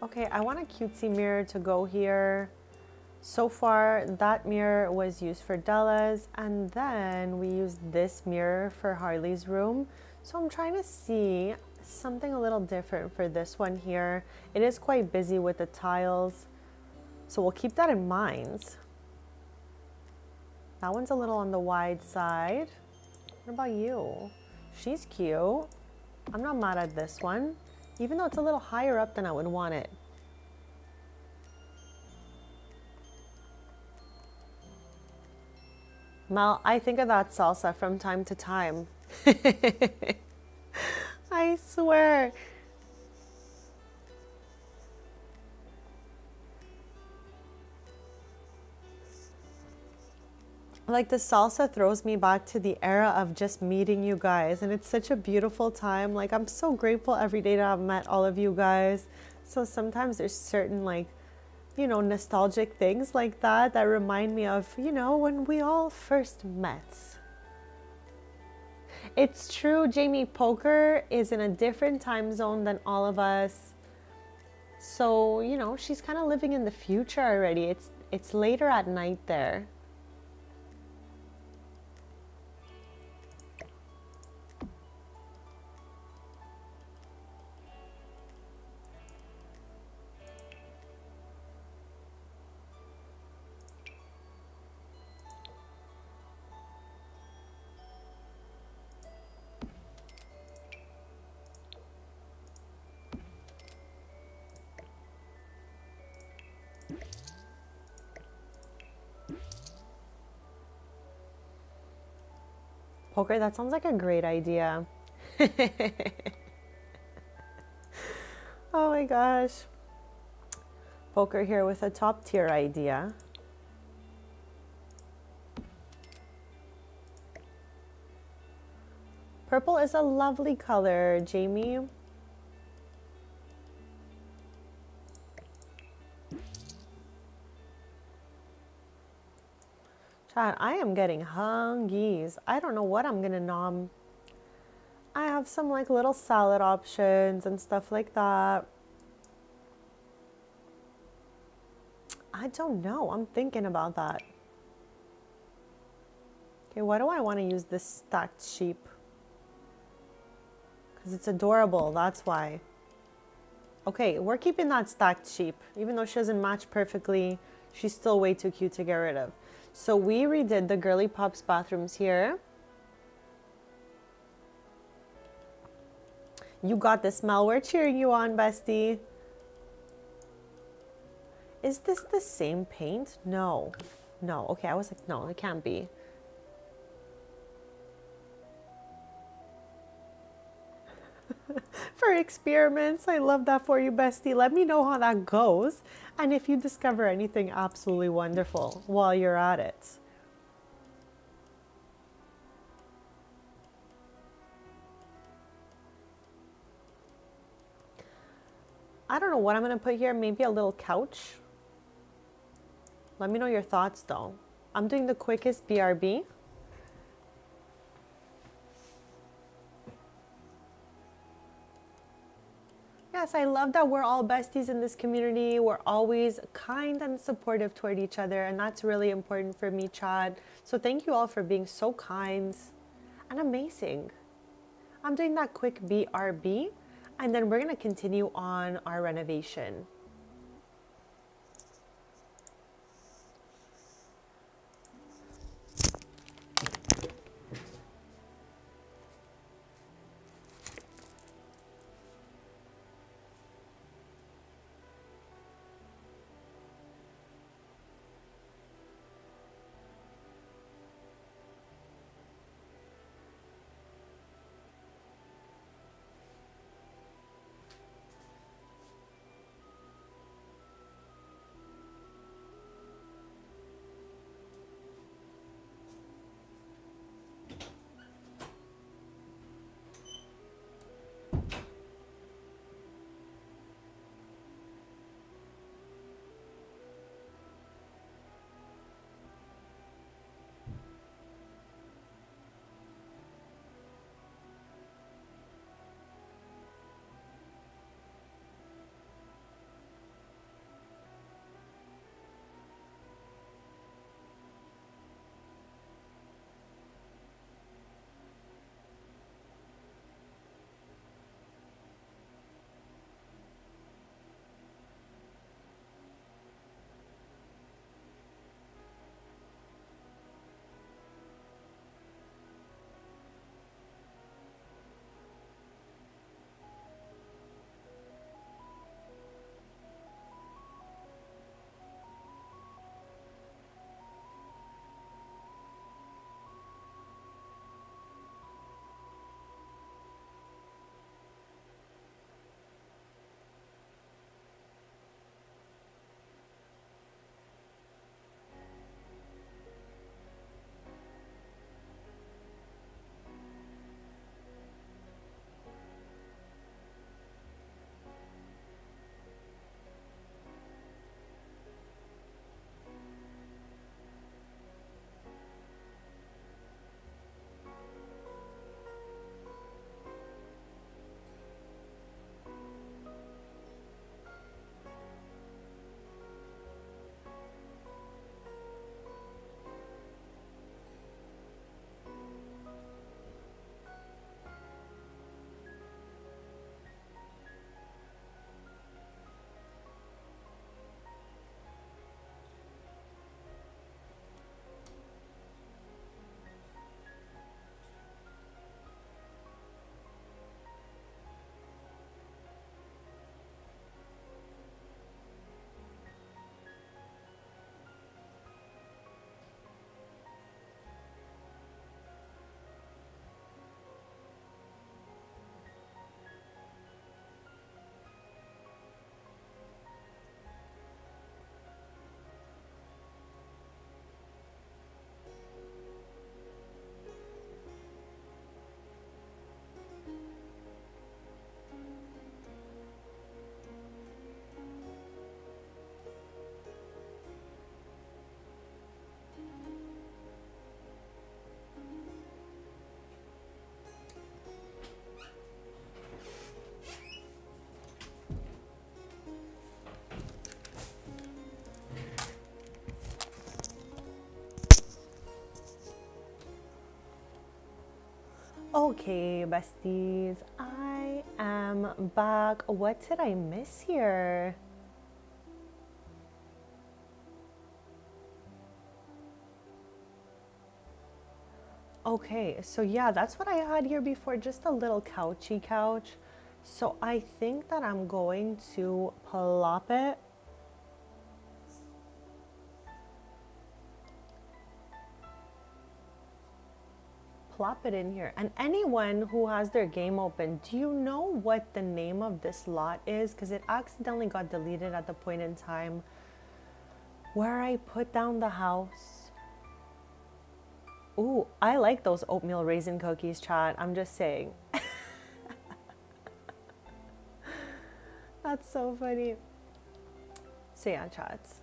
Okay, I want a cutesy mirror to go here. So far, that mirror was used for Della's, and then we used this mirror for Harley's room. So I'm trying to see something a little different for this one here. It is quite busy with the tiles, so we'll keep that in mind. That one's a little on the wide side. What about you? She's cute. I'm not mad at this one, even though it's a little higher up than I would want it. Mel, I think of that salsa from time to time. I swear. Like the salsa throws me back to the era of just meeting you guys, and it's such a beautiful time. Like I'm so grateful every day to have met all of you guys. So sometimes there's certain like, you know, nostalgic things like that that remind me of, you know, when we all first met. It's true, Jamie, poker is in a different time zone than all of us. So, you know, she's kind of living in the future already. It's later at night there. Poker, that sounds like a great idea. Oh my gosh. Poker here with a top tier idea. Purple is a lovely color, Jamie. Chat, I am getting hungies. I don't know what I'm gonna nom. I have some like little salad options and stuff like that. I don't know. I'm thinking about that. Okay, why do I want to use this stacked sheep? Because it's adorable, that's why. Okay, we're keeping that stacked sheep. Even though she doesn't match perfectly, she's still way too cute to get rid of. So we redid the Girly Pops bathrooms here. You got this, Mel. We're cheering you on, bestie. Is this the same paint? No. No. Okay, I was like, no, it can't be. For experiments. I love that for you, bestie. Let me know how that goes. And if you discover anything absolutely wonderful while you're at it. I don't know what I'm going to put here. Maybe a little couch. Let me know your thoughts, though. I'm doing the quickest BRB. Yes, I love that we're all besties in this community. We're always kind and supportive toward each other, and that's really important for me, Chad. So thank you all for being so kind and amazing. I'm doing that quick BRB, and then we're going to continue on our renovation. Okay, besties, I am back. What did I miss here? Okay, so yeah, that's what I had here before, just a little couchy couch. So I think that I'm going to plop it. Plop it in here. And anyone who has their game open, do you know what the name of this lot is? Because it accidentally got deleted at the point in time where I put down the house. Ooh, I like those oatmeal raisin cookies, chat. I'm just saying. That's so funny. So yeah, chats.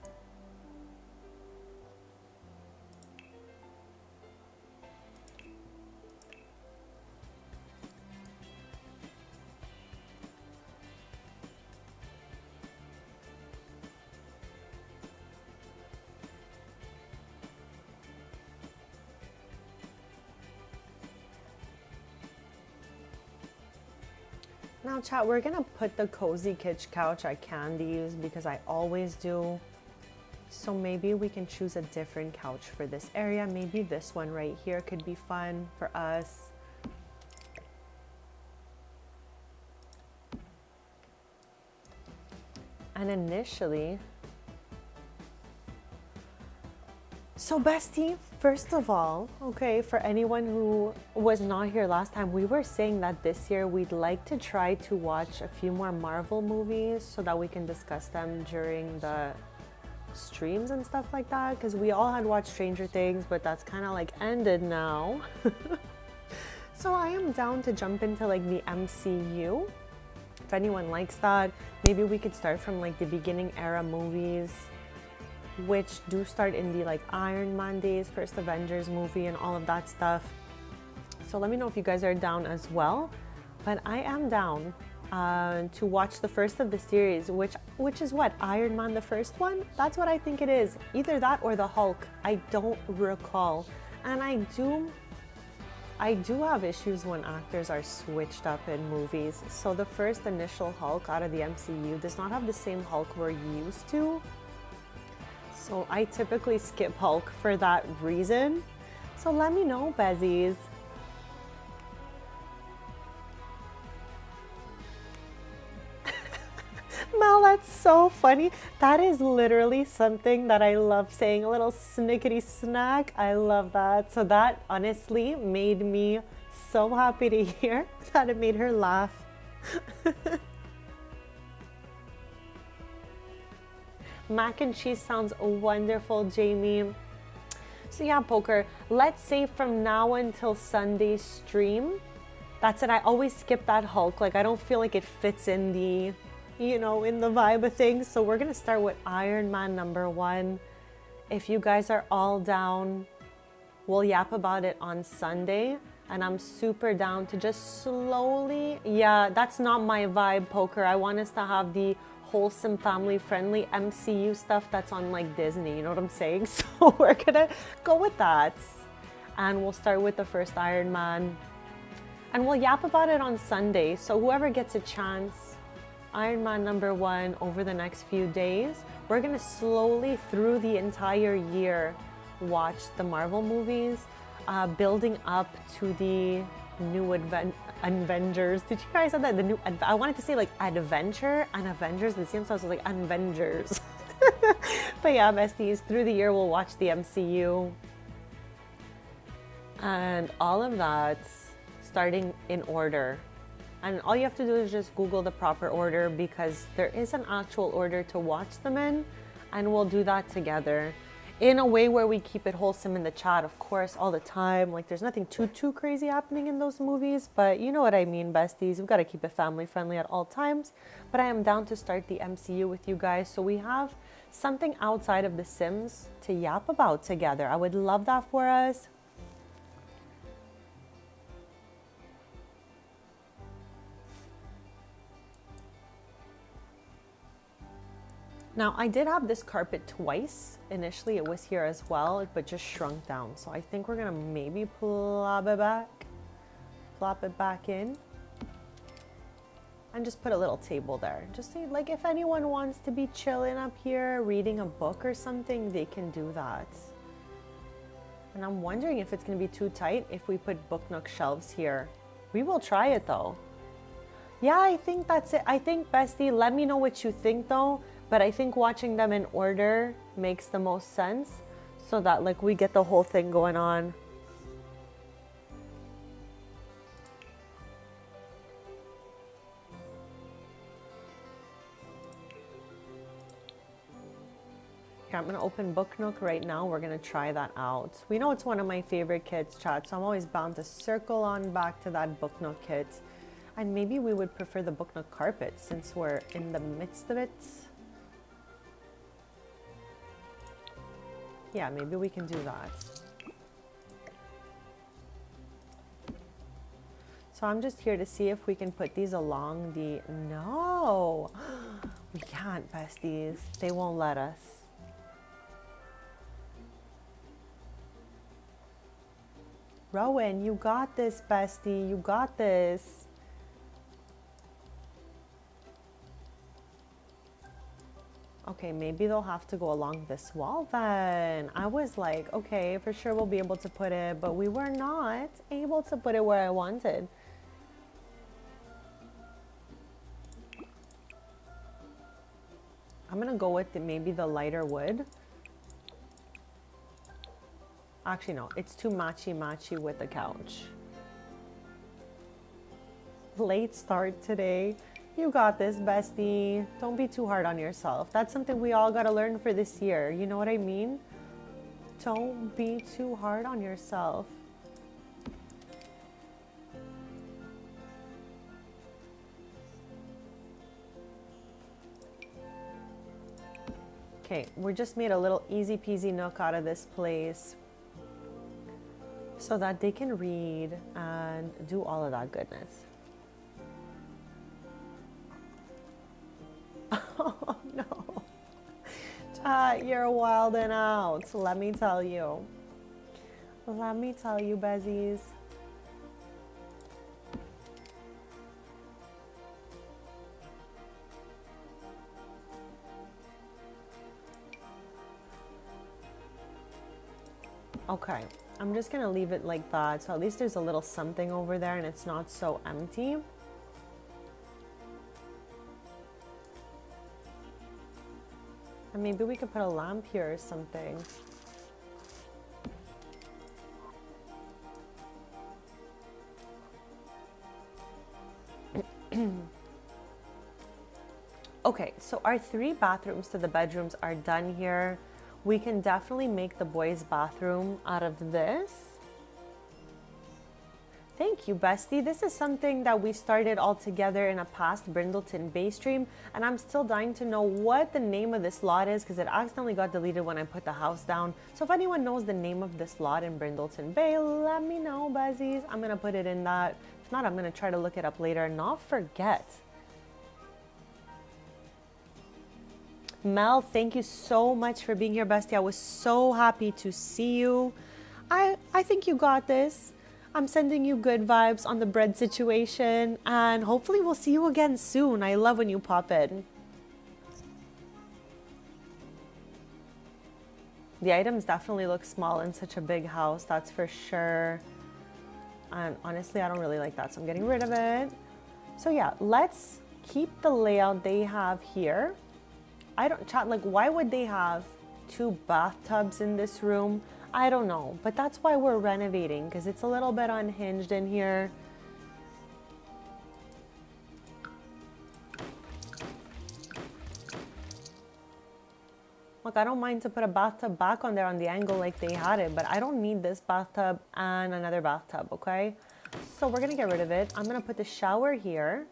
Now chat, we're gonna put the cozy kitsch couch at Candy's because I always do. So maybe we can choose a different couch for this area. Maybe this one right here could be fun for us. And initially, so bestie, first of all, okay, for anyone who was not here last time, we were saying that this year we'd like to try to watch a few more Marvel movies so that we can discuss them during the streams and stuff like that, because we all had watched Stranger Things, but that's kind of like ended now. So I am down to jump into like the MCU. If anyone likes that, maybe we could start from like the beginning era movies, which do start in the like Iron Man days, first Avengers movie and all of that stuff. So let me know if you guys are down as well. But I am down to watch the first of the series, which is what, Iron Man, the first one? That's what I think it is. Either that or the Hulk. I don't recall. And I do have issues when actors are switched up in movies. So the first initial Hulk out of the MCU does not have the same Hulk we're used to. So I typically skip Hulk for that reason. So let me know, Bezies. Mel, that's so funny. That is literally something that I love saying. A little snickety snack. I love that. So that honestly made me so happy to hear that it made her laugh. Mac and cheese sounds wonderful, Jamie. So yeah, Poker, let's say from now until Sunday's stream, that's it. I always skip that Hulk. Like, I don't feel like it fits in the, you know, in the vibe of things. So we're gonna start with Iron Man #1. If you guys are all down, we'll yap about it on Sunday. And I'm super down to just slowly, yeah, that's not my vibe, Poker. I want us to have the wholesome, family-friendly MCU stuff that's on like Disney, you know what I'm saying? So we're gonna go with that. And we'll start with the first Iron Man. And we'll yap about it on Sunday. So whoever gets a chance, Iron Man #1 over the next few days, we're gonna slowly through the entire year watch the Marvel movies, building up to the new Avengers. Did you guys say that? The new, I wanted to say like adventure and Avengers at the same time, so I was like Avengers. But yeah, besties, through the year we'll watch the MCU. And all of that starting in order. And all you have to do is just Google the proper order because there is an actual order to watch them in. And we'll do that together in a way where we keep it wholesome in the chat, of course, all the time. Like, there's nothing too crazy happening in those movies, but you know what I mean, besties. We've got to keep it family friendly at all times. But I am down to start the MCU with you guys, so we have something outside of The Sims to yap about together. I would love that for us. Now, I did have this carpet twice. Initially, it was here as well, but just shrunk down. So I think we're gonna maybe plop it back. Plop it back in. And just put a little table there. Just say, like, if anyone wants to be chilling up here, reading a book or something, they can do that. And I'm wondering if it's going to be too tight if we put book nook shelves here. We will try it though. Yeah, I think that's it. I think, Bestie, let me know what you think though. But I think watching them in order makes the most sense so that like we get the whole thing going on. Here, I'm gonna open Book Nook right now. We're gonna try that out. We know it's one of my favorite kits, chat, so I'm always bound to circle on back to that Book Nook kit. And maybe we would prefer the Book Nook carpet since we're in the midst of it. Yeah, maybe we can do that. So I'm just here to see if we can put these along the... No! We can't, besties. They won't let us. Rowan, you got this, bestie. You got this. Okay, maybe they'll have to go along this wall then. I was like, okay, for sure we'll be able to put it, but we were not able to put it where I wanted. I'm gonna go with maybe the lighter wood. Actually, no, it's too matchy-matchy with the couch. Late start today. You got this, bestie. Don't be too hard on yourself. That's something we all gotta learn for this year. You know what I mean? Don't be too hard on yourself. Okay, we just made a little easy peasy nook out of this place so that they can read and do all of that goodness. Oh no. Chat, you're wilding out. Let me tell you. Let me tell you, Bezzies. Okay, I'm just gonna leave it like that, so at least there's a little something over there and it's not so empty. And maybe we could put a lamp here or something. Okay, so our 3 bathrooms to the bedrooms are done here. We can definitely make the boys' bathroom out of this. Thank you, bestie. This is something that we started all together in a past Brindleton Bay stream, and I'm still dying to know what the name of this lot is because it accidentally got deleted when I put the house down. So if anyone knows the name of this lot in Brindleton Bay, let me know, besties. I'm gonna put it in that. If not, I'm gonna try to look it up later and not forget. Mel, thank you so much for being here, bestie. I was so happy to see you. I think you got this. I'm sending you good vibes on the bread situation, and hopefully we'll see you again soon. I love when you pop in. The items definitely look small in such a big house, that's for sure. And honestly, I don't really like that, so I'm getting rid of it. So yeah, let's keep the layout they have here. I don't, chat, like, why would they have 2 bathtubs in this room? I don't know, but that's why we're renovating, because it's a little bit unhinged in here. Look, I don't mind to put a bathtub back on there on the angle like they had it, but I don't need this bathtub and another bathtub, okay? So we're gonna get rid of it. I'm gonna put the shower here.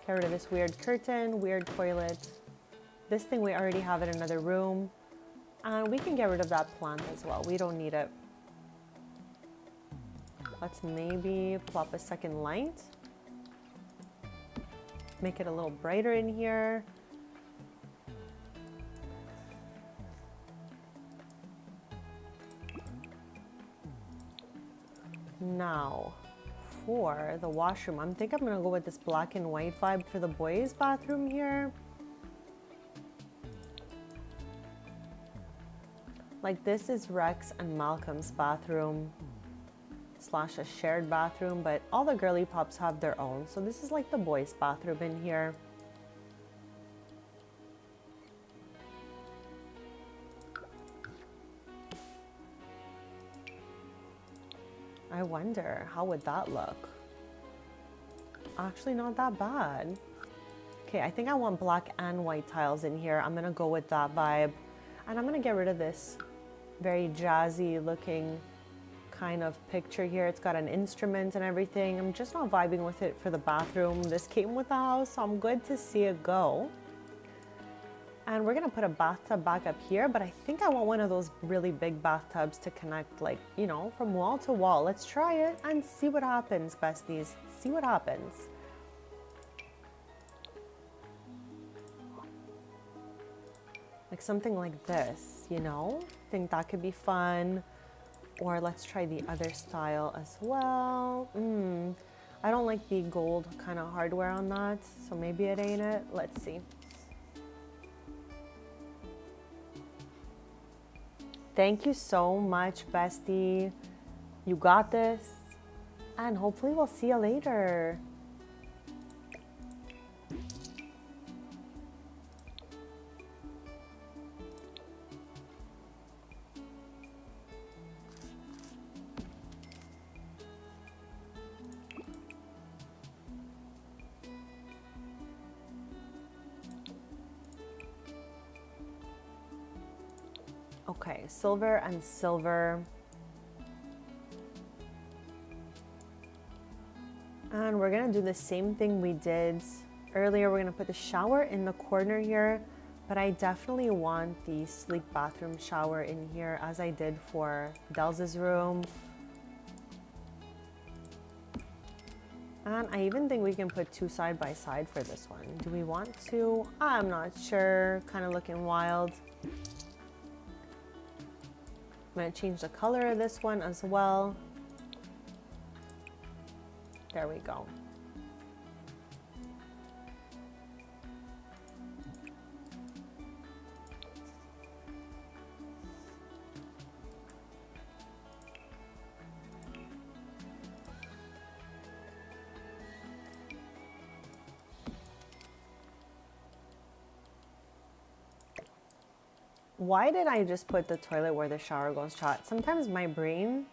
Get rid of this weird curtain, weird toilet. This thing, we already have in another room. And we can get rid of that plant as well. We don't need it. Let's maybe plop a second light. Make it a little brighter in here. Now, for the washroom, I think I'm gonna go with this black and white vibe for the boys' bathroom here. Like this is Rex and Malcolm's bathroom slash a shared bathroom, but all the girly pops have their own. So this is like the boys' bathroom in here. I wonder, how would that look? Actually, not that bad. Okay, I think I want black and white tiles in here. I'm gonna go with that vibe. And I'm gonna get rid of this very jazzy looking kind of picture here. It's got an instrument and everything. I'm just not vibing with it for the bathroom. This came with the house, so I'm good to see it go. And we're gonna put a bathtub back up here, but I think I want one of those really big bathtubs to connect, like, you know, from wall to wall. Let's try it and see what happens, besties. See what happens. Like something like this, you know? I think that could be fun. Or let's try the other style as well. I don't like the gold kind of hardware on that, so maybe it ain't it. Let's see. Thank you so much, bestie. You got this. And hopefully we'll see you later. Okay, silver and silver. And we're gonna do the same thing we did earlier. We're gonna put the shower in the corner here, but I definitely want the sleep bathroom shower in here as I did for Delz's room. And I even think we can put two side by side for this one. Do we want to? I'm not sure, kind of looking wild. I'm going to change the color of this one as well. There we go. Why did I just put the toilet where the shower goes shot? Sometimes my brain's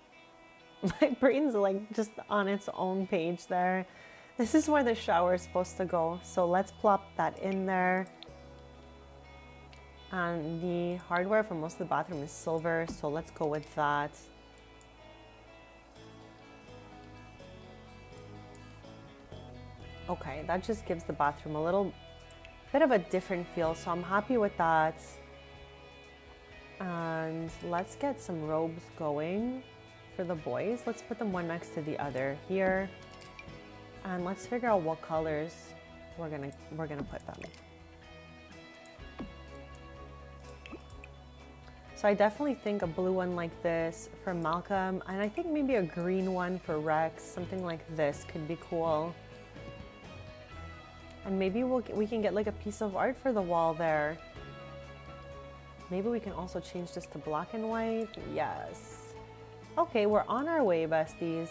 like just on its own page there. This is where the shower is supposed to go. So let's plop that in there. And the hardware for most of the bathroom is silver, so let's go with that. Okay, that just gives the bathroom a little bit of a different feel, so I'm happy with that. And let's get some robes going for the boys. Let's put them one next to the other here. And let's figure out what colors we're gonna put them. So I definitely think a blue one like this for Malcolm, and I think maybe a green one for Rex. Something like this could be cool. And maybe we can get like a piece of art for the wall there. Maybe we can also change this to black and white. Yes. Okay, we're on our way, besties.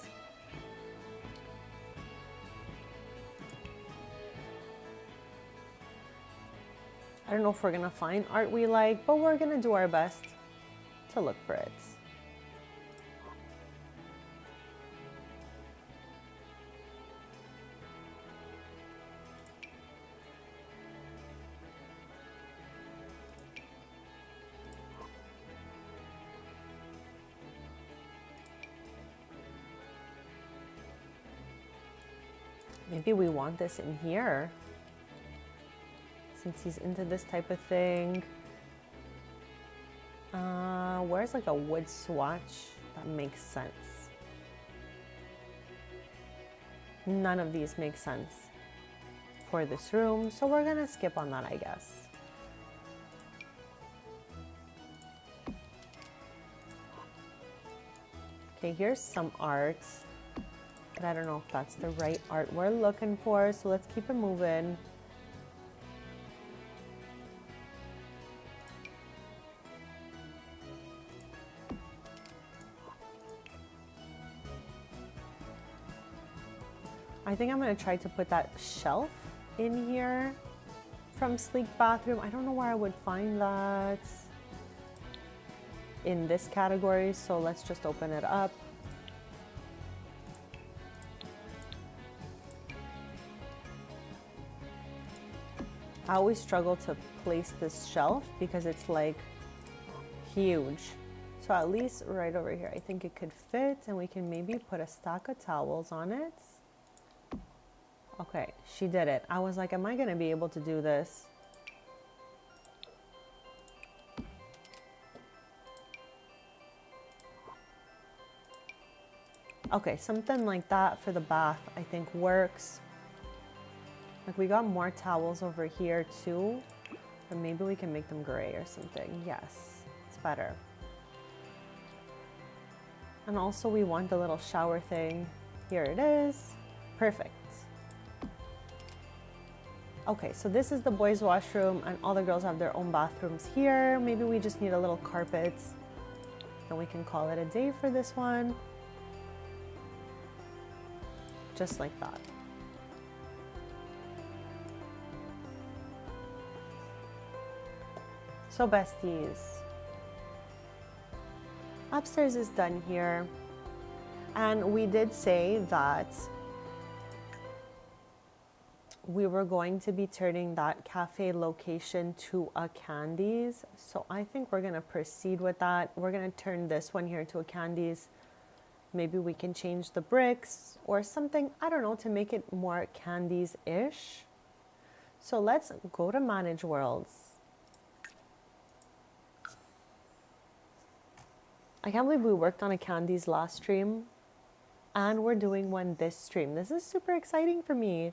I don't know if we're gonna find art we like, but we're gonna do our best to look for it. Maybe we want this in here, since he's into this type of thing. Where's like a wood swatch? That makes sense. None of these make sense for this room, so we're gonna skip on that, I guess. Okay, here's some art. second. I don't know if that's the right art we're looking for, so let's keep it moving. I think I'm gonna try to put that shelf in here from Sleek Bathroom. I don't know where I would find that in this category, so let's just open it up. I always struggle to place this shelf because it's like huge. So at least right over here, I think it could fit, and we can maybe put a stack of towels on it. Okay, she did it. I was like, am I gonna be able to do this? Okay, something like that for the bath, I think works. Like, we got more towels over here too, but maybe we can make them gray or something. Yes, it's better. And also we want the little shower thing. Here it is. Perfect. Okay, so this is the boys' washroom, and all the girls have their own bathrooms here. Maybe we just need a little carpet, and we can call it a day for this one. Just like that. So besties, upstairs is done here, and we did say that we were going to be turning that cafe location to a Candies, so I think we're gonna proceed with that. We're gonna turn this one here to a Candies. Maybe we can change the bricks or something, I don't know, to make it more Candies-ish. So let's go to Manage Worlds. I can't believe we worked on a Candies last stream, and we're doing one this stream. This is super exciting for me.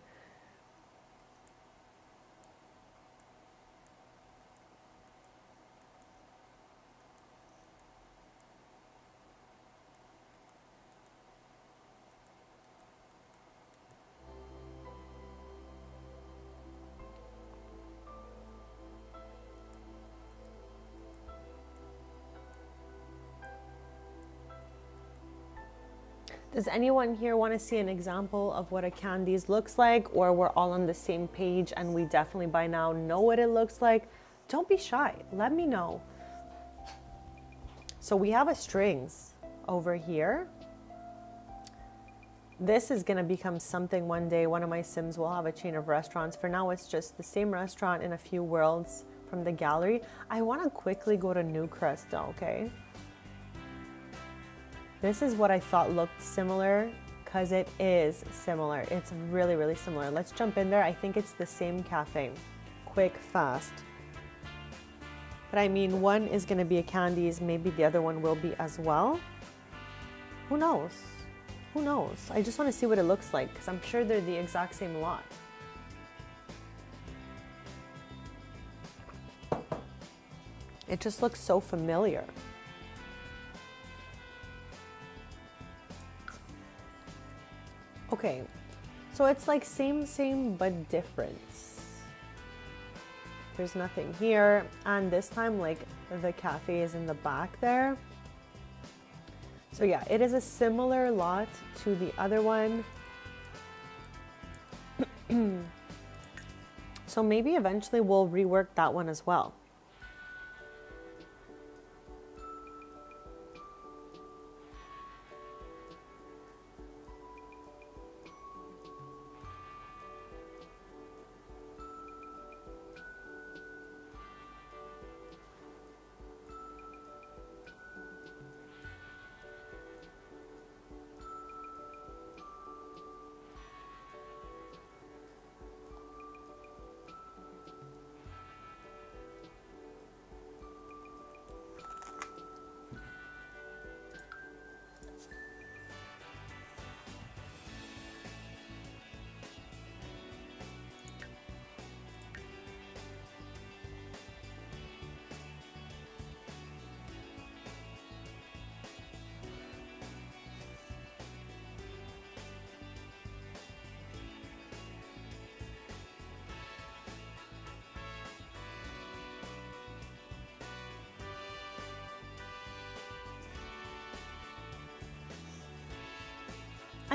Does anyone here want to see an example of what a Candies looks like, or we're all on the same page and we definitely by now know what it looks like? Don't be shy. Let me know. So we have a strings over here. This is going to become something one day. One of my Sims will have a chain of restaurants. For now, it's just the same restaurant in a few worlds from the gallery. I want to quickly go to New Crest though, okay? This is what I thought looked similar, because it is similar. It's really, really similar. Let's jump in there. I think it's the same cafe. Quick, fast. But I mean, one is going to be a Candies. Maybe the other one will be as well. Who knows? Who knows? I just want to see what it looks like, because I'm sure they're the exact same lot. It just looks so familiar. Okay, so it's like same, but different. There's nothing here, and this time, like, the cafe is in the back there. So yeah, it is a similar lot to the other one. So maybe eventually we'll rework that one as well.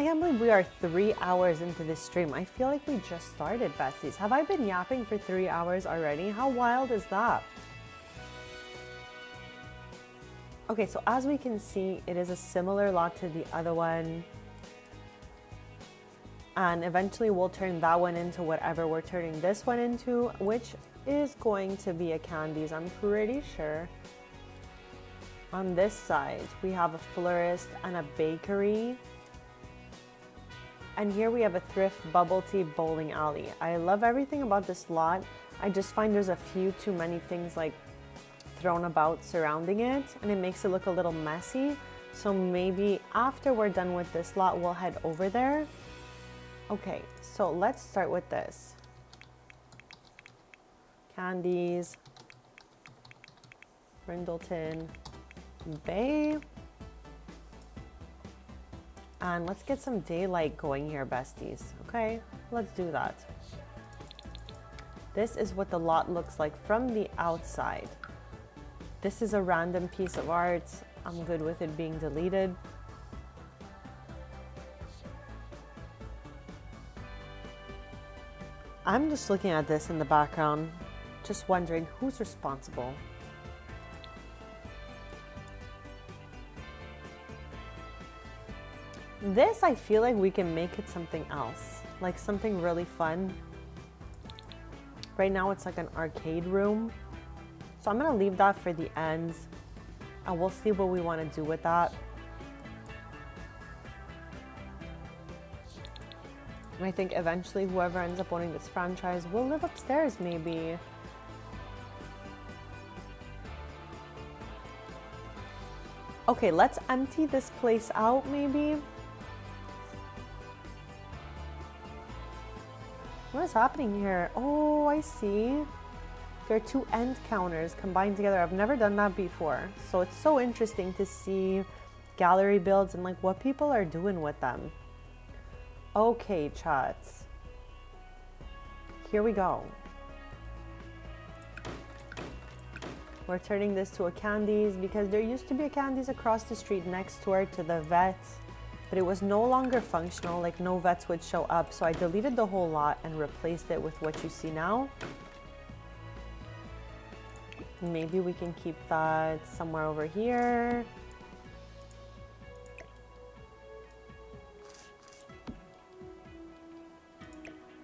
I can't believe we are 3 hours into this stream. I feel like we just started, besties. Have I been yapping for 3 hours already? How wild is that? Okay, so as we can see, it is a similar lot to the other one. And eventually we'll turn that one into whatever we're turning this one into, which is going to be a Candies, I'm pretty sure. On this side, we have a florist and a bakery. And here we have a thrift bubble tea bowling alley. I love everything about this lot. I just find there's a few too many things like thrown about surrounding it, and it makes it look a little messy. So maybe after we're done with this lot, we'll head over there. Okay, so let's start with this. Candies, Brindleton Bay. And let's get some daylight going here, besties. Okay, let's do that. This is what the lot looks like from the outside. This is a random piece of art. I'm good with it being deleted. I'm just looking at this in the background, just wondering who's responsible. This, I feel like we can make it something else, like something really fun. Right now it's like an arcade room. So I'm gonna leave that for the end and we'll see what we wanna do with that. And I think eventually whoever ends up owning this franchise will live upstairs maybe. Okay, let's empty this place out maybe. What is happening here? Oh, I see. There are two end counters combined together. I've never done that before. So it's so interesting to see gallery builds and like what people are doing with them. Okay, chats. Here we go. We're turning this to a Candies because there used to be a Candies across the street next door to the vet, but it was no longer functional, like no vets would show up. So I deleted the whole lot and replaced it with what you see now. Maybe we can keep that somewhere over here.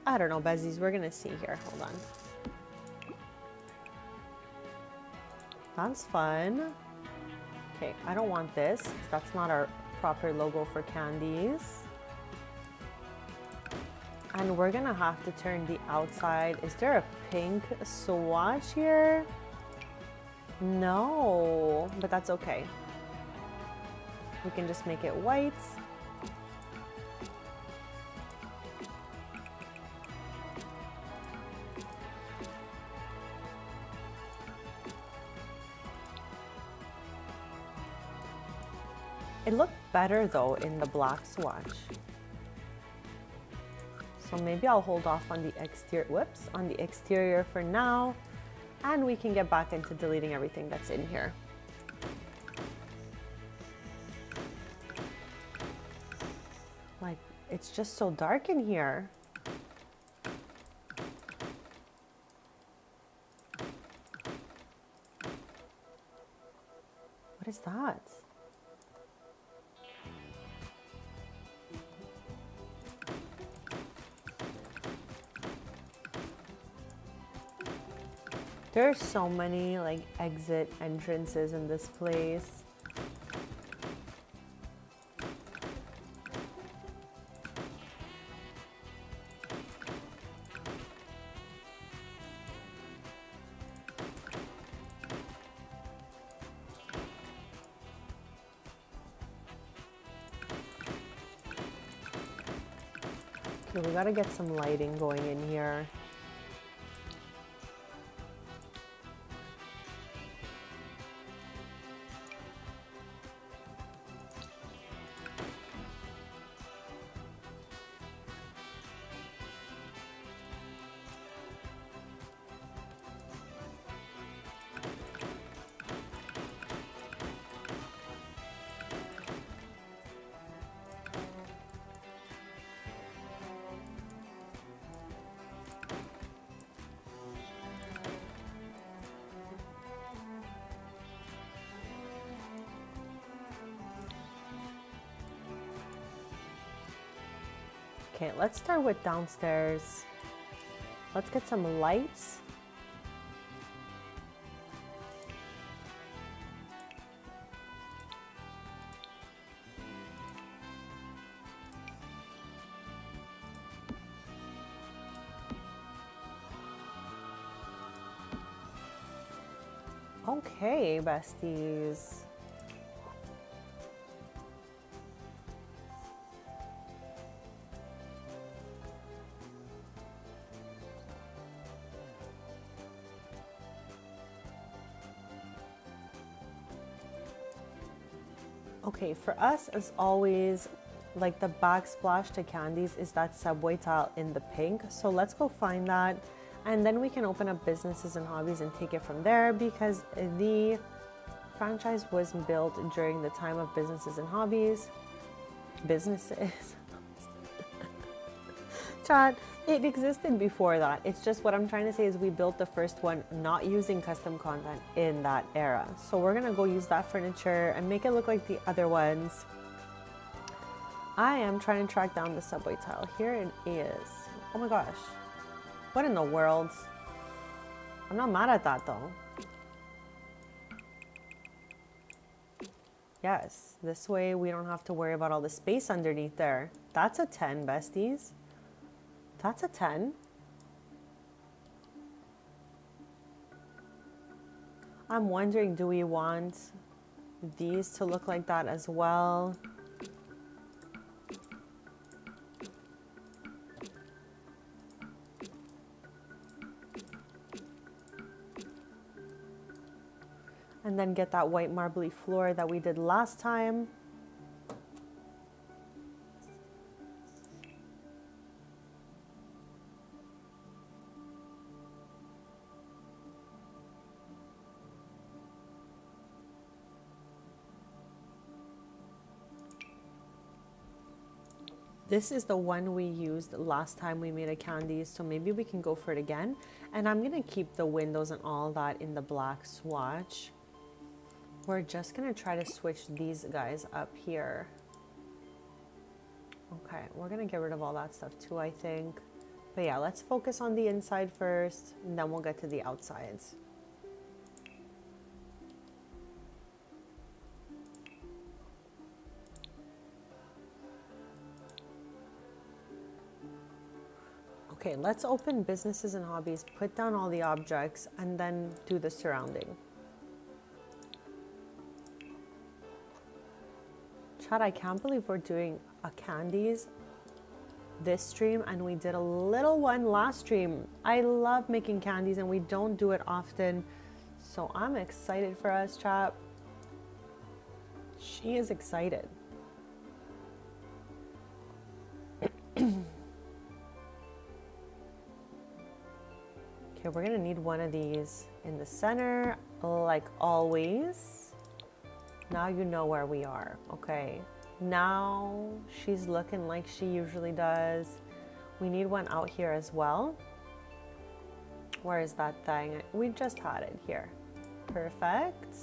I don't know, Besties, we're gonna see here, hold on. That's fun. Okay, I don't want this. That's not our proper logo for Candies. And we're gonna have to turn the outside. Is there a pink swatch here? No, but that's okay. We can just make it white. It looked better though in the black swatch. So maybe I'll hold off on the exterior for now, and we can get back into deleting everything that's in here. Like, it's just so dark in here. What is that? There's so many like exit entrances in this place. Okay, we gotta get some lighting going in here. Okay, let's start with downstairs. Let's get some lights. Okay, besties. Okay, for us, as always, like the backsplash to candies is that subway tile in the pink. So let's go find that. And then we can open up businesses and hobbies and take it from there, because the franchise was built during the time of businesses and hobbies. Businesses. Chat, it existed before that. It's just what I'm trying to say is we built the first one not using custom content in that era. So we're gonna go use that furniture and make it look like the other ones. I am trying to track down the subway tile. Here it is. Oh my gosh. What in the world? I'm not mad at that though. Yes, this way we don't have to worry about all the space underneath there. That's a 10, besties. That's a 10. I'm wondering, do we want these to look like that as well? And then get that white marbly floor that we did last time. This is the one we used last time we made a candy, so maybe we can go for it again. And I'm gonna keep the windows and all that in the black swatch. We're just gonna try to switch these guys up here. Okay, we're gonna get rid of all that stuff too, I think. But yeah, let's focus on the inside first, and then we'll get to the outsides. Okay, let's open businesses and hobbies, put down all the objects, and then do the surrounding. Chad, I can't believe we're doing a candies this stream, and we did a little one last stream. I love making candies, and we don't do it often. So I'm excited for us, chat. She is excited. Okay, we're gonna need one of these in the center, like always. Now you know where we are, okay? Now she's looking like she usually does. We need one out here as well. Where is that thing? We just had it here. Perfect.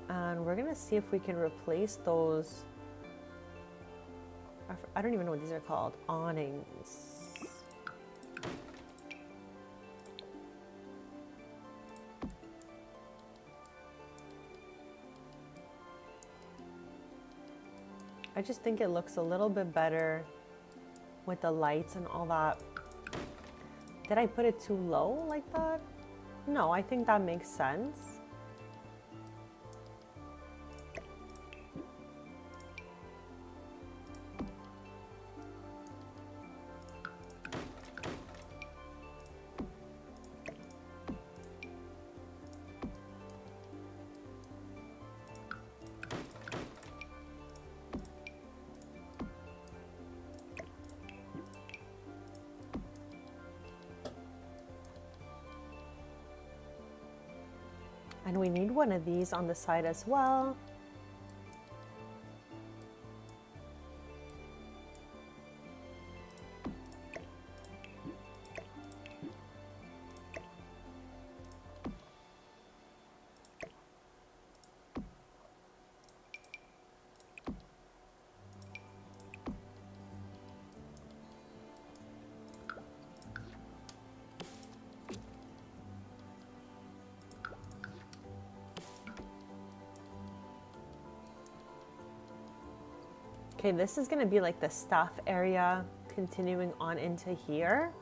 And we're gonna see if we can replace those. I don't even know what these are called. Awnings. I just think it looks a little bit better with the lights and all that. Did I put it too low like that? No, I think that makes sense. And we need one of these on the side as well. Okay, this is gonna be like the staff area continuing on into here.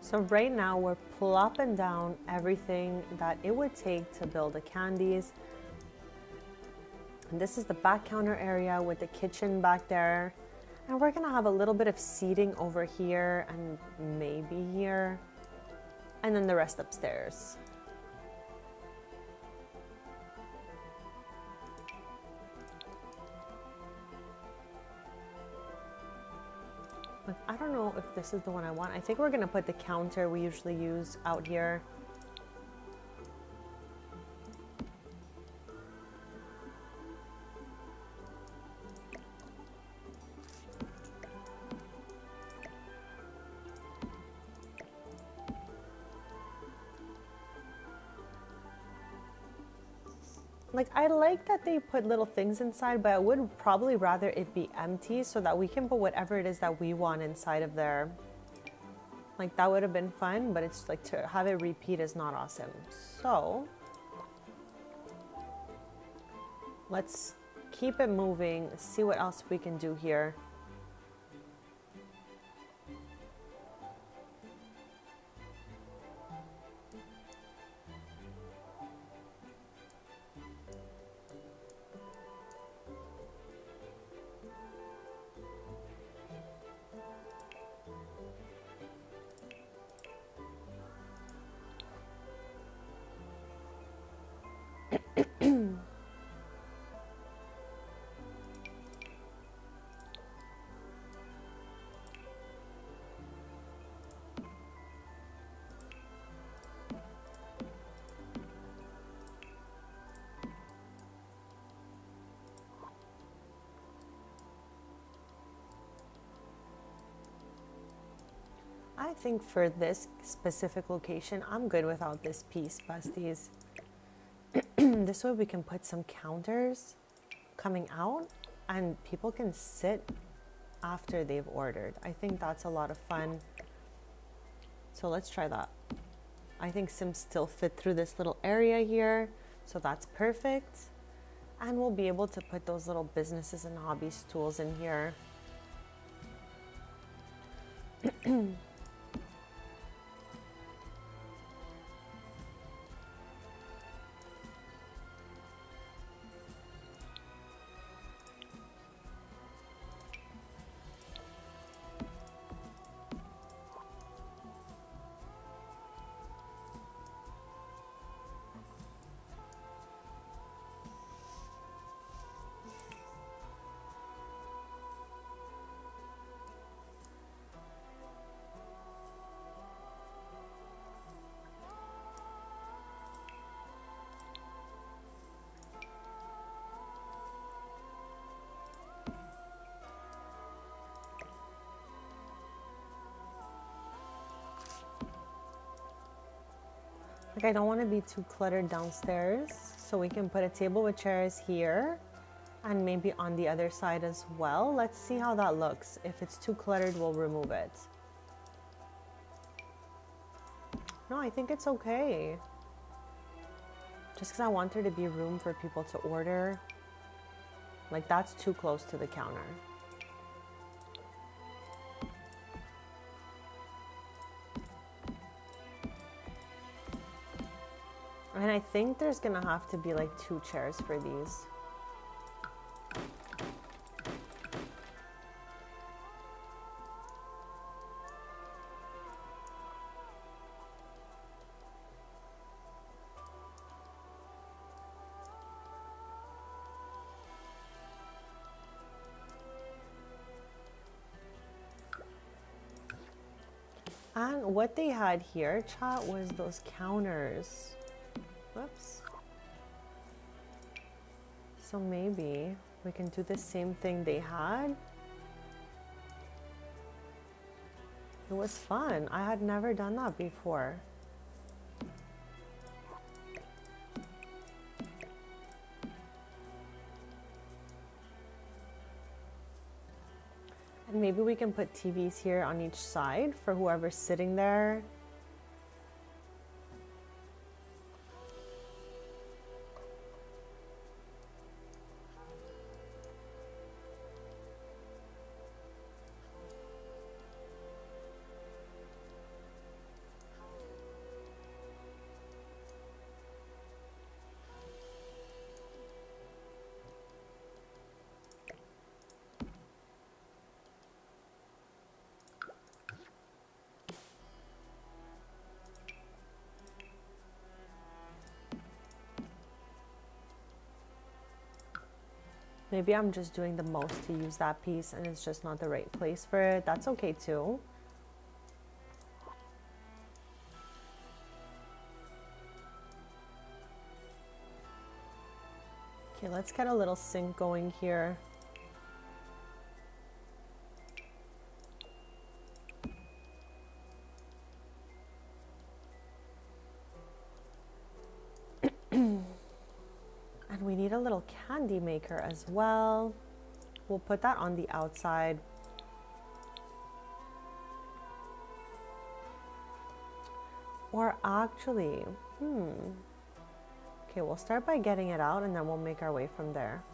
So right now we're plopping down everything that it would take to build the candies. And this is the back counter area with the kitchen back there. And we're gonna have a little bit of seating over here and maybe here. And then the rest upstairs. Like, I don't know if this is the one I want. I think we're gonna put the counter we usually use out here. Like, I like that they put little things inside, but I would probably rather it be empty so that we can put whatever it is that we want inside of there. Like, that would have been fun, but it's like to have it repeat is not awesome. So, let's keep it moving, see what else we can do here. I think for this specific location, I'm good without this piece, besties. This way we can put some counters coming out and people can sit after they've ordered. I think that's a lot of fun. So let's try that. I think Sims still fit through this little area here, so that's perfect. And we'll be able to put those little businesses and hobbies tools in here. Like, I don't want to be too cluttered downstairs, so we can put a table with chairs here and maybe on the other side as well. Let's see how that looks. If it's too cluttered, we'll remove it. No, I think it's okay. Just because I want there to be room for people to order. Like, that's too close to the counter. And I think there's gonna have to be like 2 chairs for these. And what they had here, chat, was those counters. Whoops. So maybe we can do the same thing they had. It was fun. I had never done that before. And maybe we can put TVs here on each side for whoever's sitting there. Maybe I'm just doing the most to use that piece and it's just not the right place for it. That's okay too. Okay, let's get a little sink going here. And we need a little candy maker as well. We'll put that on the outside. Or actually, okay, we'll start by getting it out and then we'll make our way from there.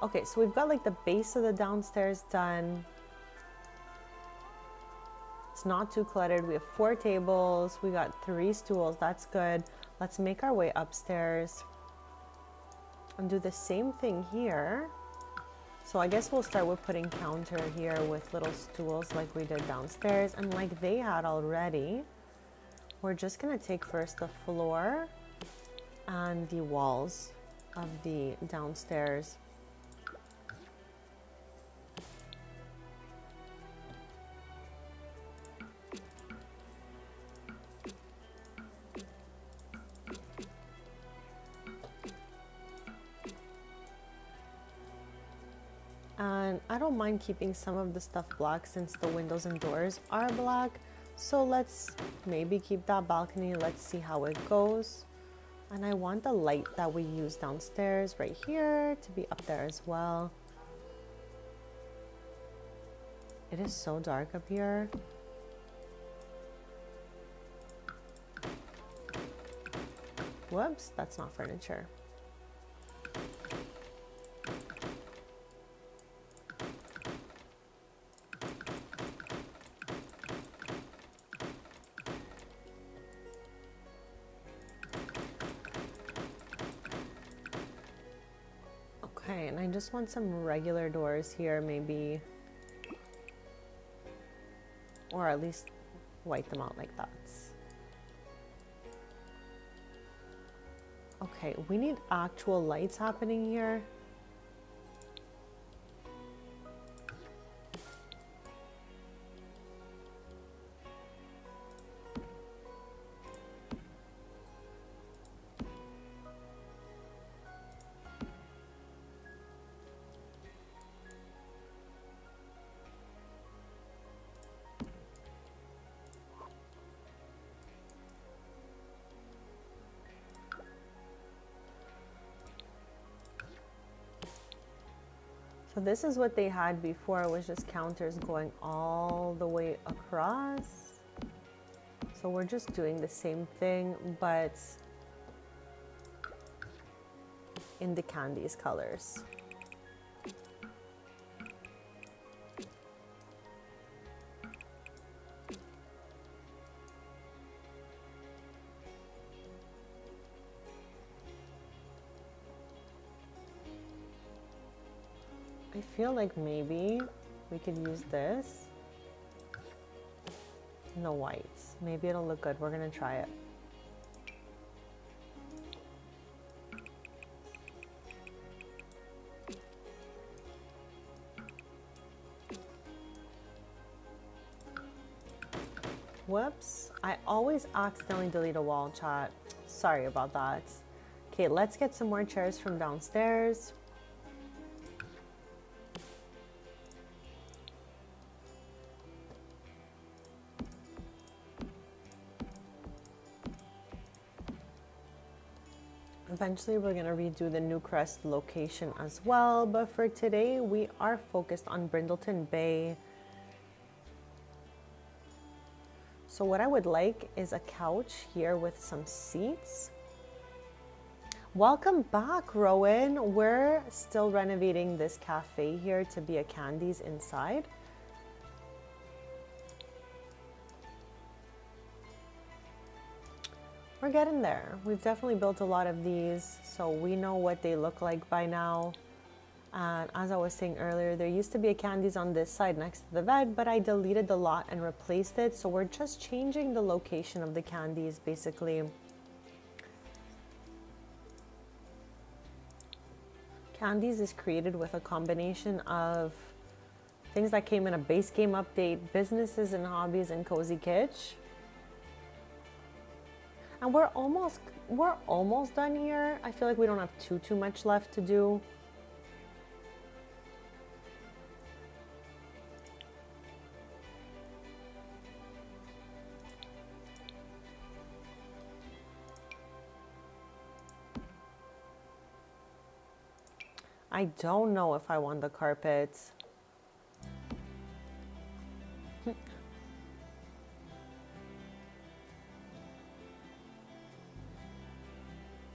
Okay, so we've got like the base of the downstairs done. It's not too cluttered. We have 4 tables. We got 3 stools. That's good. Let's make our way upstairs and do the same thing here. So I guess we'll start with putting counter here with little stools like we did downstairs and like they had already. We're just gonna take first the floor and the walls of the downstairs. And I don't mind keeping some of the stuff black since the windows and doors are black. So let's maybe keep that balcony. Let's see how it goes. And I want the light that we use downstairs right here to be up there as well. It is so dark up here. Whoops, that's not furniture. Okay, and I just want some regular doors here, maybe. Or at least white them out like that. Okay, we need actual lights happening here. So this is what they had before. It was just counters going all the way across. So we're just doing the same thing, but in the candies colors. I feel like maybe we could use this in the whites. Maybe it'll look good. We're gonna try it. Whoops, I always accidentally delete a wall, chat. Sorry about that. Okay, let's get some more chairs from downstairs. Eventually, we're gonna redo the Newcrest location as well, but for today, we are focused on Brindleton Bay. So what I would like is a couch here with some seats. Welcome back, Rowan. We're still renovating this cafe here to be a candies inside. We're getting there. We've definitely built a lot of these, so we know what they look like by now. And as I was saying earlier, there used to be a candies on this side next to the bed, but I deleted the lot and replaced it. So we're just changing the location of the candies, basically. Candies is created with a combination of things that came in a base game update, businesses and hobbies, and Cozy Kitsch. And we're almost done here. I feel like we don't have too much left to do. I don't know if I want the carpets.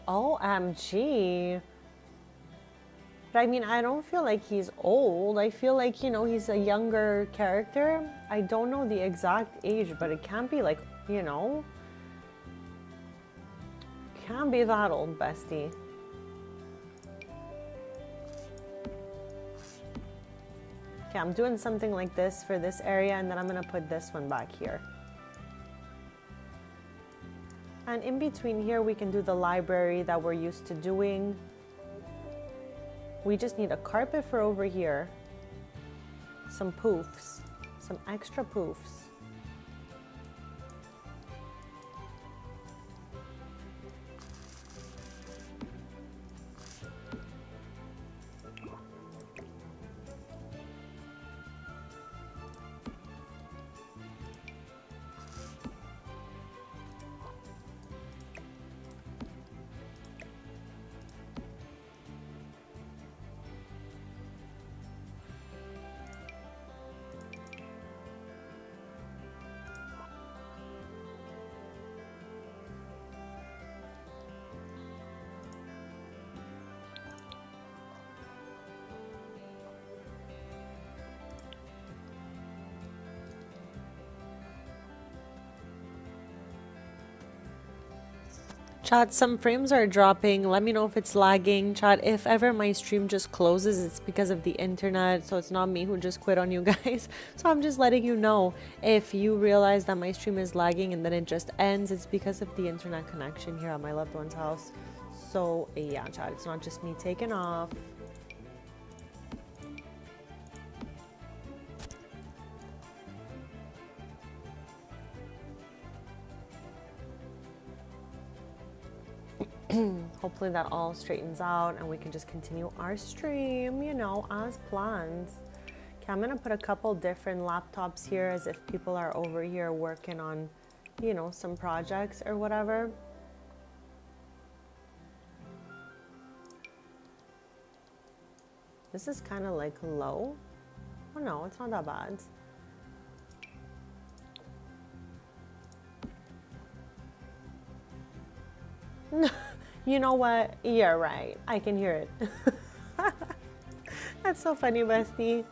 OMG. But I mean, I don't feel like he's old. I feel like, you know, he's a younger character. I don't know the exact age, but it can't be like, you know, can't be that old, bestie. Okay, I'm doing something like this for this area, and then I'm gonna put this one back here. And in between here, we can do the library that we're used to doing. We just need a carpet for over here, some poofs, some extra poofs. Chat, some frames are dropping. Let me know if it's lagging. Chat, if ever my stream just closes, it's because of the internet. So it's not me who just quit on you guys. So I'm just letting you know. If you realize that my stream is lagging and then it just ends, it's because of the internet connection here at my loved one's house. So yeah, chat, it's not just me taking off. Hopefully that all straightens out and we can just continue our stream, you know, as planned. Okay, I'm gonna put a couple different laptops here as if people are over here working on, you know, some projects or whatever. This is kind of like low. Oh no, it's not that bad. You know what? You're right. I can hear it. That's so funny, bestie.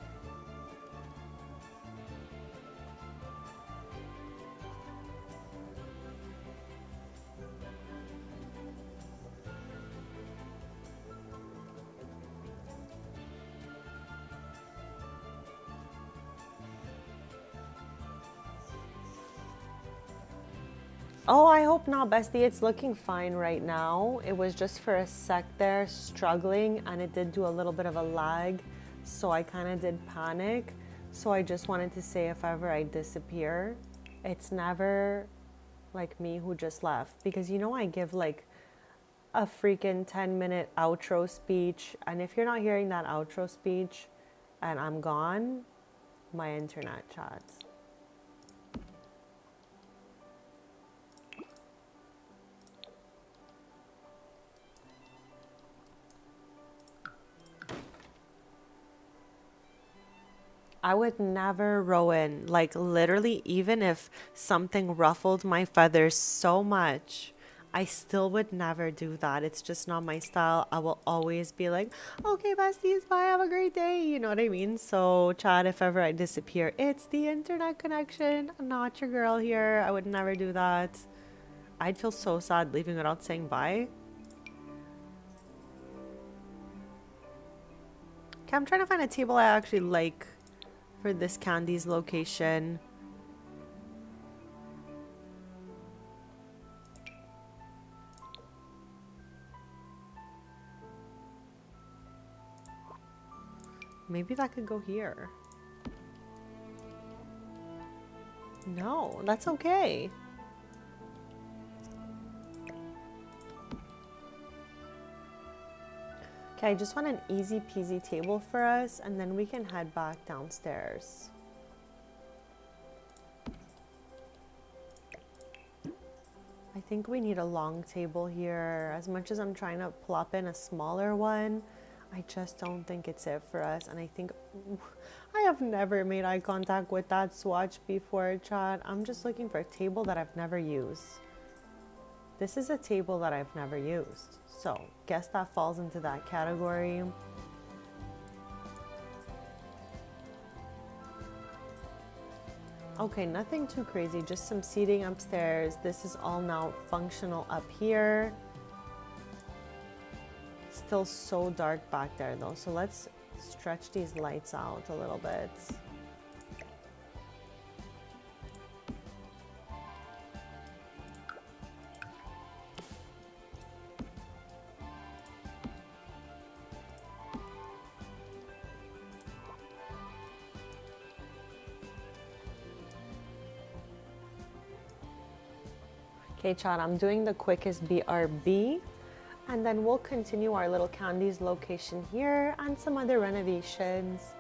Oh, I hope not, bestie. It's looking fine right now. It was just for a sec there, struggling, and it did do a little bit of a lag. So I kind of did panic. So I just wanted to say if ever I disappear, it's never like me who just left. Because you know, I give like a freaking 10-minute outro speech. And if you're not hearing that outro speech and I'm gone, my internet chats. I would never, Rowan, like literally, even if something ruffled my feathers so much, I still would never do that. It's just not my style. I will always be like, okay, besties, bye, have a great day. You know what I mean? So, Chad, if ever I disappear, it's the internet connection, not your girl here. I would never do that. I'd feel so sad leaving without saying bye. Okay, I'm trying to find a table I actually like for this Candy's location. Maybe that could go here. No, that's okay. Okay, I just want an easy peasy table for us, and then we can head back downstairs. I think we need a long table here. As much as I'm trying to plop in a smaller one, I just don't think it's it for us. And I think I have never made eye contact with that swatch before, chat. I'm just looking for a table that I've never used. This is a table that I've never used. So, guess that falls into that category. Okay, nothing too crazy, just some seating upstairs. This is all now functional up here. It's still so dark back there though, so let's stretch these lights out a little bit. Okay, chat, I'm doing the quickest BRB, and then we'll continue our little Candy's location here and some other renovations.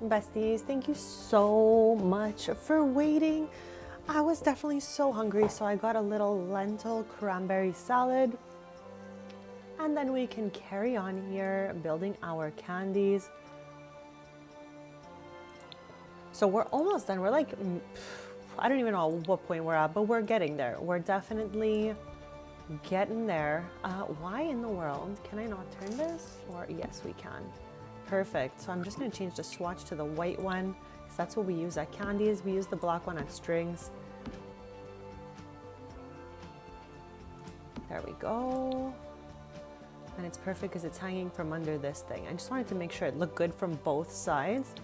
Besties, thank you so much for waiting. I was definitely so hungry, so I got a little lentil cranberry salad. And then we can carry on here building our candies. So we're almost done. We're like, I don't even know what point we're at, but we're getting there. We're definitely getting there. Why in the world can I not turn this? Or yes, we can. Perfect. So I'm just going to change the swatch to the white one because that's what we use at candies. We use the black one at strings. There we go. And it's perfect because it's hanging from under this thing. I just wanted to make sure it looked good from both sides.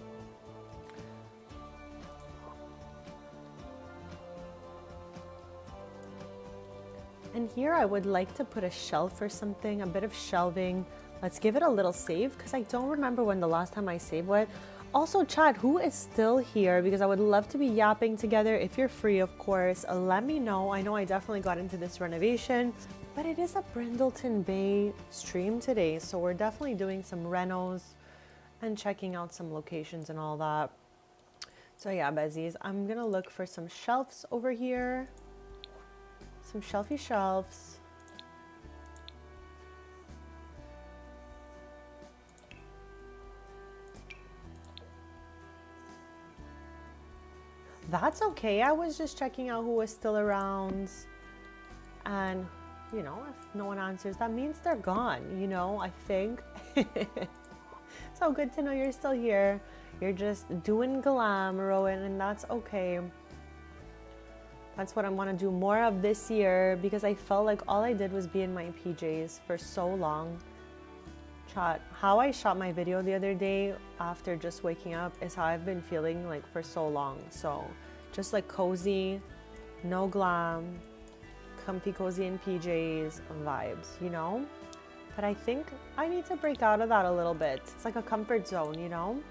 And here I would like to put a shelf or something, a bit of shelving. Let's give it a little save because I don't remember when the last time I saved what. Also, chat, who is still here? Because I would love to be yapping together. If you're free, of course, let me know. I know I definitely got into this renovation, but it is a Brindleton Bay stream today. So we're definitely doing some renos and checking out some locations and all that. So yeah, Bezies, I'm going to look for some shelves over here. Some shelfy shelves. That's okay. I was just checking out who was still around. And, you know, if no one answers, that means they're gone, you know, I think. So good to know you're still here. You're just doing glam, Rowan, and that's okay. That's what I want to do more of this year because I felt like all I did was be in my PJs for so long. Chat, how I shot my video the other day after just waking up is how I've been feeling like for so long. So just like cozy, no glam, comfy, cozy in PJs vibes, you know? But I think I need to break out of that a little bit. It's like a comfort zone, you know?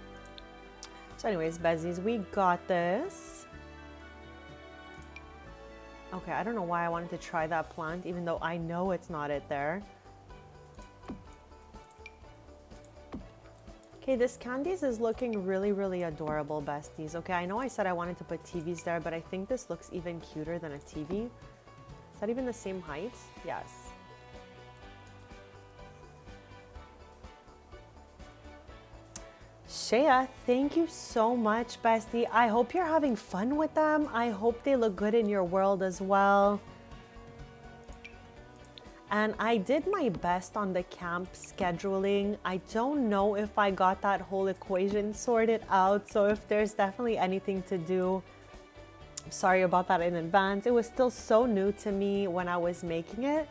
So anyways, Bezies, we got this. Okay, I don't know why I wanted to try that plant, even though I know it's not it there. Okay, this candies is looking really, really adorable, Besties. Okay, I know I said I wanted to put TVs there, but I think this looks even cuter than a TV. Is that even the same height? Yes. Shea, thank you so much, Bestie. I hope you're having fun with them. I hope they look good in your world as well. And I did my best on the camp scheduling. I don't know if I got that whole equation sorted out. So if there's definitely anything to do, sorry about that in advance. It was still so new to me when I was making it.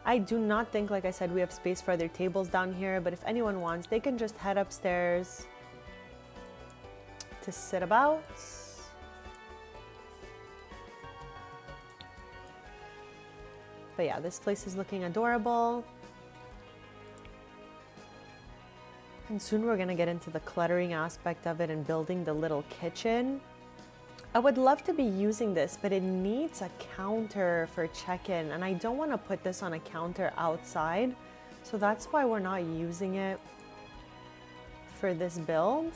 I do not think, like I said, we have space for other tables down here, but if anyone wants, they can just head upstairs to sit about. But yeah, this place is looking adorable. And soon we're gonna get into the cluttering aspect of it and building the little kitchen. I would love to be using this, but it needs a counter for check-in, and I don't want to put this on a counter outside, so that's why we're not using it for this build.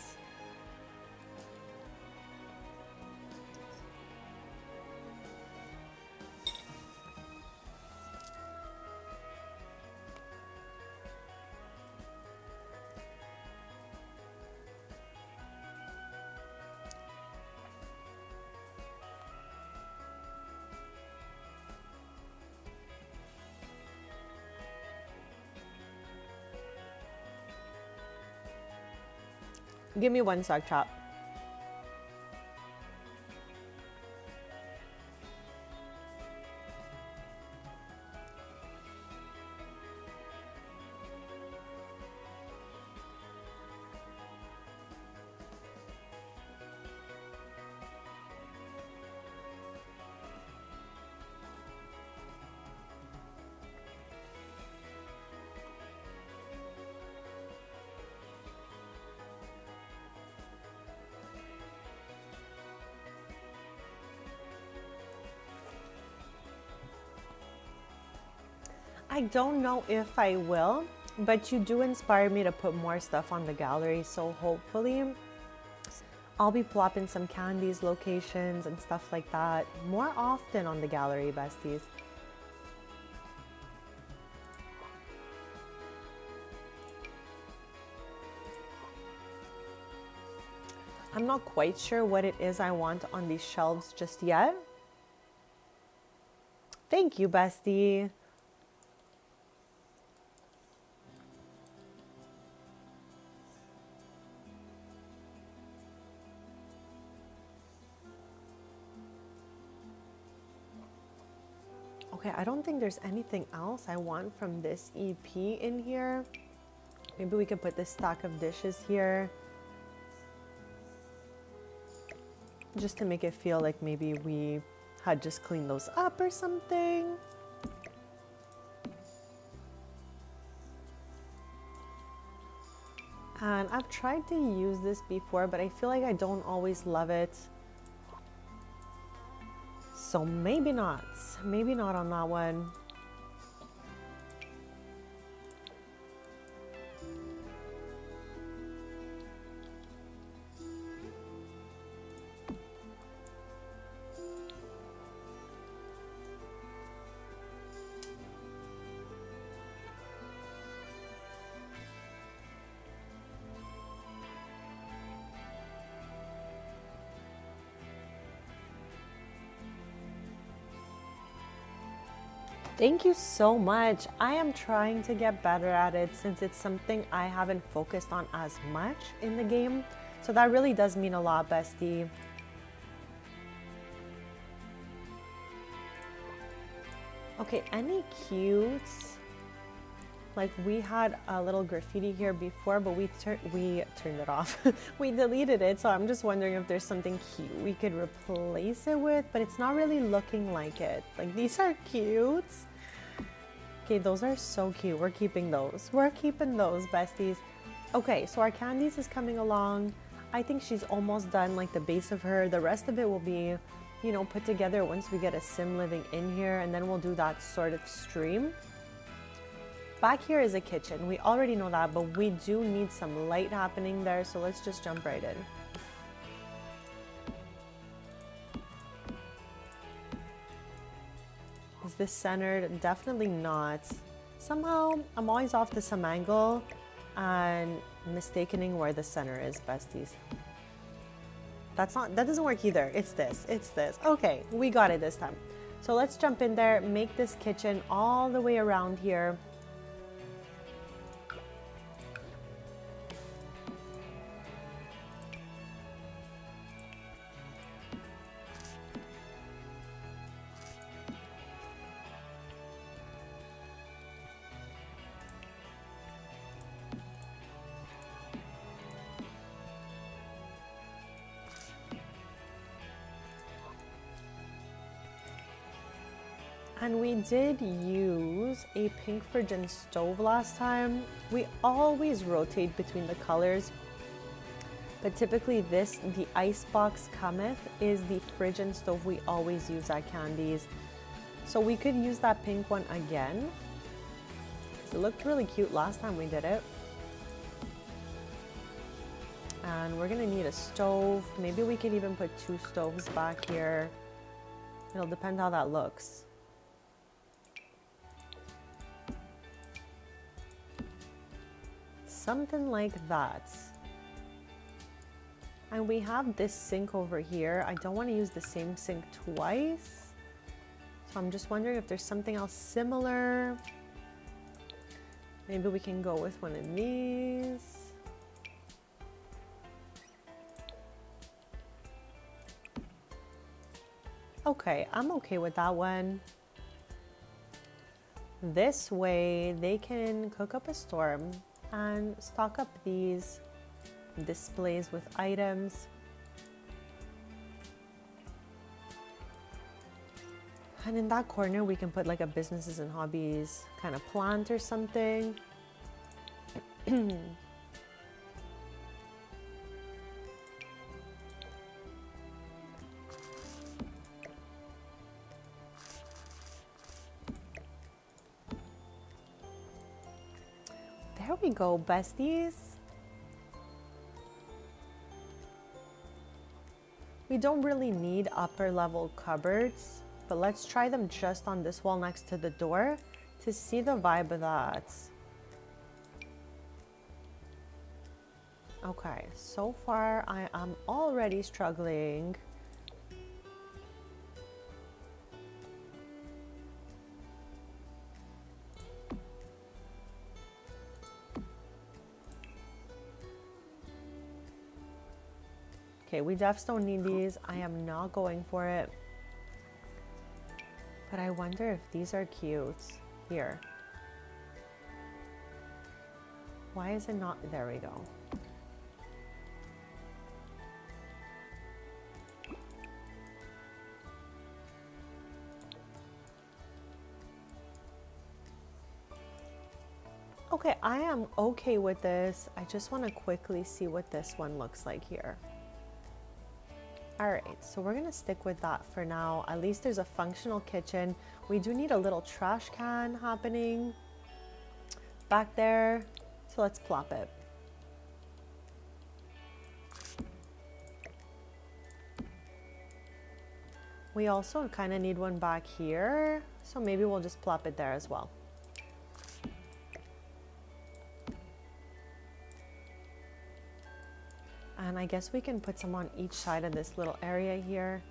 Give me one sec, chop. I don't know if I will. but you do inspire me to put more stuff on the gallery, so hopefully I'll be plopping some candies, locations, and stuff like that more often on the gallery, besties. I'm not quite sure what it is I want on these shelves just yet. Thank you, bestie. Okay, I don't think there's anything else I want from this EP in here. Maybe we could put this stack of dishes here, just to make it feel like maybe we had just cleaned those up or something. And I've tried to use this before, but I feel like I don't always love it. So maybe not on that one. Thank you so much. I am trying to get better at it since it's something I haven't focused on as much in the game. So that really does mean a lot, bestie. Okay, any cutes? Like we had a little graffiti here before, but we turned it off. We deleted it, so I'm just wondering if there's something cute we could replace it with, but it's not really looking like it. Like these are cute. Okay, those are so cute. We're keeping those. We're keeping those, besties. Okay, so our candies is coming along. I think she's almost done, like the base of her. The rest of it will be, you know, put together once we get a sim living in here, and then we'll do that sort of stream. Back here is a kitchen. We already know that, but we do need some light happening there, so let's just jump right in. Is this centered? Definitely not. Somehow, I'm always off to some angle and mistaking where the center is, besties. That doesn't work either. It's this. Okay, we got it this time. So let's jump in there, make this kitchen all the way around here. And we did use a pink Phrygian stove last time. We always rotate between the colors, but typically the icebox cometh, is the Phrygian stove we always use at Candies. So we could use that pink one again. It looked really cute last time we did it. And we're gonna need a stove. Maybe we could even put 2 stoves back here. It'll depend how that looks. Something like that. And we have this sink over here. I don't want to use the same sink twice. So I'm just wondering if there's something else similar. Maybe we can go with one of these. Okay, I'm okay with that one. This way they can cook up a storm and stock up these displays with items. And in that corner we can put like a businesses and hobbies kind of plant or something. go, besties. We don't really need upper level cupboards, but let's try them just on this wall next to the door to see the vibe of that. Okay, so far I am already struggling. Okay, we definitely don't need these. I am not going for it. But I wonder if these are cute. Here. Why is it not? There we go. Okay, I am okay with this. I just want to quickly see what this one looks like here. All right, so we're gonna stick with that for now. At least there's a functional kitchen. We do need a little trash can happening back there. So let's plop it. We also kind of need one back here. So maybe we'll just plop it there as well. And I guess we can put some on each side of this little area here.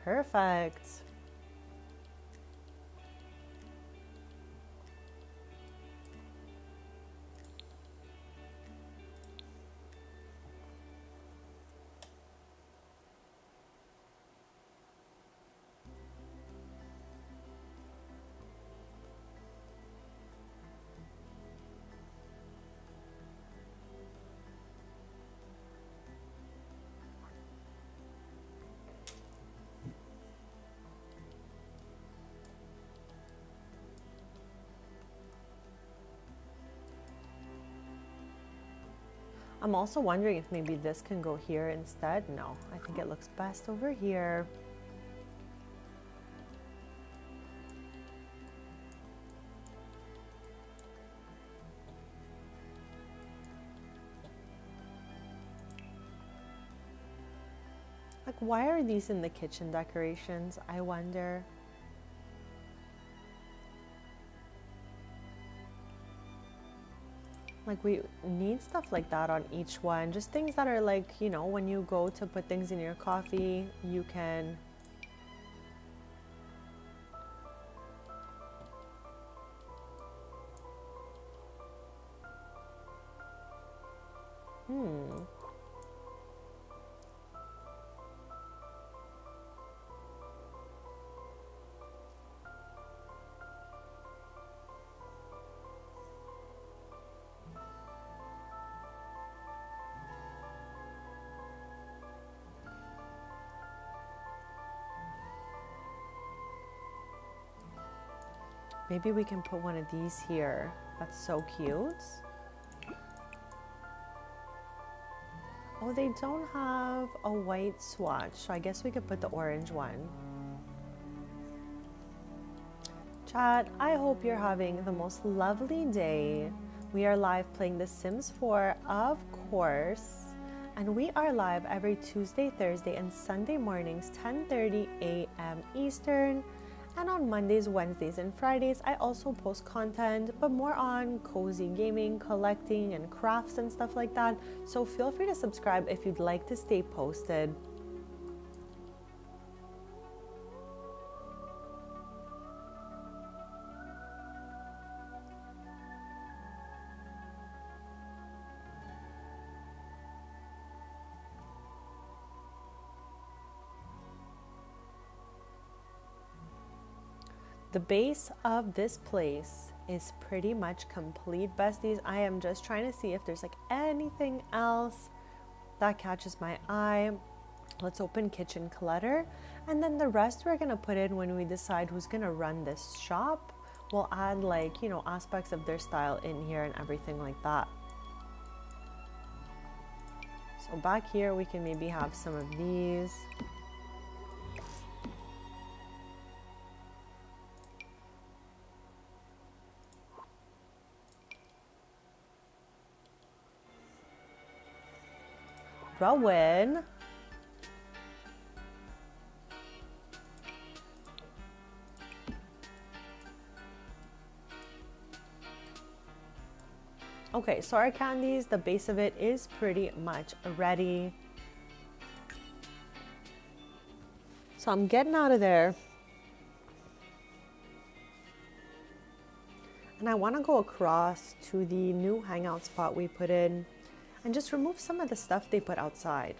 Perfect. I'm also wondering if maybe this can go here instead. No, I think it looks best over here. Like, why are these in the kitchen decorations? I wonder. Like, we need stuff like that on each one. Just things that are like, you know, when you go to put things in your coffee, you can... Maybe we can put one of these here. That's so cute. Oh, they don't have a white swatch, so I guess we could put the orange one. Chat, I hope you're having the most lovely day. We are live playing The Sims 4, of course. And we are live every Tuesday, Thursday, and Sunday mornings, 10:30 a.m. Eastern. And on Mondays, Wednesdays, and Fridays, I also post content, but more on cozy gaming, collecting, and crafts and stuff like that. So feel free to subscribe if you'd like to stay posted. The base of this place is pretty much complete, besties. I am just trying to see if there's like anything else that catches my eye. Let's open kitchen clutter, and then the rest we're gonna put in when we decide who's gonna run this shop. We'll add, like, you know, aspects of their style in here and everything like that. So back here we can maybe have some of these. Rowan. Okay, so our candies, the base of it is pretty much ready. So I'm getting out of there. And I want to go across to the new hangout spot we put in and just remove some of the stuff they put outside.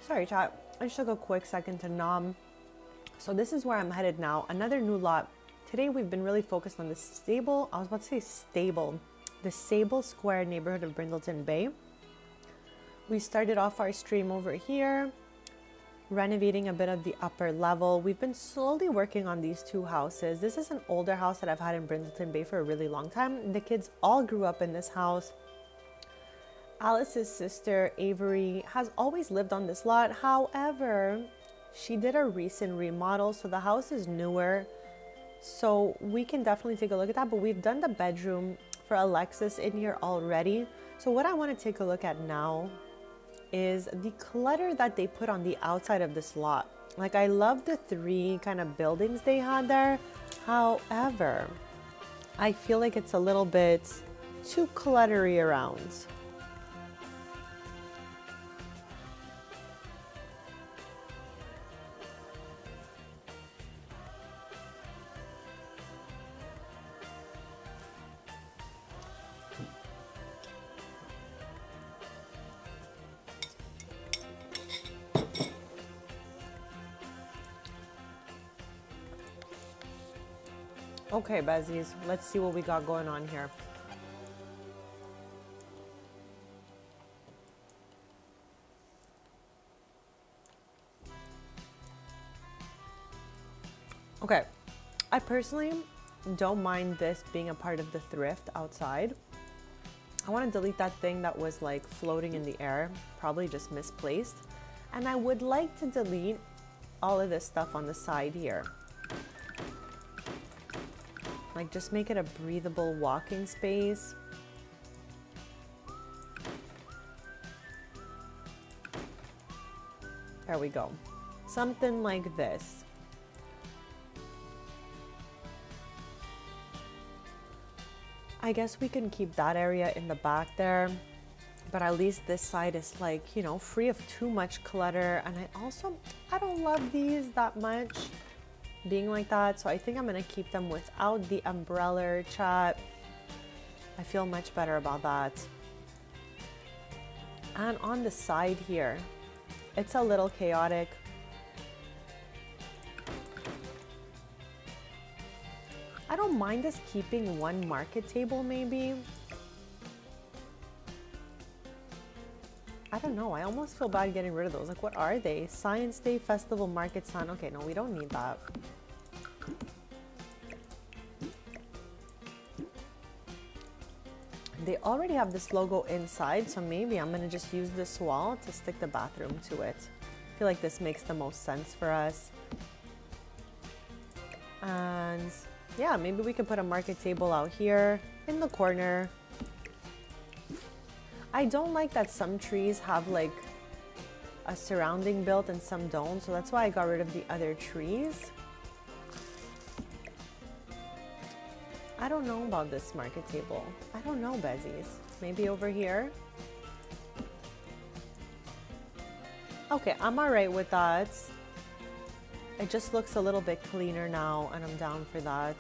Sorry, chat. I just took a quick second to nom. So this is where I'm headed now. Another new lot. Today we've been really focused on the stable. I was about to say stable. The Sable Square neighborhood of Brindleton Bay. We started off our stream over here, renovating a bit of the upper level. We've been slowly working on these two houses. This is an older house that I've had in Brindleton Bay for a really long time. The kids all grew up in this house. Alice's sister, Avery, has always lived on this lot. However, she did a recent remodel, so the house is newer. So we can definitely take a look at that, but we've done the bedroom for Alexis in here already. So what I want to take a look at now is the clutter that they put on the outside of this lot. Like, I love the three kind of buildings they had there. However, I feel like it's a little bit too cluttery around. Okay, Besties, let's see what we got going on here. Okay, I personally don't mind this being a part of the thrift outside. I want to delete that thing that was like floating in the air, probably just misplaced. And I would like to delete all of this stuff on the side here. Like, just make it a breathable walking space. There we go. Something like this. I guess we can keep that area in the back there, but at least this side is like, you know, free of too much clutter. And I don't love these that much being like that, so I think I'm gonna keep them without the umbrella, chat. I feel much better about that. And on the side here, it's a little chaotic. I don't mind us keeping one market table maybe. I don't know, I almost feel bad getting rid of those. Like, what are they? Science Day Festival Market Sign. Okay, no, we don't need that. They already have this logo inside, so maybe I'm gonna just use this wall to stick the bathroom to it. I feel like this makes the most sense for us. And yeah, maybe we could put a market table out here in the corner. I don't like that some trees have like a surrounding built and some don't, so that's why I got rid of the other trees. I don't know about this market table. I don't know, Besties. Maybe over here? Okay, I'm alright with that. It just looks a little bit cleaner now, and I'm down for that.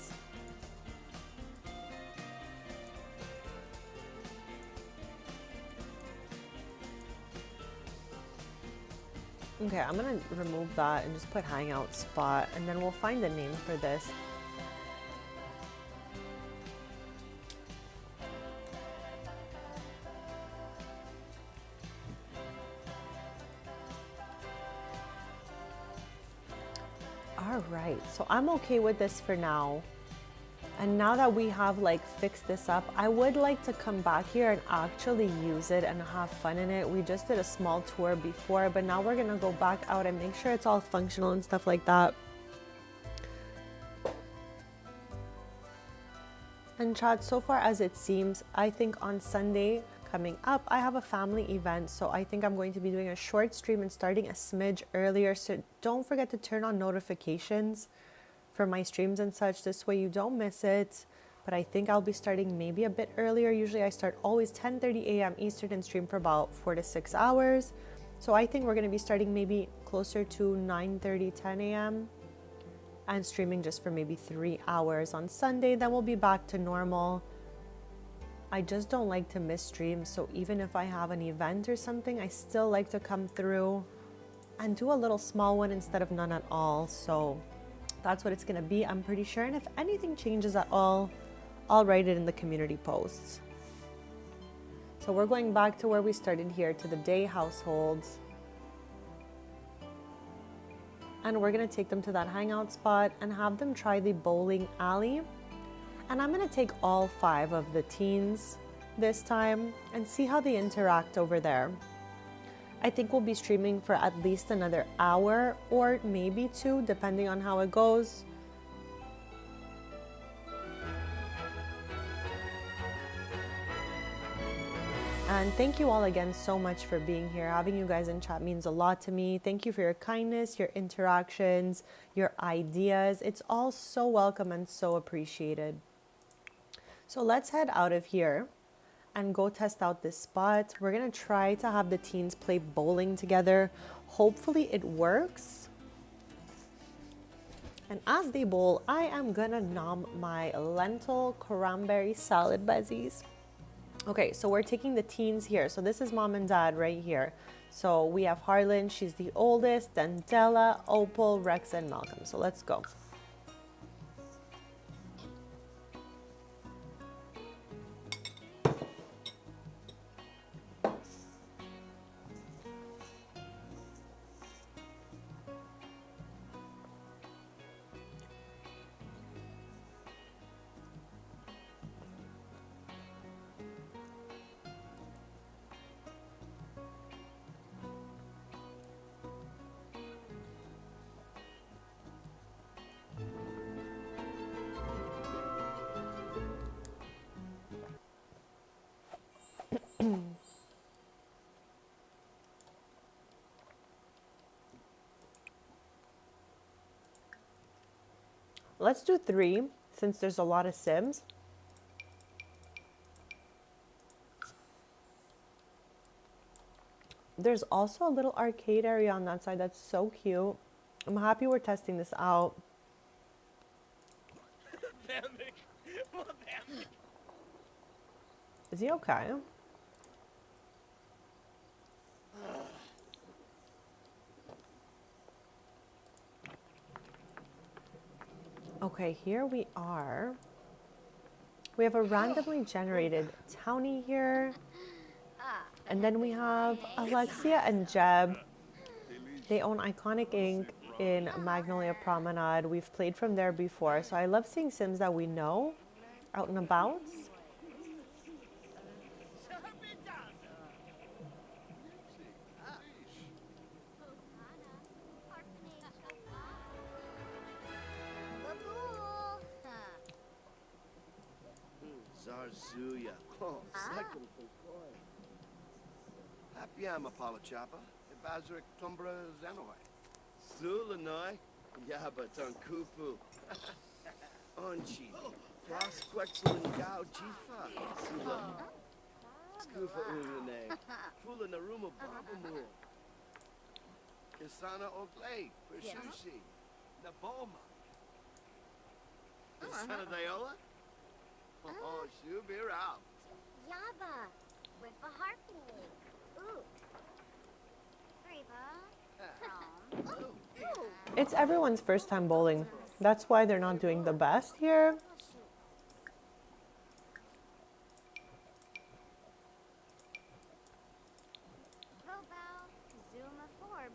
Okay, I'm gonna remove that and just put hangout spot, and then we'll find a name for this. All right, so I'm okay with this for now. And now that we have like fixed this up, I would like to come back here and actually use it and have fun in it. We just did a small tour before, but now we're gonna go back out and make sure it's all functional and stuff like that. And chat, so far as it seems, I think on Sunday coming up, I have a family event. So I think I'm going to be doing a short stream and starting a smidge earlier. So don't forget to turn on notifications for my streams and such. This way you don't miss it. But I think I'll be starting maybe a bit earlier. Usually I start always 10:30 a.m. Eastern and stream for about 4 to 6 hours. So I think we're going to be starting maybe closer to 9:30, 10 a.m. and streaming just for maybe 3 hours on Sunday. Then we'll be back to normal. I just don't like to miss streams. So even if I have an event or something, I still like to come through and do a little small one instead of none at all. So that's what it's gonna be, I'm pretty sure. And if anything changes at all, I'll write it in the community posts. So we're going back to where we started here, to the day households. And we're gonna take them to that hangout spot and have them try the bowling alley. And I'm gonna take all 5 of the teens this time and see how they interact over there. I think we'll be streaming for at least another hour or maybe 2, depending on how it goes. And thank you all again so much for being here. Having you guys in chat means a lot to me. Thank you for your kindness, your interactions, your ideas. It's all so welcome and so appreciated. So let's head out of here and go test out this spot. We're gonna try to have the teens play bowling together. Hopefully it works. And as they bowl, I am gonna nom my lentil cranberry salad, Besties. Okay, so we're taking the teens here. So this is mom and dad right here. So we have Harlan, she's the oldest, then Della, Opal, Rex, and Malcolm. So let's go. Let's do 3 since there's a lot of Sims. There's also a little arcade area on that side that's so cute. I'm happy we're testing this out. Is he okay? Okay, here we are. We have a randomly generated townie here. And then we have Alexia and Jeb. They own Iconic Inc. in Magnolia Promenade. We've played from there before. So I love seeing Sims that we know out and about. Zarzuya. Oh, second for boy. Happy I'm a Palachapa. Bazric Tumbra Zanoi. Sulanoi. Yabaton Kupu. Onchi. Frostquexelin Gao Jifa. Sula. Skufa Ulane. Fula Naruma Babamul. Kisana Oglay. Pershushi. Naboma. Sana Diola? Oh, Shubir out. Yaba. With a harpy. Ooh. Reba. Ooh. It's everyone's first time bowling. That's why they're not doing the best here. Robel. Zuma Forb.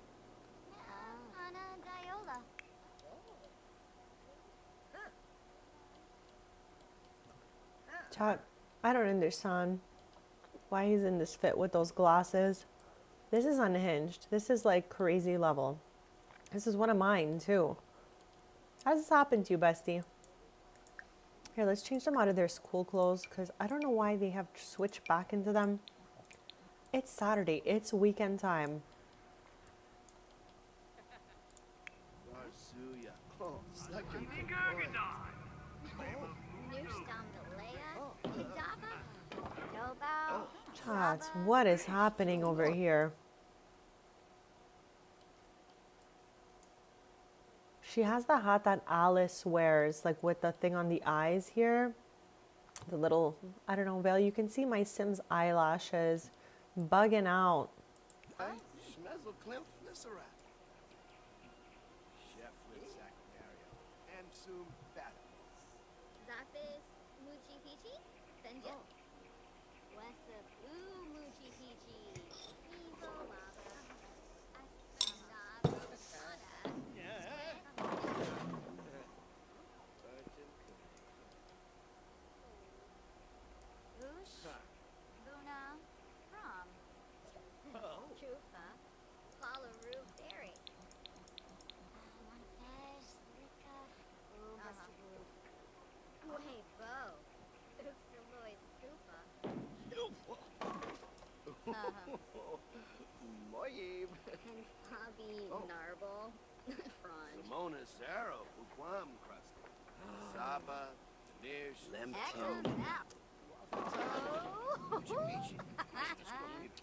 Anna Diola. Chat, I don't understand why he's in this fit with those glasses. This is unhinged. This is like crazy level. This is one of mine too. How does this happen to you, bestie? Here, let's change them out of their school clothes because I don't know why they have switched back into them. It's Saturday. It's weekend time. Garzuya. Oh, second. Newstam Leia. Dobao. Chat, what is happening over here? She has the hat that Alice wears, like with the thing on the eyes here. The little, I don't know, veil. You can see my Sim's eyelashes bugging out. Schmezel Klimpf Nissarat. Chef Litzak Mario. And Sum Battle. Zapis Muchi Pichi. Benja. Wesa Boo Muchi Pichi. Ezo Lava. Asana. Bush. Buna. From. Chufa. Palaru Berry. Monfez. Lika. Wait, Bo. Oopsaloy Scoopa. Moyib. And Bobby Narble. Franj. Simona Zaro. Uquam Crusty. Saba. Nish. Lemton.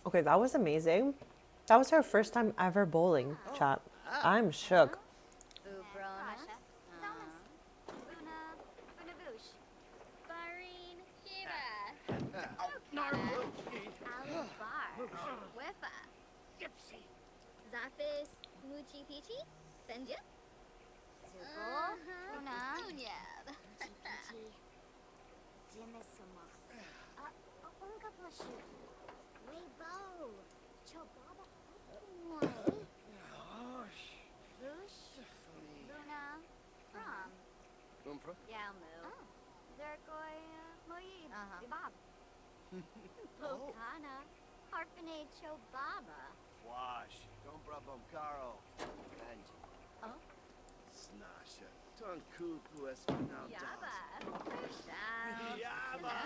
Okay, that was amazing. That was her first time ever bowling, chat. I'm shook. Ubrona. Buna. Bunabush. Barine. Shiva. Alibar. Wifa. Zapis. Muchi Pichi. Benja. Zubo. Buna. Unyab. Jimisuma. Unga Blushu. Weibo. Chobaba. Bush. Buna. From. Umpra. Yalmu. Zergoy. Moyib. Bob. Pokana. Harpane Chobaba. Wash. Dombra Bomcaro. Kanji. Oh. Snasha. Tonkuku Espinal. Yaba. Rishal. Yaba.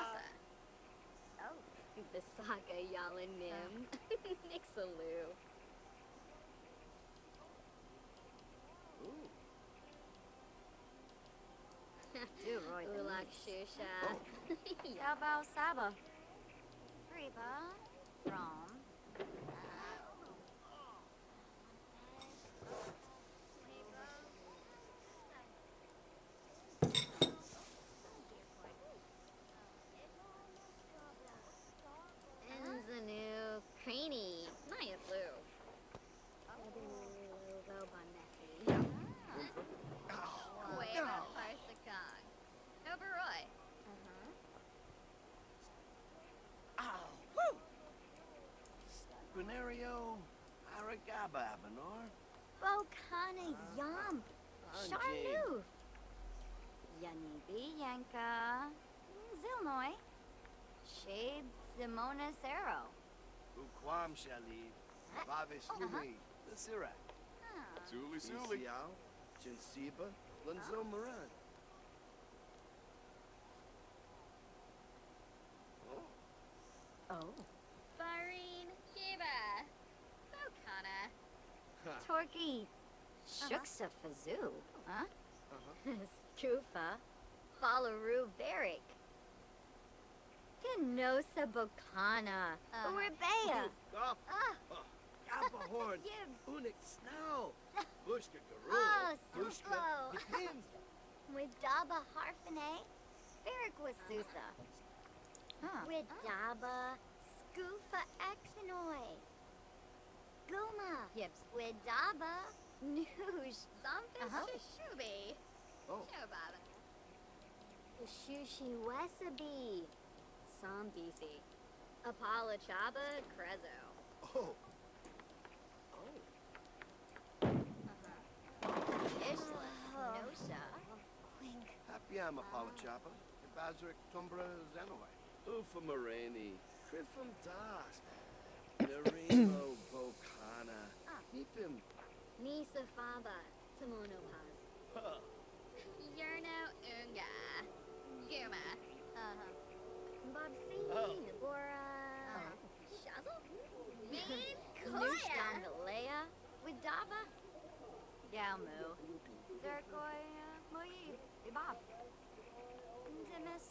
Oh. The saga Yalanim. Nixaloo. Ulak Shusha. Yabao Saba. Reba. From. Enzanu. Craney. Nayatlu. Cueva Parsakong. Oberoi. Brunerio. Aragaba Abanor. Bokana Yum. Charnu. Yanibi Yanka. Zilnoy. Shade Simona Sero. Uquam Shalib. Vavis Lumi. The Sirak. Suli Suli. Isiao. Jinsiba. Lanzo Maran. Oh. Barine Shiva. Bokana. Torky. Shuksa Fazoo. Huh? Skufa. Falaroo Varric. Kenosa Bocana. Urbea. Goff. Ah. Kappa Horn. Gibbs. Unik Snow. Bushka Oh, Garoo. Bushka. Suflo. Yipims. Widaba Harfane. Varric was Susa. Huh. Widaba. Skufa Exenoi. Guma. Yips. Widaba. Noosh. Something Shishubi. Oh. Shobaba. Shushi Wesabi. Sombisi. Apala Chaba Crezo. Oh. Ishla. Nosha. Wink. Happy I'm Apollo Chopper. Bazric Tumbra Zenoi. Ufa Morani. Criffum Das. Narimo Bocana. Nipim. Nisa Faba. Tamono Paz. Huh. Yerno Unga. Guma. Bob C. Oh. Bora. Shazzle. Mean Koya. Leia. Widaba. Galmu. Zerkoi. Moyi. Ibab. Dimis.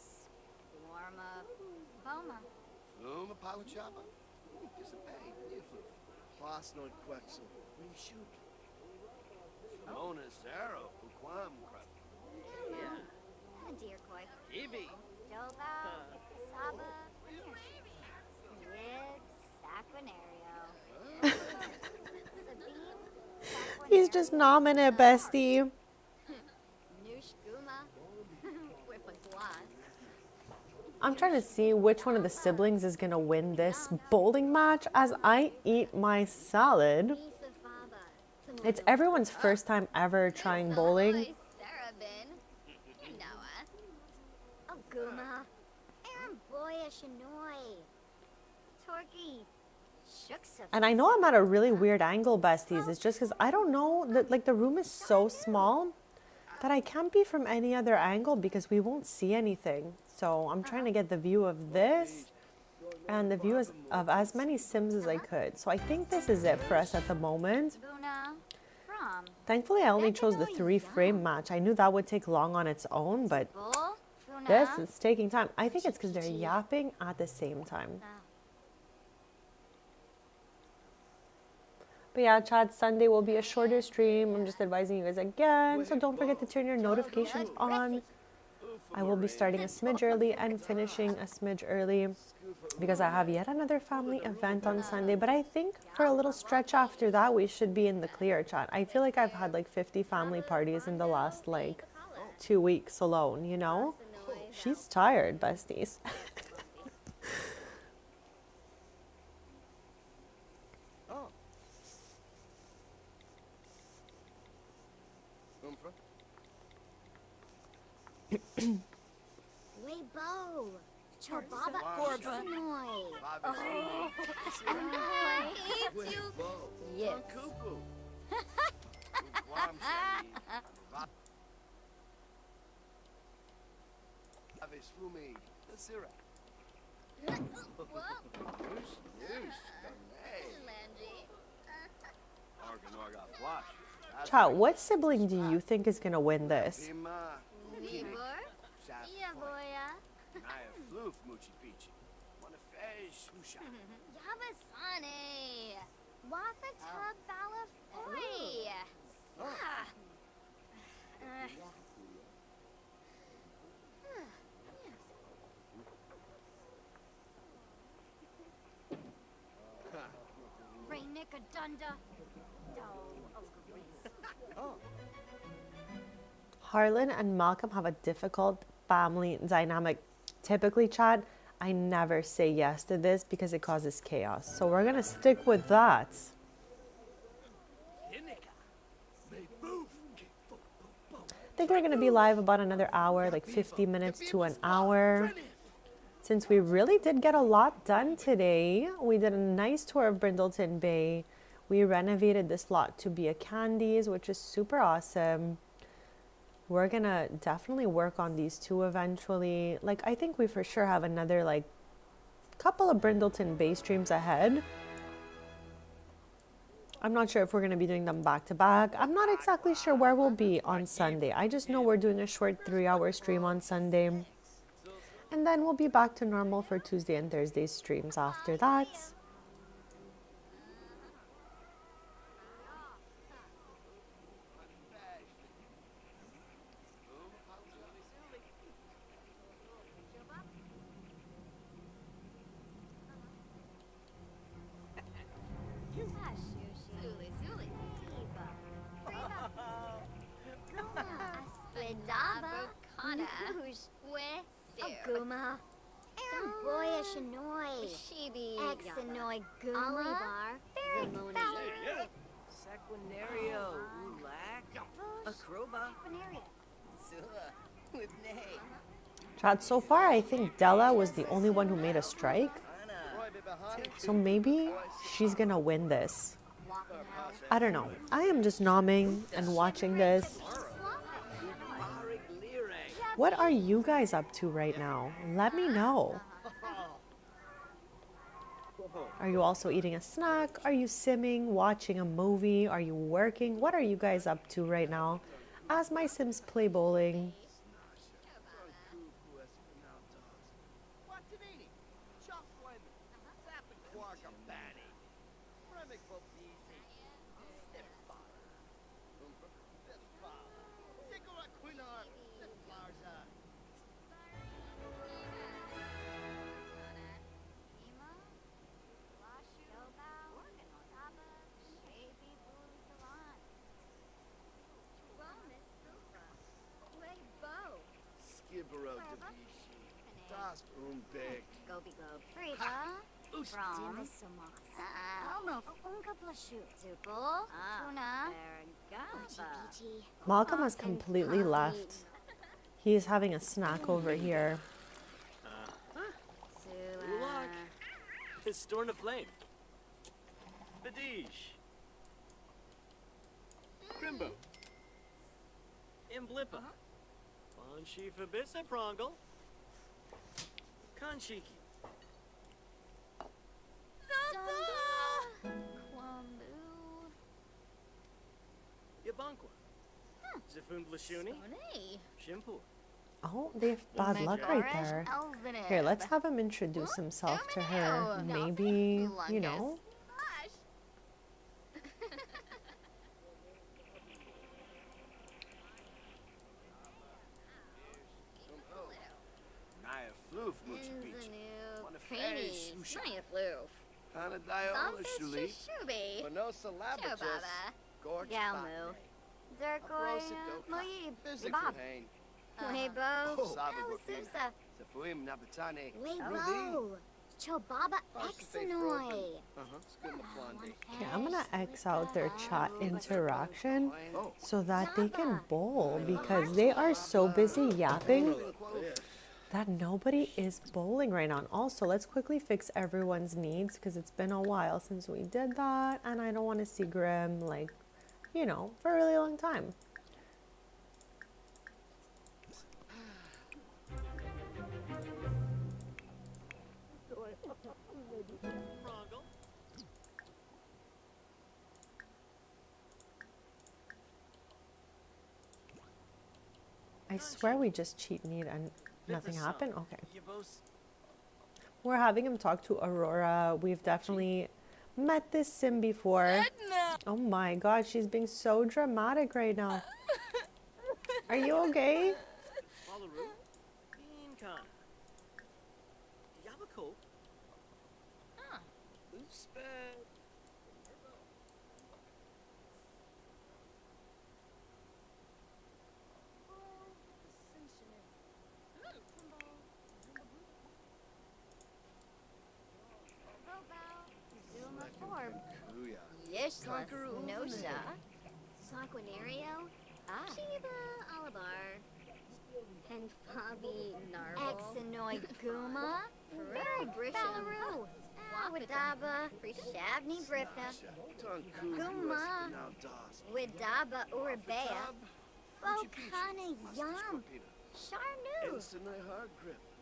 Warma. Poma. Flum Apollo Chopper. Disobey. Niflu. Plasnoid Quexel. Reshoot. Mona Zero. Uquam Crap. Yeah. Dear Koi. Ibi. Doba. Saba. Yib. Saquinario. Sabine. He's just nomming it, bestie. Noosh Guma. Whip a glass. I'm trying to see which one of the siblings is going to win this bowling match as I eat my salad. Nisa Faba. It's everyone's first time ever trying bowling. Sarabin. Noah. Guma. Aaron Boya Shanoi. Torky. Shuksa. And I know I'm at a really weird angle, besties. It's just because I don't know that like the room is so small that I can't be from any other angle because we won't see anything. So I'm trying to get the view of this and the view of as many Sims as I could. So I think this is it for us at the moment. Buna. From. Thankfully, I only chose the 3-frame match. I knew that would take long on its own, but Bull. Funa. this is taking time. I think it's because they're yapping at the same time. But yeah, chat, Sunday will be a shorter stream. I'm just advising you guys again. So don't forget to turn your notifications on. I will be starting a smidge early and finishing a smidge early because I have yet another family event on Sunday. But I think for a little stretch after that, we should be in the clear, chat. I feel like I've had like 50 family parties in the last like 2 weeks alone, you know? She's tired, besties. Oh. Umfra. Weibo. Chobaba. Corba. Noi. Yes. Cuckoo. Uquam Shali. Avis Flumi. Sira. Noosh. Organorga Flash. Chat, what sibling do you think is going to win this? Pima. Libor. Ia Boya. Naya Floof Moochie Peachy. Wanafej Swoosha. Yabasane. Wafa Tub Balafoi. Rainika Dunda. Harlan and Malcolm have a difficult family dynamic. Typically, Chad, I never say yes to this because it causes chaos. So we're going to stick with that. I think we're going to be live about another hour, like 50 minutes to an hour. Since we really did get a lot done today, we did a nice tour of Brindleton Bay. We renovated this lot to be a Candies, which is super awesome. We're gonna definitely work on these two eventually. Like, I think we for sure have another like couple of Brindleton Bay streams ahead. I'm not sure if we're going to be doing them back to back. I'm not exactly sure where we'll be on Sunday. I just know we're doing a short 3-hour stream on Sunday. And then we'll be back to normal for Tuesday and Thursday streams after that. Guma. Boya Shanoi. Shibi. Exanoi Guma. Olivar. Zamoni. Sequinario. Ulak. Akroba. Zilla. With Nay. Chat, so far I think Della was the only one who made a strike. So maybe she's gonna win this. I don't know. I am just nomming and watching this. What are you guys up to right now? Let me know. Are you also eating a snack? Are you simming, watching a movie? Are you working? What are you guys up to right now as my Sims play bowling? Skibberell Debishi. Das Umbek. Gobi Gob. Friba. From. Almost. Unka Blashu. Zupul. Tuna. Bergaba. Malcolm has completely left. He is having a snack over here. Ulak. Storn of Flame. Badish. Grimbo. Imblippa.Onshifa Bissa Prongle. Konshiki. Kwambu. Yabankwa. Zafun Blashuni. Soni. Shimpu. Oh, they have bad luck right there. Here, let's have him introduce himself to her. Maybe, you know. Naya Floof Muchi Beach. Pretty. Naya floof. Panadiola Shuli. Shubi. Panosa Labatus. Chobaba. Gorge Galmu. Zerkoy. Moyib. Bob. Bizikhain. Weibo. Sabu Susa. Zafuim Nabatane. Weibo. Chobaba Exanoi. Skimmaplandi. Okay, I'm gonna X out their chat interaction so that they can bowl because they are so busy yapping that nobody is bowling right now. And also, let's quickly fix everyone's needs because it's been a while since we did that and I don't want to see Grim, like, you know, for a really long time. I swear we just cheat need and nothing happened. Okay. We're having him talk to Aurora. We've definitely met this sim before. Oh my god, she's being so dramatic right now. Are you okay? Zuma Forb. Kuya. Yishlas Nosha. Sanguinario. Shiva Alabar. And Fabi Narvel. Exanoi Guma. Ferrari Grisham. Wadaba. Shavni Brifna. Guma. Widaba Urabea. Bokana Yam. Sharnu.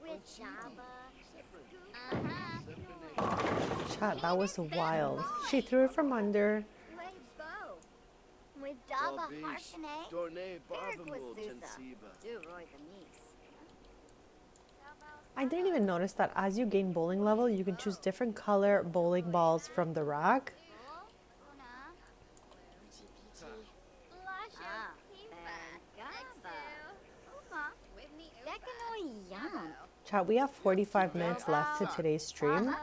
Widaba. Chat, that was wild. She threw it from under. Daba Bish, Harshane. Dorne Barbamul Bergwasusa. Tensiba. Do Roy the Niece. I didn't even notice that as you gain bowling level, you can choose different color bowling balls from the rack. Ah, Yam. Chat, we have 45 minutes left to today's stream.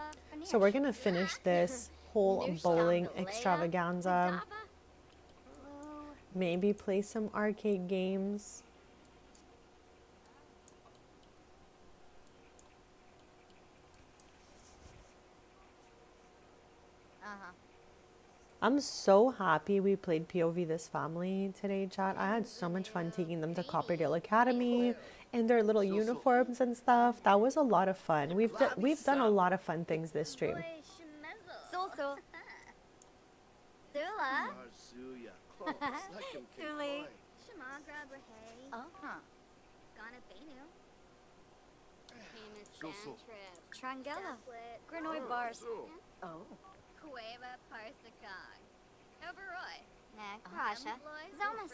So we're going to finish this whole bowling extravaganza. Maybe play some arcade games. I'm so happy we played POV this family today, chat. I had so much fun taking them to Copperdale Academy in their little uniforms and stuff. That was a lot of fun. We've done a lot of fun things this stream. Sulsul. Sula. Marzuya. Close like him Suli. Koi. Shamagra Brahe. Uh-huh. Gana Benu. Sulsul. Trangella. Granoy Bars. Sul. Oh. Cueva Parsacog. Oberoi. Nag Rasha. Zomas.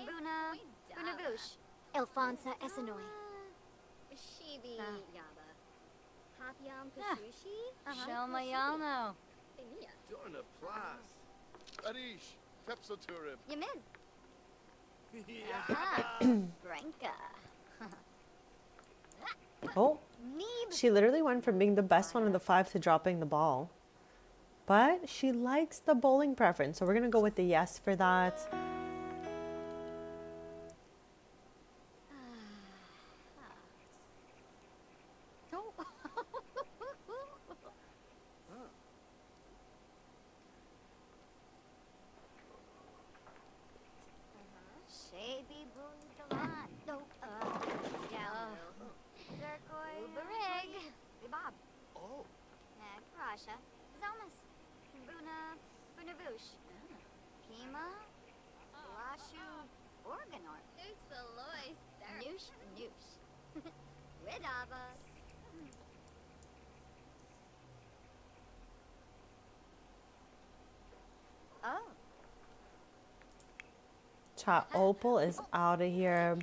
Buna. Bunavush. Elfonsa Esanoy. Shibi Ah. Yaba. Papyam Ah. Pashushi. Shelmayano. Inia. Dorna Plas. Arish, Tepsoturib. Yamiz. Yeah. Branka. Oh, Neeb. she literally went from being the best one of the 5 to dropping the ball. But she likes the bowling preference, so we're going to go with the yes for that. Uh-huh. Shaby Bungalan. No, Gallo. Zerkoy. Uberig. Bob. Oh. Nag Rasha. Zomas. Bunavush. Pima. Lashu. Organor. Uxaloy. Noosh. Noosh. Redava. Oh. Chat, Opal is out of here.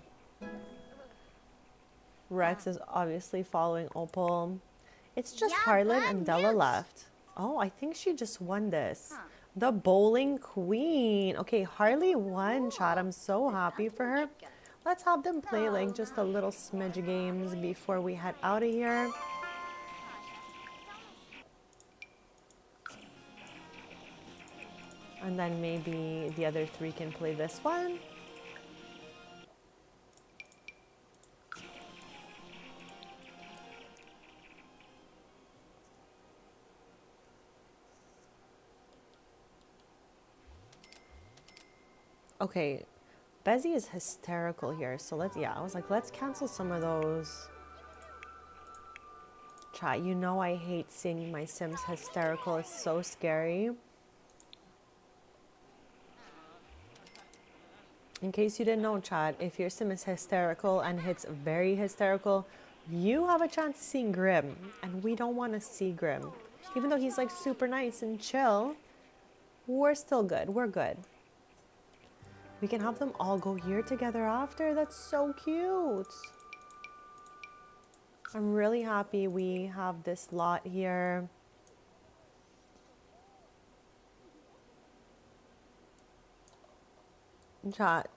Rex is obviously following Opal. It's just Yeah, Harlan but and Della Noosh. left. Oh, I think she just won this. Huh. The bowling queen. Okay, Harley won, chat. I'm so happy for her. Let's have them play like just a little smidge of games before we head out of here. And then maybe the other 3 can play this one. Okay, Bezzy is hysterical here. So I was like, let's cancel some of those. Chat, you know I hate seeing my Sims hysterical. It's so scary. In case you didn't know, chat, if your Sim is hysterical and hits very hysterical, you have a chance of seeing Grim. And we don't want to see Grim. Even though he's like super nice and chill, we're still good. We're good. We can have them all go here together after. That's so cute. I'm really happy we have this lot here. Chat,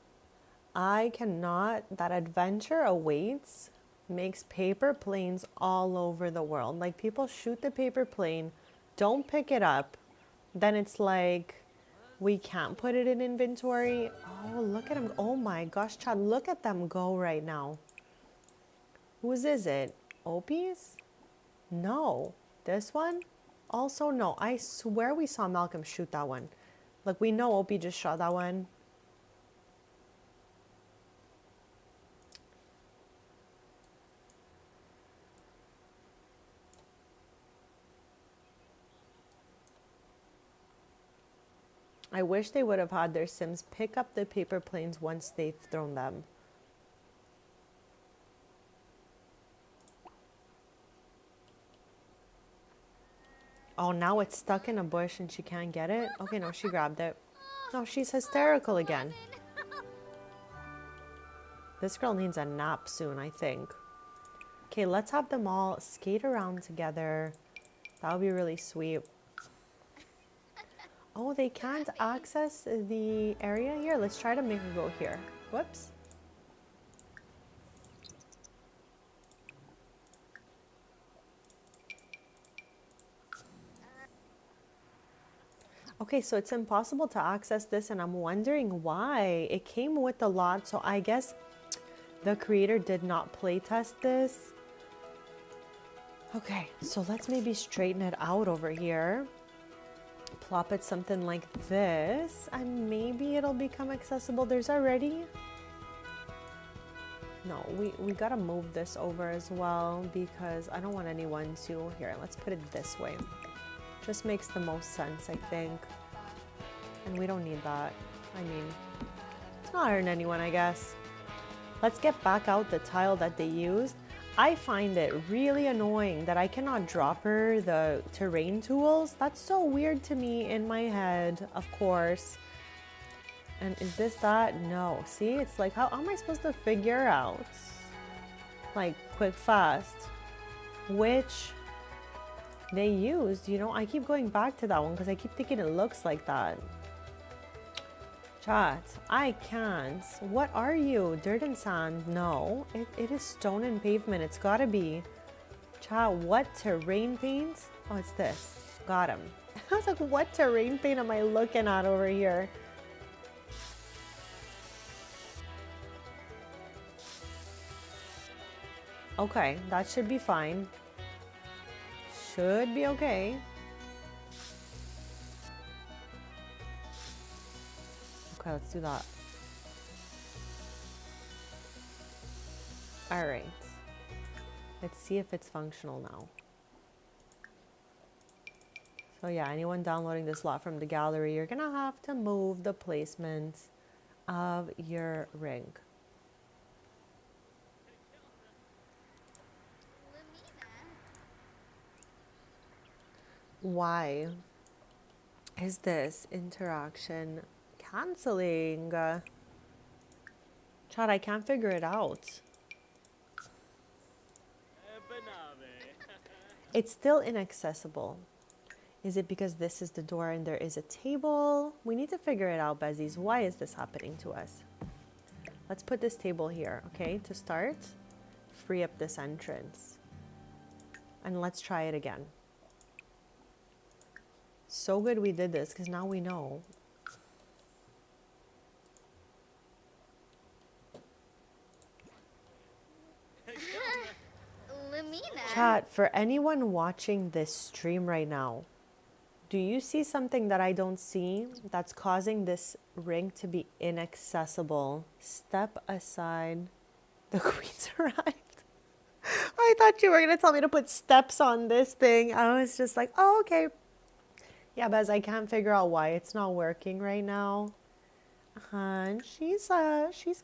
I cannot. That adventure awaits makes paper planes all over the world. Like, people shoot the paper plane, don't pick it up, then it's like, we can't put it in inventory. Oh, look at them. Oh my gosh, Chad, look at them go right now. Whose is it? Opie's? No. This one? Also no. I swear we saw Malcolm shoot that one. Like, we know Opie just shot that one. I wish they would have had their Sims pick up the paper planes once they've thrown them. Oh, now it's stuck in a bush and she can't get it? Okay, no, she grabbed it. Oh, she's hysterical again. This girl needs a nap soon, I think. Okay, let's have them all skate around together. That would be really sweet. Oh, they can't access the area here. Let's try to make her go here. Whoops. Okay, so it's impossible to access this, and I'm wondering why. It came with a lot, so I guess the creator did not playtest this. Okay, so let's maybe straighten it out over here. Plop it something like this, and maybe it'll become accessible. There's already... No, we gotta move this over as well, because I don't want anyone to... Here, let's put it this way. Just makes the most sense, I think. And we don't need that. I mean, it's not hurting anyone, I guess. Let's get back out the tile that they used. I find it really annoying that I cannot drop her the terrain tools. That's so weird to me in my head, of course. And is this that? No. See, it's like, how am I supposed to figure out? Like, quick, fast. Which they used, you know, I keep going back to that one because I keep thinking it looks like that. Chat, I can't. What are you? Dirt and sand? No, it is stone and pavement. It's gotta be. Chat, what terrain paint? Oh, it's this. Got him. I was like, what terrain paint am I looking at over here? Okay, that should be fine. Should be okay. Okay, let's do that. All right. Let's see if it's functional now. So yeah, anyone downloading this lot from the gallery, you're gonna have to move the placement of your ring. Why is this interaction canceling? Chad, I can't figure it out. It's still inaccessible. Is it because this is the door and there is a table? We need to figure it out, Besties. Why is this happening to us? Let's put this table here, okay? To start, free up this entrance. And let's try it again. So good we did this, because now we know. Chat, for anyone watching this stream right now, do you see something that I don't see that's causing this ring to be inaccessible? Step aside. The queen's arrived. I thought you were going to tell me to put steps on this thing. I was just like, oh, okay. Yeah, Bez, I can't figure out why it's not working right now. She's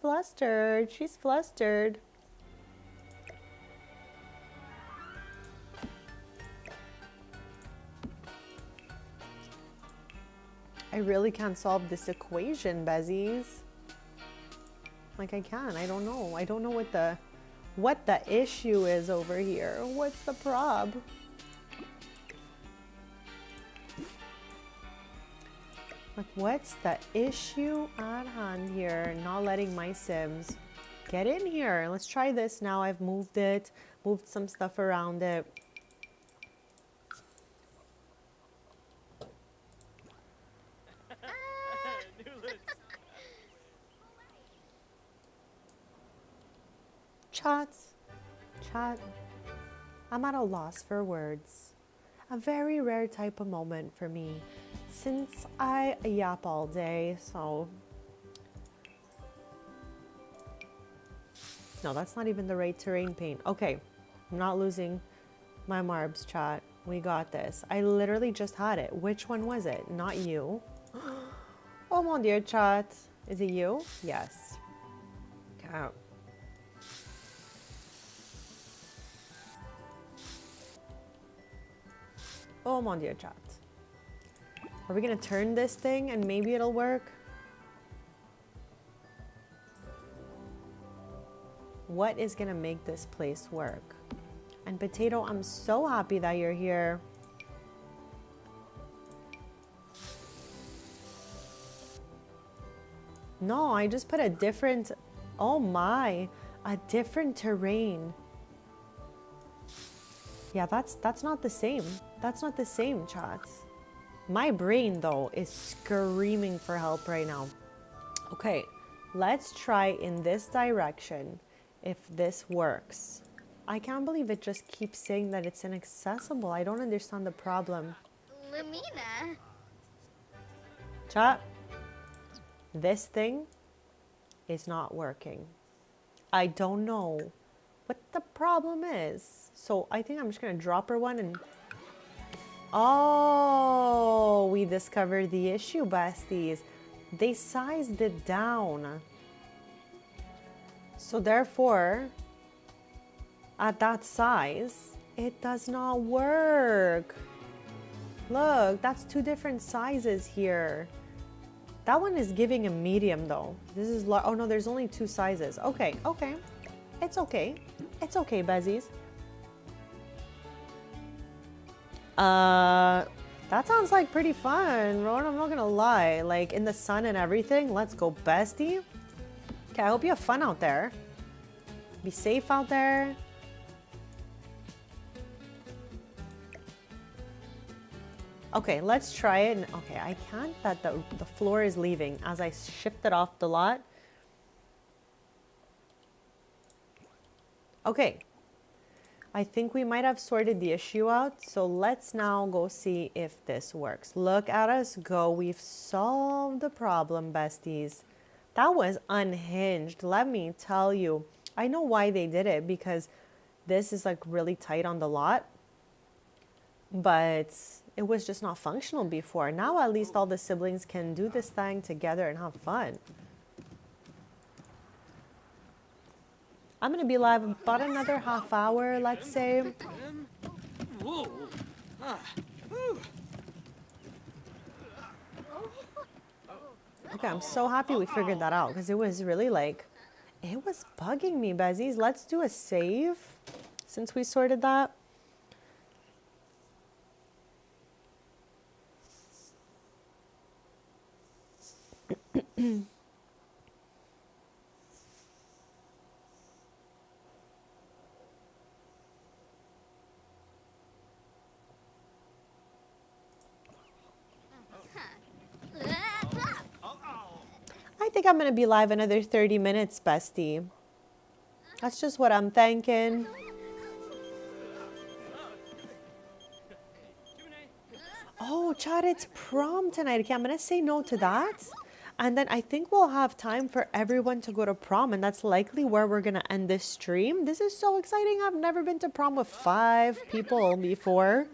flustered. She's flustered. I really can't solve this equation, Bezies. Like I can. I don't know. I don't know what the issue is over here. What's the prob? Like, what's the issue at hand here? Not letting my Sims get in here. Let's try this now. I've moved it, moved some stuff around it. Chat. I'm at a loss for words. A very rare type of moment for me, since I yap all day, so... No, that's not even the right terrain paint. Okay, I'm not losing my marbs, chat. We got this. I literally just had it. Which one was it? Not you. Oh mon dieu, chat. Is it you? Yes. Okay. Oh mon dieu, chat. Are we gonna turn this thing and maybe it'll work? what is gonna make this place work. And Potato, I'm so happy that you're here. No, I just put a different, oh my, a different terrain. Yeah, that's not the same. That's not the same, chat. My brain, though, is screaming for help right now. Okay, let's try in this direction if this works. I can't believe it just keeps saying that it's inaccessible. I don't understand the problem. Lumina. Chat, this thing is not working. I don't know what the problem is. So I think I'm just gonna drop her one and... Oh, we discovered the issue, besties. They sized it down. So therefore, at that size, it does not work. Look, that's two different sizes here. That one is giving a medium though. This is oh no, there's only two sizes. Okay, okay. It's okay. It's okay, Bezzies. That sounds like pretty fun, Ron. I'm not gonna lie. Like in the sun and everything. Let's go, bestie. Okay, I hope you have fun out there. Be safe out there. Okay, let's try it. Okay, I can't that the floor is leaving as I shift it off the lot. Okay. I think we might have sorted the issue out, so let's now go see if this works. Look at us go. We've solved the problem, besties. That was unhinged, let me tell you. I know why they did it, because this is like really tight on the lot, but it was just not functional before. Now at least all the siblings can do this thing together and have fun. I'm gonna be live about another half hour, let's say. Okay, I'm so happy we figured that out because it was really like, it was bugging me, Bezzies. Let's do a save since we sorted that. I think I'm gonna be live another 30 minutes, bestie. That's just what I'm thinking. Oh, Chad, it's prom tonight. Okay, I'm gonna say no to that. And then I think we'll have time for everyone to go to prom, and that's likely where we're gonna end this stream. This is so exciting. I've never been to prom with 5 people before.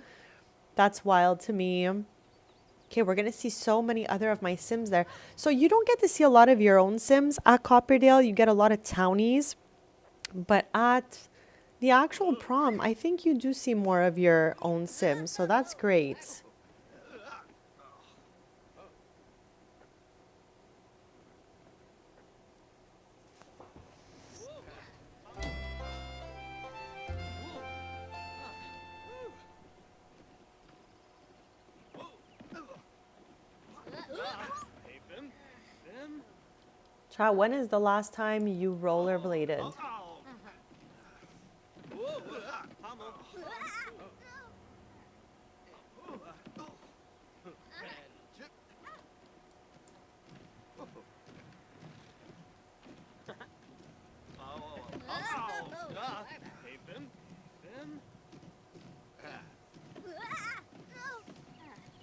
That's wild to me. Okay, we're going to see so many other of my Sims there. So you don't get to see a lot of your own Sims at Copperdale. You get a lot of townies. But at the actual prom, I think you do see more of your own Sims. So that's great. Chat, when is the last time you rollerbladed?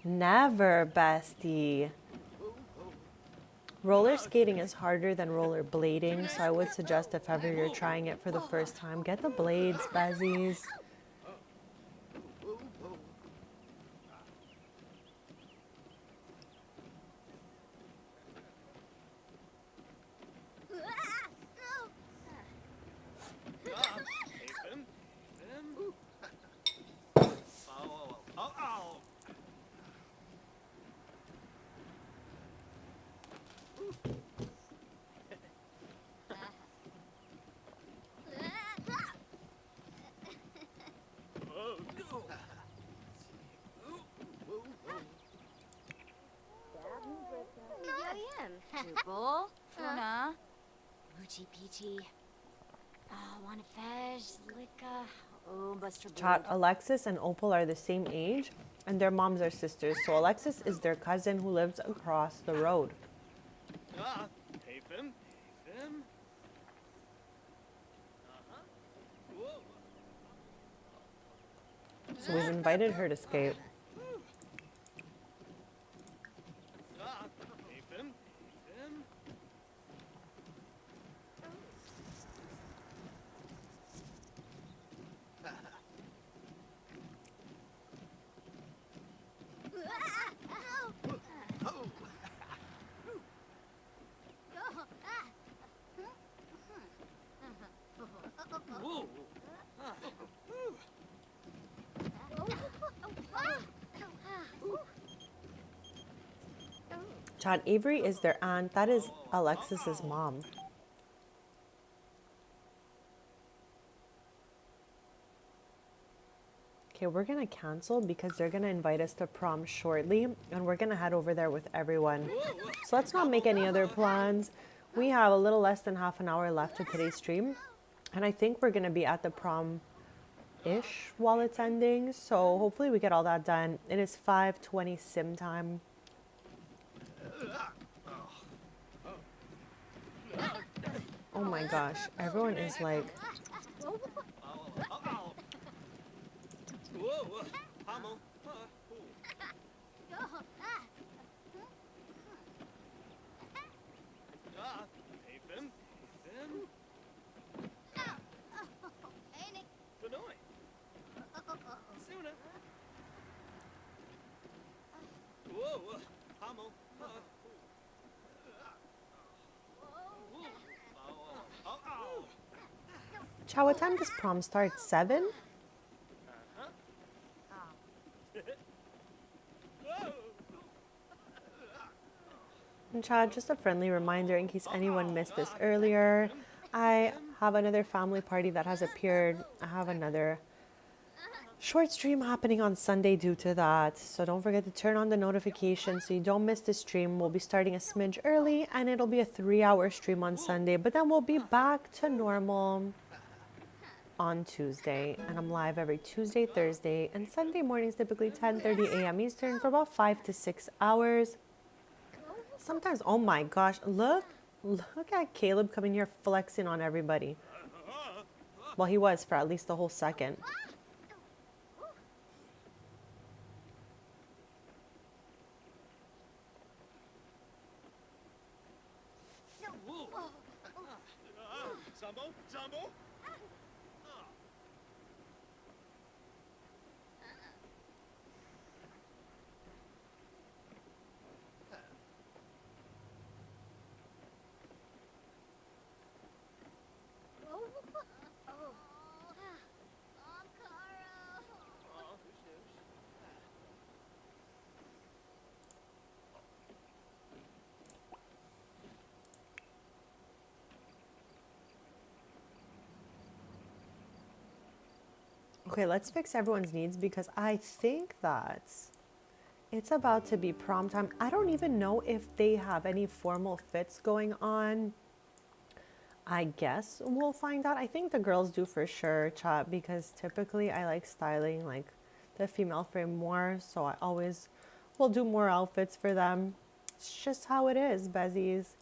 Never, bestie. Roller skating is harder than rollerblading, so I would suggest if ever you're trying it for the first time, get the blades, bezzies. Moochie Peachy. Wanna fez, licka. Oh, Buster Chat, Alexis and Opal are the same age, and their moms are sisters. So Alexis is their cousin who lives across the road. Ah, hey, Fim. Hey, Fim. Whoa. So we've invited her to skate. Ah, hey, Fim. Hey, Fim. Whoa. Ah. Chat, Avery is their aunt. That is Alexis's mom. Okay, we're gonna cancel because they're gonna invite us to prom shortly, and we're gonna head over there with everyone. So let's not make any other plans. We have a little less than half an hour left of today's stream, and I think we're gonna be at the prom-ish while it's ending. So hopefully we get all that done. It is 5:20 sim time. Oh my gosh, everyone is like, Whoa. Hummel. Ah, hey, Fim. Fim. Finoy. Suna. Whoa. Hummel. Chow, what time does prom start? 7? And Chad, just a friendly reminder in case anyone missed this earlier, I have another family party that has appeared. I have another short stream happening on Sunday due to that. So don't forget to turn on the notifications so you don't miss the stream. We'll be starting a smidge early and it'll be a 3-hour stream on Sunday. But then we'll be back to normal on Tuesday. And I'm live every Tuesday, Thursday, and Sunday mornings, typically 10:30 a.m. Eastern for about 5 to 6 hours. Sometimes, oh my gosh, look at Caleb coming here flexing on everybody. Well, he was for at least the whole second. Zombo. Okay, let's fix everyone's needs because I think that it's about to be prom time. I don't even know if they have any formal fits going on. I guess we'll find out. I think the girls do for sure, chat, because typically I like styling like the female frame more. So I always will do more outfits for them. It's just how it is, Bezies.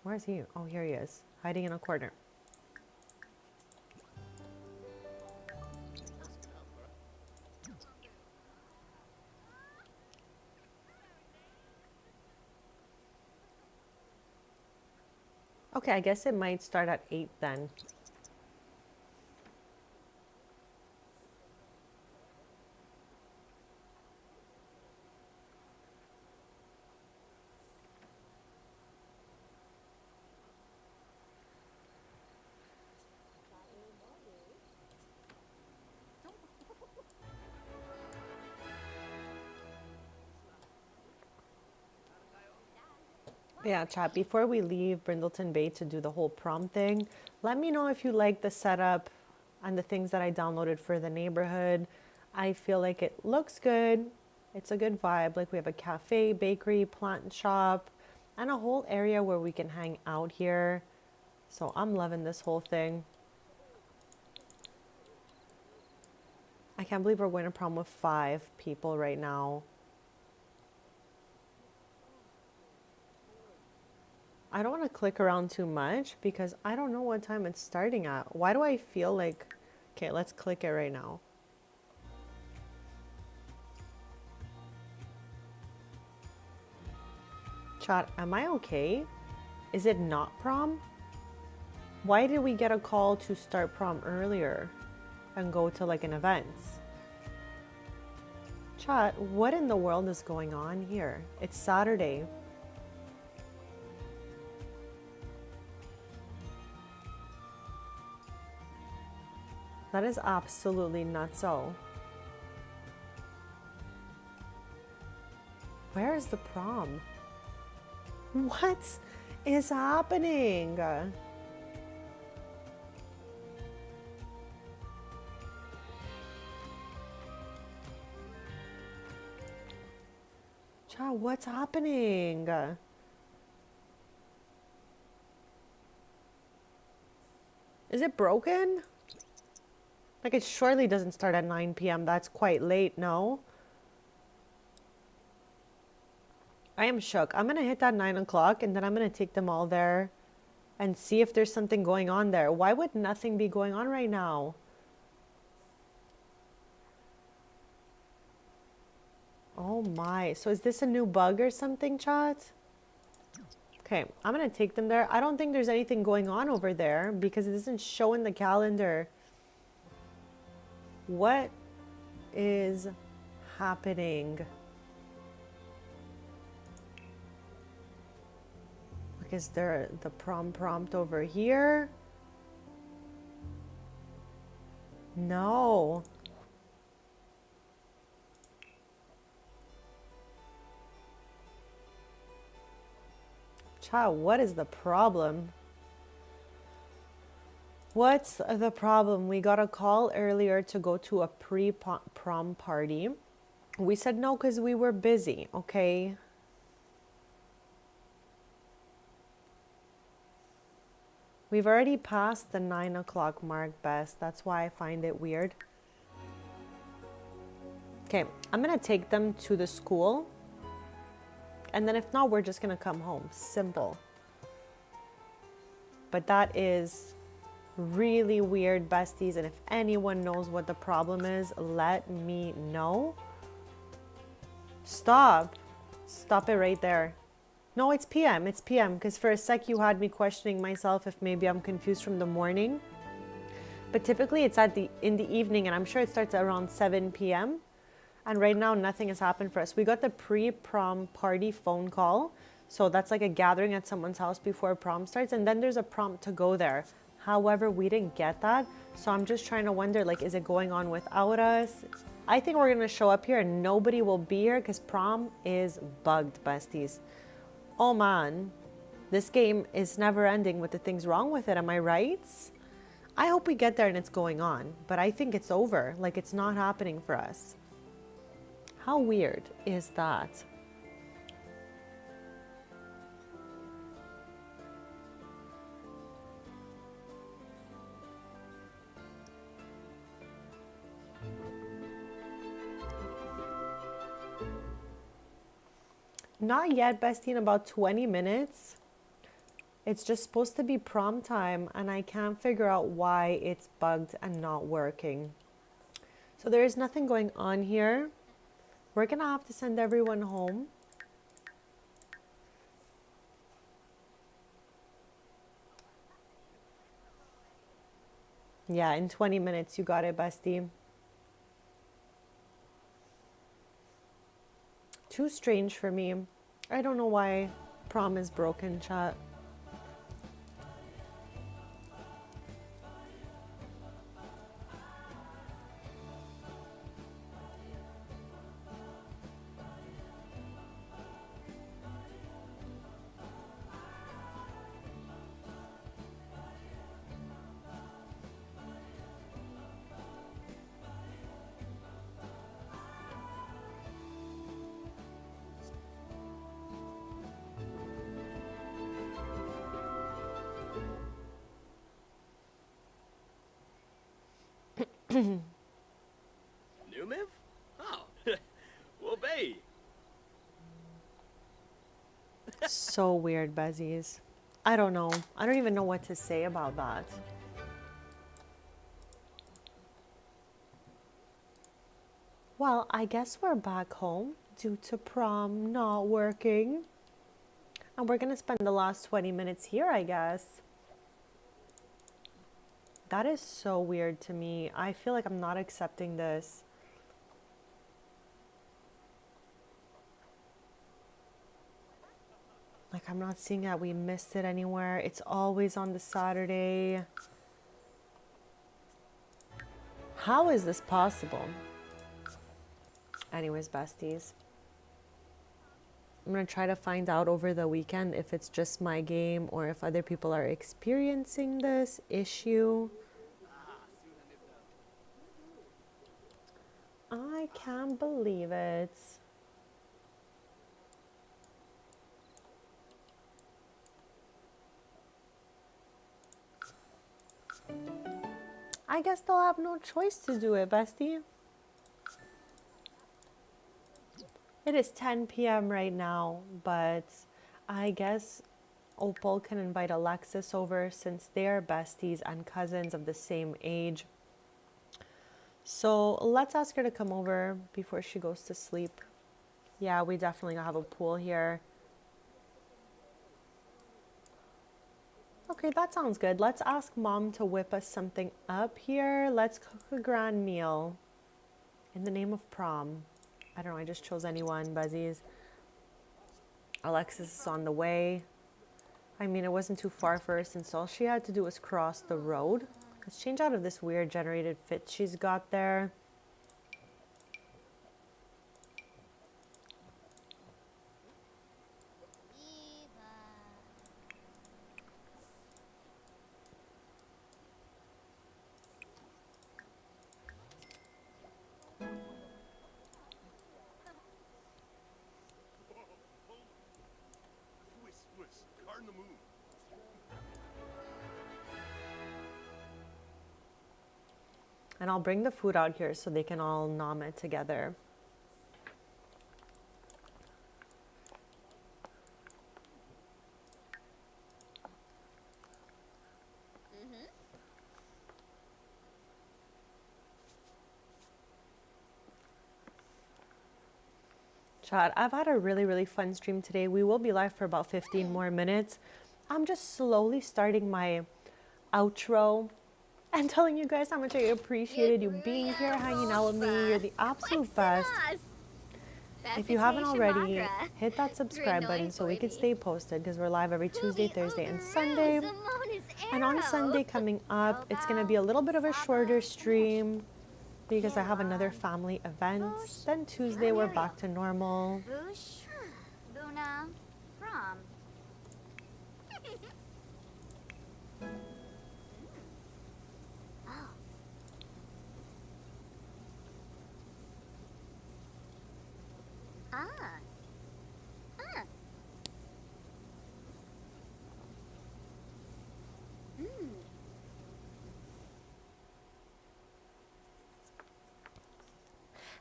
Where's he? Oh, here he is, hiding in a corner. Okay, I guess it might start at 8 then. Yeah, chat, before we leave Brindleton Bay to do the whole prom thing, let me know if you like the setup and the things that I downloaded for the neighborhood. I feel like it looks good. It's a good vibe. Like we have a cafe, bakery, plant shop, and a whole area where we can hang out here. So I'm loving this whole thing. I can't believe we're going to prom with 5 people right now. I don't want to click around too much because I don't know what time it's starting at. Why do I feel like... Okay, let's click it right now. Chat, am I okay? Is it not prom? Why did we get a call to start prom earlier and go to like an event? Chat, what in the world is going on here? It's Saturday. That is absolutely nutso. Where is the prom? What is happening? Child, what's happening? Is it broken? Like, it surely doesn't start at 9 p.m. That's quite late, no? I am shook. I'm gonna hit that 9 o'clock and then I'm gonna take them all there and see if there's something going on there. Why would nothing be going on right now? Oh my. So is this a new bug or something, chat? Okay, I'm gonna take them there. I don't think there's anything going on over there because it doesn't show in the calendar. What is happening? Like, is there the prom prompt over here? No. Child, what is the problem? What's the problem? We got a call earlier to go to a pre-prom party. We said no because we were busy, okay? We've already passed the 9 o'clock mark, Best. That's why I find it weird. Okay, I'm gonna take them to the school. And then if not, we're just gonna come home. Simple. But that is really weird, besties. And if anyone knows what the problem is, let me know. Stop. Stop it right there. No, it's PM. It's PM. Because for a sec, you had me questioning myself if maybe I'm confused from the morning. But typically, it's in the evening. And I'm sure it starts around 7 p.m. And right now, nothing has happened for us. We got the pre-prom party phone call. So that's like a gathering at someone's house before prom starts. And then there's a prompt to go there. However, we didn't get that. So I'm just trying to wonder, like, is it going on without us? I think we're going to show up here and nobody will be here because prom is bugged, besties. Oh, man. This game is never ending with the things wrong with it. Am I right? I hope we get there and it's going on. But I think it's over. Like, it's not happening for us. How weird is that? Not yet, bestie, in about 20 minutes. It's just supposed to be prom time and I can't figure out why it's bugged and not working. So there is nothing going on here. We're gonna have to send everyone home. Yeah, in 20 minutes, you got it, bestie. Too strange for me. I don't know why prom is broken, chat. Numiv? Oh. Well, bay. So weird, Besties. I don't know. I don't even know what to say about that. Well, I guess we're back home due to prom not working. And we're gonna spend the last 20 minutes here, I guess. That is so weird to me. I feel like I'm not accepting this. Like, I'm not seeing that we missed it anywhere. It's always on the Saturday. How is this possible? Anyways, besties. I'm gonna try to find out over the weekend if it's just my game or if other people are experiencing this issue. I can't believe it. I guess they'll have no choice to do it, bestie. It is 10 p.m. right now, but I guess Opal can invite Alexis over since they are besties and cousins of the same age. So let's ask her to come over before she goes to sleep. Yeah, we definitely have a pool here. Okay, that sounds good. Let's ask Mom to whip us something up here. Let's cook a grand meal in the name of prom. I don't know, I just chose anyone, Buzzies. Alexis is on the way. I mean, it wasn't too far for her since all she had to do was cross the road. Let's change out of this weird generated fit she's got there. Whisk, car in the moon. And I'll bring the food out here so they can all nom it together. Chat, I've had a really fun stream today. We will be live for about 15 more minutes. I'm just slowly starting my outro and telling you guys how much I appreciated you being here, hanging out with me. You're the absolute best. If you haven't already, hit that subscribe button so we can stay posted because we're live every Tuesday, Thursday, and Sunday. And on Sunday coming up, it's going to be a little bit of a shorter stream because I have another family event. Then Tuesday, we're back to normal. Boosh, Buna, From. Ah. Ah.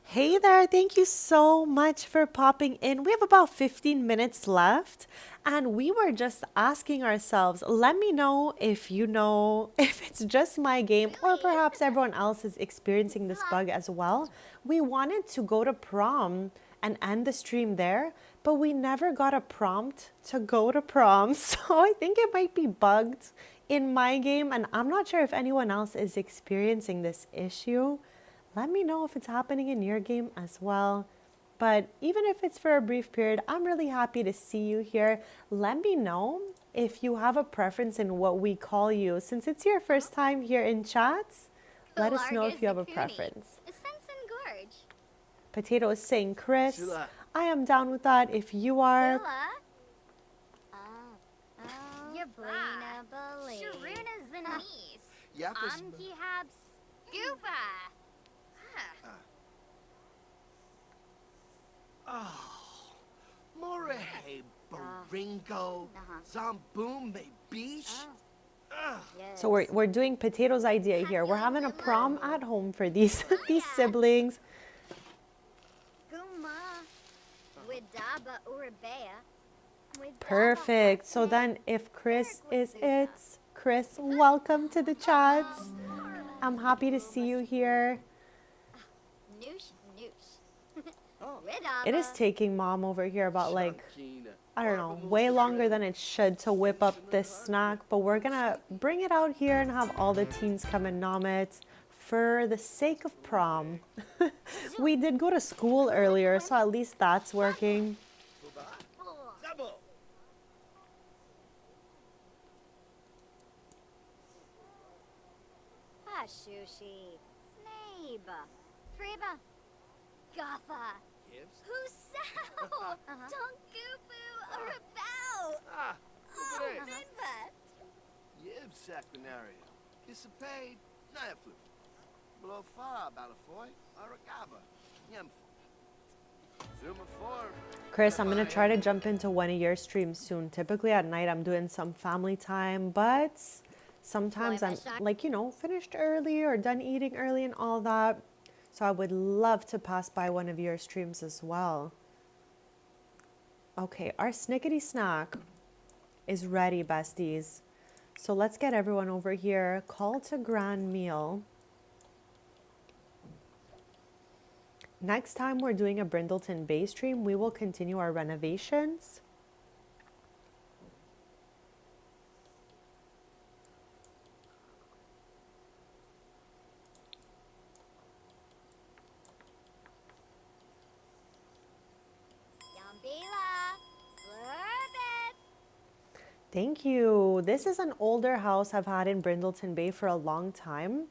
Hey there, thank you so much for popping in. We have about 15 minutes left, and we were just asking ourselves, let me know if you know if it's just my game or perhaps everyone else is experiencing this bug as well. We wanted to go to prom and end the stream there, but we never got a prompt to go to prom, so I think it might be bugged in my game, and I'm not sure if anyone else is experiencing this issue. Let me know if it's happening in your game as well. But even if it's for a brief period, I'm really happy to see you here. Let me know if you have a preference in what we call you. Since it's your first time here in chats, let us know if you have a preference. Gorge. Potato is saying Chris. Shula. I am down with that if you are. Yablina Bali. Sharuna Zanis. Yapis. Ankihab Scuba. Morehe, Baringo, Zamboom, Beach. Yes. So we're doing potatoes idea here. We're having a prom at home for these these siblings. Guma. Widaba Urabea. Perfect. So then if Chris is it, Chris, welcome to the chats. I'm happy to see you here. Noosh noosh. Oh. It is Widaba. taking mom over here about like, Chunkina. I don't know, way longer than it should to whip up this snack, but we're gonna bring it out here and have all the teens come and nom it for the sake of prom. We did go to school earlier, so at least that's working. Zabo. Hashushi. Snabe. Freba. Gotha. Gibbs. Husao. Tonkufu. Arabao. Ah. Oh, Hey. Binvat. Yib Sequinario. Kisapade. Nayaflu. Below far Balafoy. Aragaba. Yemfo. Zuma form. Chris, I'm gonna try to jump into one of your streams soon. Typically at night I'm doing some family time, but sometimes I'm like, you know, finished early or done eating early and all that. So I would love to pass by one of your streams as well. Okay, our snickety snack is ready, besties. So let's get everyone over here. Call to grand meal. Next time we're doing a Brindleton Bay stream, we will continue our renovations. Yambila. Lurbit. Thank you. This is an older house I've had in Brindleton Bay for a long time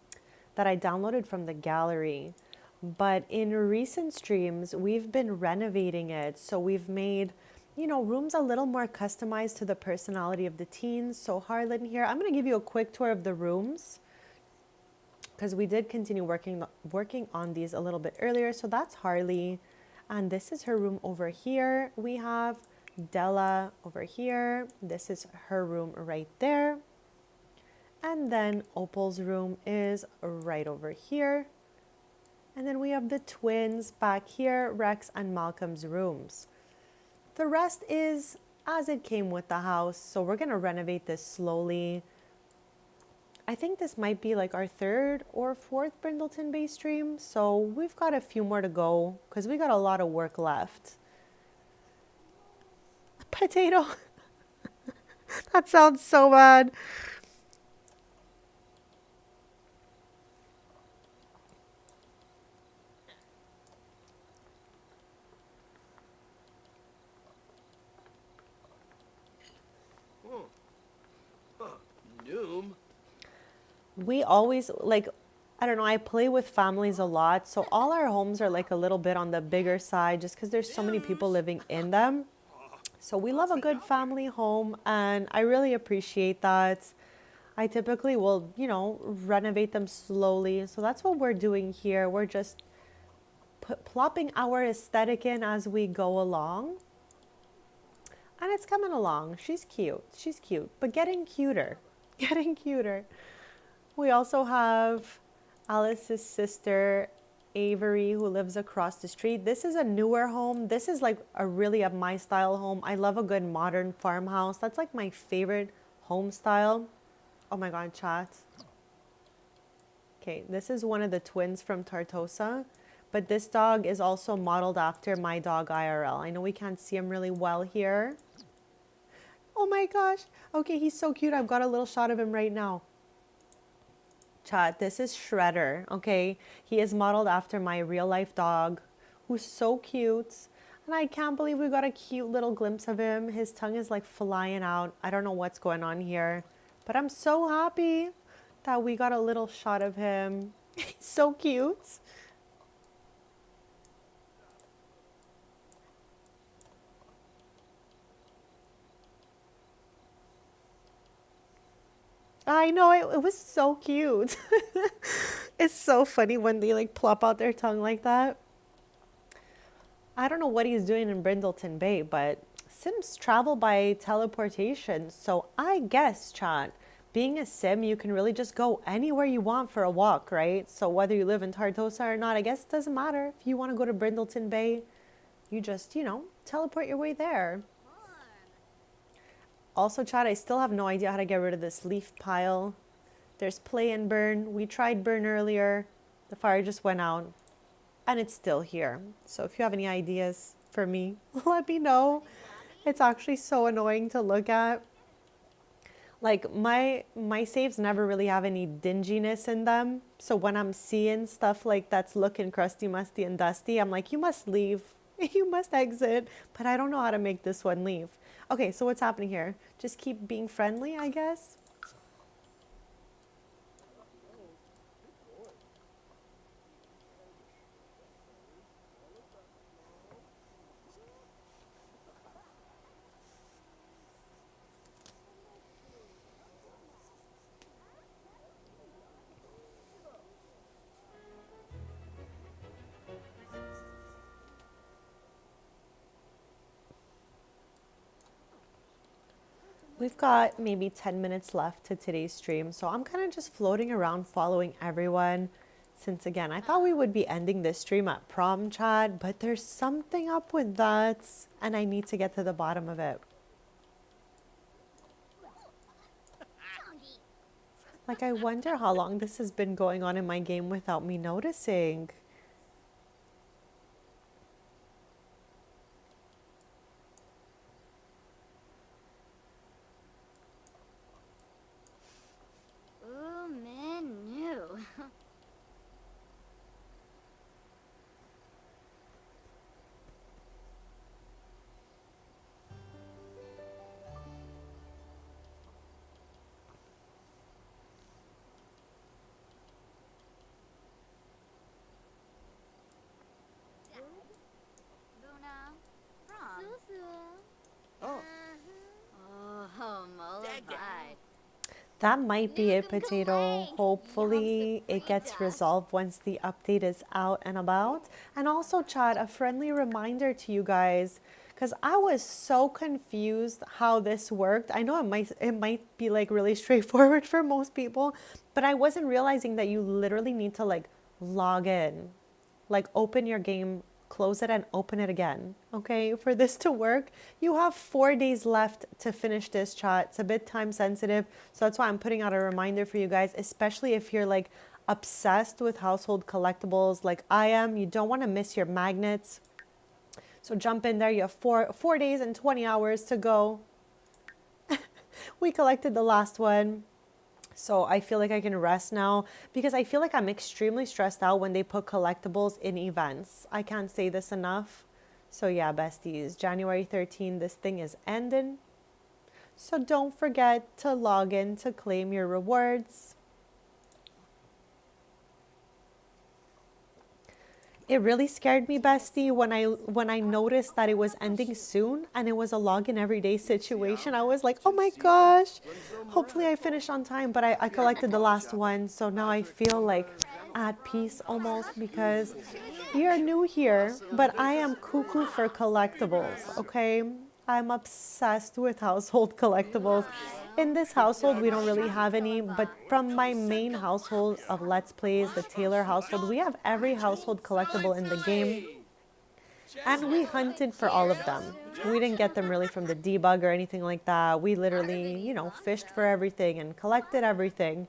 that I downloaded from the gallery. But in recent streams, we've been renovating it. So we've made, you know, rooms a little more customized to the personality of the teens. So Harlan here, I'm going to give you a quick tour of the rooms because we did continue working on these a little bit earlier. So that's Harley. And this is her room over here. We have Della over here. This is her room right there. And then Opal's room is right over here. And then we have the twins back here, Rex and Malcolm's rooms. The rest is as it came with the house. So we're going to renovate this slowly. I think this might be like our third or fourth Brindleton Bay stream. So we've got a few more to go because we got a lot of work left. Potato. That sounds so bad. Noom. We always like, I don't know, I play with families a lot. So all our homes are like a little bit on the bigger side just because there's so many people living in them. So we love a good family home and I really appreciate that. I typically will, you know, renovate them slowly. So that's what we're doing here. We're just plopping our aesthetic in as we go along. And it's coming along. She's cute. She's cute, but getting cuter. Getting cuter. We also have Alice's sister, Avery, who lives across the street. This is a newer home. This is like a really of my style home. I love a good modern farmhouse. That's like my favorite home style. Oh my God, chat. Okay, this is one of the twins from Tartosa. But this dog is also modeled after my dog IRL. I know we can't see him really well here. Oh my gosh. Okay, he's so cute. I've got a little shot of him right now. Chat, this is Shredder, okay? He is modeled after my real life dog, who's so cute. And I can't believe we got a cute little glimpse of him. His tongue is like flying out. I don't know what's going on here. But I'm so happy that we got a little shot of him. He's so cute. I know, it was so cute. It's so funny when they like plop out their tongue like that. I don't know what he's doing in Brindleton Bay, but Sims travel by teleportation. So I guess, chat, being a sim, you can really just go anywhere you want for a walk, right? So whether you live in Tartosa or not, I guess it doesn't matter. If you want to go to Brindleton Bay, you just, teleport your way there. Also, Chad, I still have no idea how to get rid of this leaf pile. There's play and burn. We tried burn earlier. The fire just went out. And it's still here. So if you have any ideas for me, let me know. It's actually so annoying to look at. Like my saves never really have any dinginess in them. So when I'm seeing stuff like that's looking crusty, musty, and dusty, I'm like, you must leave. You must exit. But I don't know how to make this one leave. Okay, so what's happening here? Just keep being friendly, I guess. We've got maybe 10 minutes left to today's stream, so I'm kind of just floating around following everyone. Since again, I thought we would be ending this stream at prom, Chad, but there's something up with that, and I need to get to the bottom of it. Like, I wonder how long this has been going on in my game without me noticing. Ooh, menu. Luna, Rom. Oh, Oh, mollified. That might be it, Nukem Potato. Kalay. Hopefully it gets resolved once the update is out and about. And also, Chad, a friendly reminder to you guys, because I was so confused how this worked. I know it might be like really straightforward for most people, but I wasn't realizing that you literally need to like log in, like open your game, close it and open it again. Okay, for this to work, you have 4 days left to finish this, chat. It's a bit time sensitive, so that's why I'm putting out a reminder for you guys, especially if you're like obsessed with household collectibles like I am. You don't want to miss your magnets, so jump in there. You have four days and 20 hours to go. We collected the last one, so I feel like I can rest now, because I feel like I'm extremely stressed out when they put collectibles in events. I can't say this enough. So yeah, besties, January 13th, this thing is ending. So don't forget to log in to claim your rewards. It really scared me, bestie, when I noticed that it was ending soon and it was a login every day situation. I was like, oh my gosh, hopefully I finish on time. But I collected the last one, so now I feel like at peace almost, because you're new here, but I am cuckoo for collectibles, okay? I'm obsessed with household collectibles. In this household, we don't really have any, but from my main household of Let's Plays, the Taylor household, we have every household collectible in the game. And we hunted for all of them. We didn't get them really from the debug or anything like that. We literally, fished for everything and collected everything.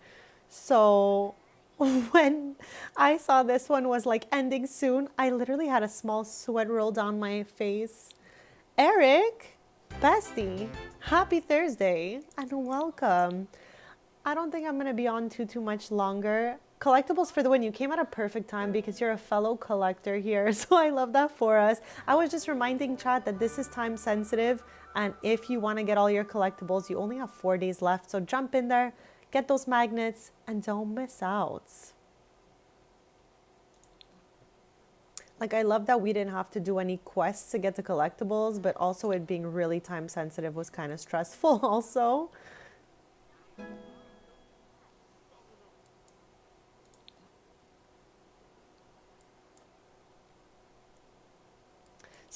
So when I saw this one was like ending soon, I literally had a small sweat roll down my face. Eric, bestie, happy Thursday and welcome. I don't think I'm going to be on too much longer. Collectibles for the win. You came at a perfect time because you're a fellow collector here. So I love that for us. I was just reminding chat that this is time sensitive. And if you want to get all your collectibles, you only have 4 days left. So jump in there, get those magnets, and don't miss out. Like, I love that we didn't have to do any quests to get the collectibles, but also it being really time sensitive was kind of stressful also.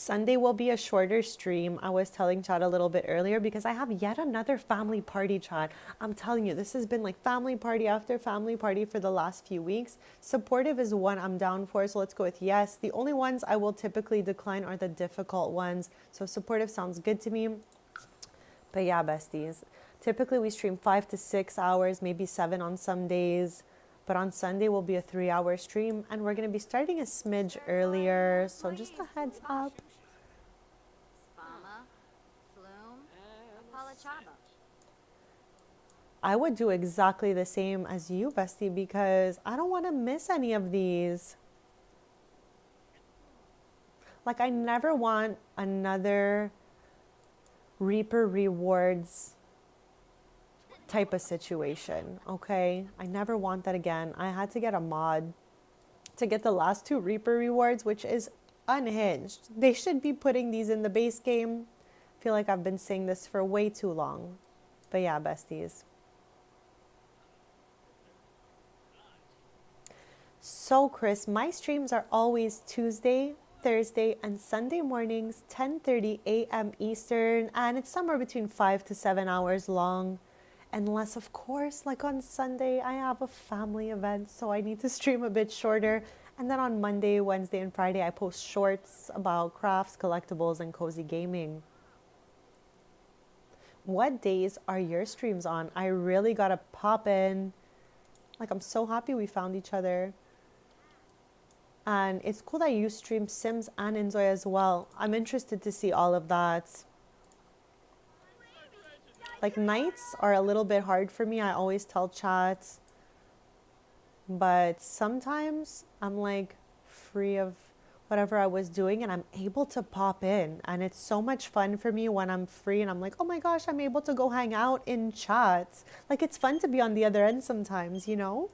Sunday will be a shorter stream. I was telling Chad a little bit earlier because I have yet another family party, Chad. I'm telling you, this has been like family party after family party for the last few weeks. Supportive is one I'm down for, so let's go with yes. The only ones I will typically decline are the difficult ones. So supportive sounds good to me. But yeah, besties, typically we stream 5 to 6 hours, maybe 7 on some days. But on Sunday will be a 3-hour stream, and we're going to be starting a smidge earlier. So just a heads up. Spama, Flume, Apalachaba. I would do exactly the same as you, bestie, because I don't want to miss any of these. Like, I never want another Reaper rewards type of situation, okay? I never want that again. I had to get a mod to get the last 2 Reaper rewards, which is unhinged. They should be putting these in the base game. I feel like I've been saying this for way too long. But yeah, besties. So Chris, my streams are always Tuesday, Thursday, and Sunday mornings, 10:30 a.m. Eastern, and it's somewhere between 5 to 7 hours long. Unless, of course, like on Sunday, I have a family event, so I need to stream a bit shorter. And then on Monday, Wednesday, and Friday, I post shorts about crafts, collectibles, and cozy gaming. What days are your streams on? I really gotta pop in. Like, I'm so happy we found each other. And it's cool that you stream Sims and Enjoy as well. I'm interested to see all of that. Like, nights are a little bit hard for me. I always tell chat. But sometimes I'm like free of whatever I was doing and I'm able to pop in. And it's so much fun for me when I'm free and I'm like, oh my gosh, I'm able to go hang out in chat. Like, it's fun to be on the other end sometimes, you know?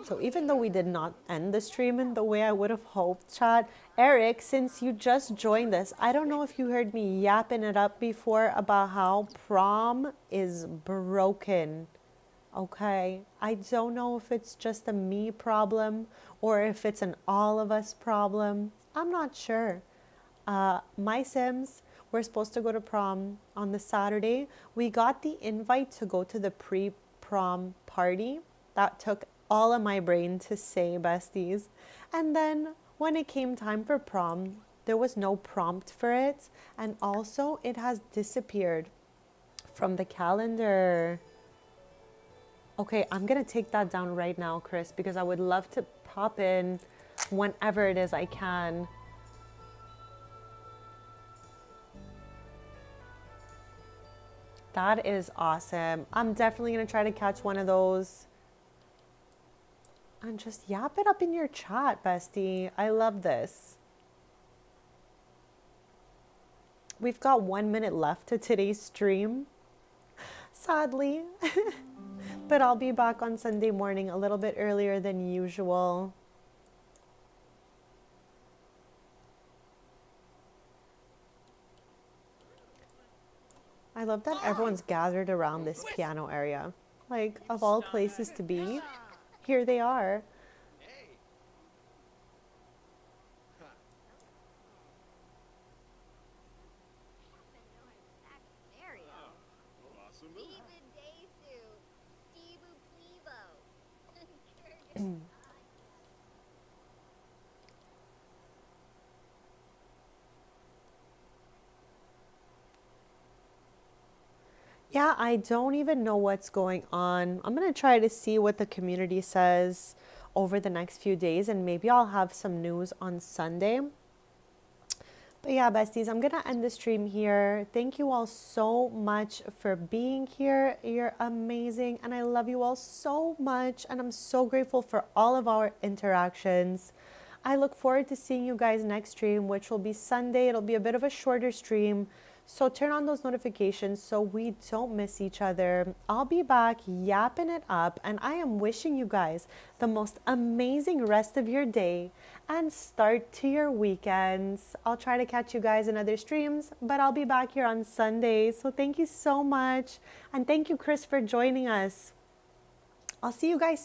So even though we did not end the stream in the way I would have hoped, chat, Eric, since you just joined us, I don't know if you heard me yapping it up before about how prom is broken. Okay, I don't know if it's just a me problem or if it's an all of us problem. I'm not sure. My Sims were supposed to go to prom on the Saturday. We got the invite to go to the pre-prom party. That took all of my brain to say, besties. And then when it came time for prom, there was no prompt for it. And also it has disappeared from the calendar. Okay, I'm gonna take that down right now, Chris, because I would love to pop in whenever it is I can. That is awesome. I'm definitely gonna try to catch one of those. And just yap it up in your chat, bestie. I love this. We've got 1 minute left to today's stream, sadly. But I'll be back on Sunday morning a little bit earlier than usual. I love that everyone's gathered around this piano area. Like, of all places to be, here they are. Hey. Yeah, I don't even know what's going on. I'm going to try to see what the community says over the next few days, and maybe I'll have some news on Sunday. But yeah, besties, I'm going to end the stream here. Thank you all so much for being here. You're amazing, and I love you all so much, and I'm so grateful for all of our interactions. I look forward to seeing you guys next stream, which will be Sunday. It'll be a bit of a shorter stream. So turn on those notifications so we don't miss each other. I'll be back yapping it up, and I am wishing you guys the most amazing rest of your day and start to your weekends. I'll try to catch you guys in other streams, but I'll be back here on Sunday. So thank you so much. And thank you, Chris, for joining us. I'll see you guys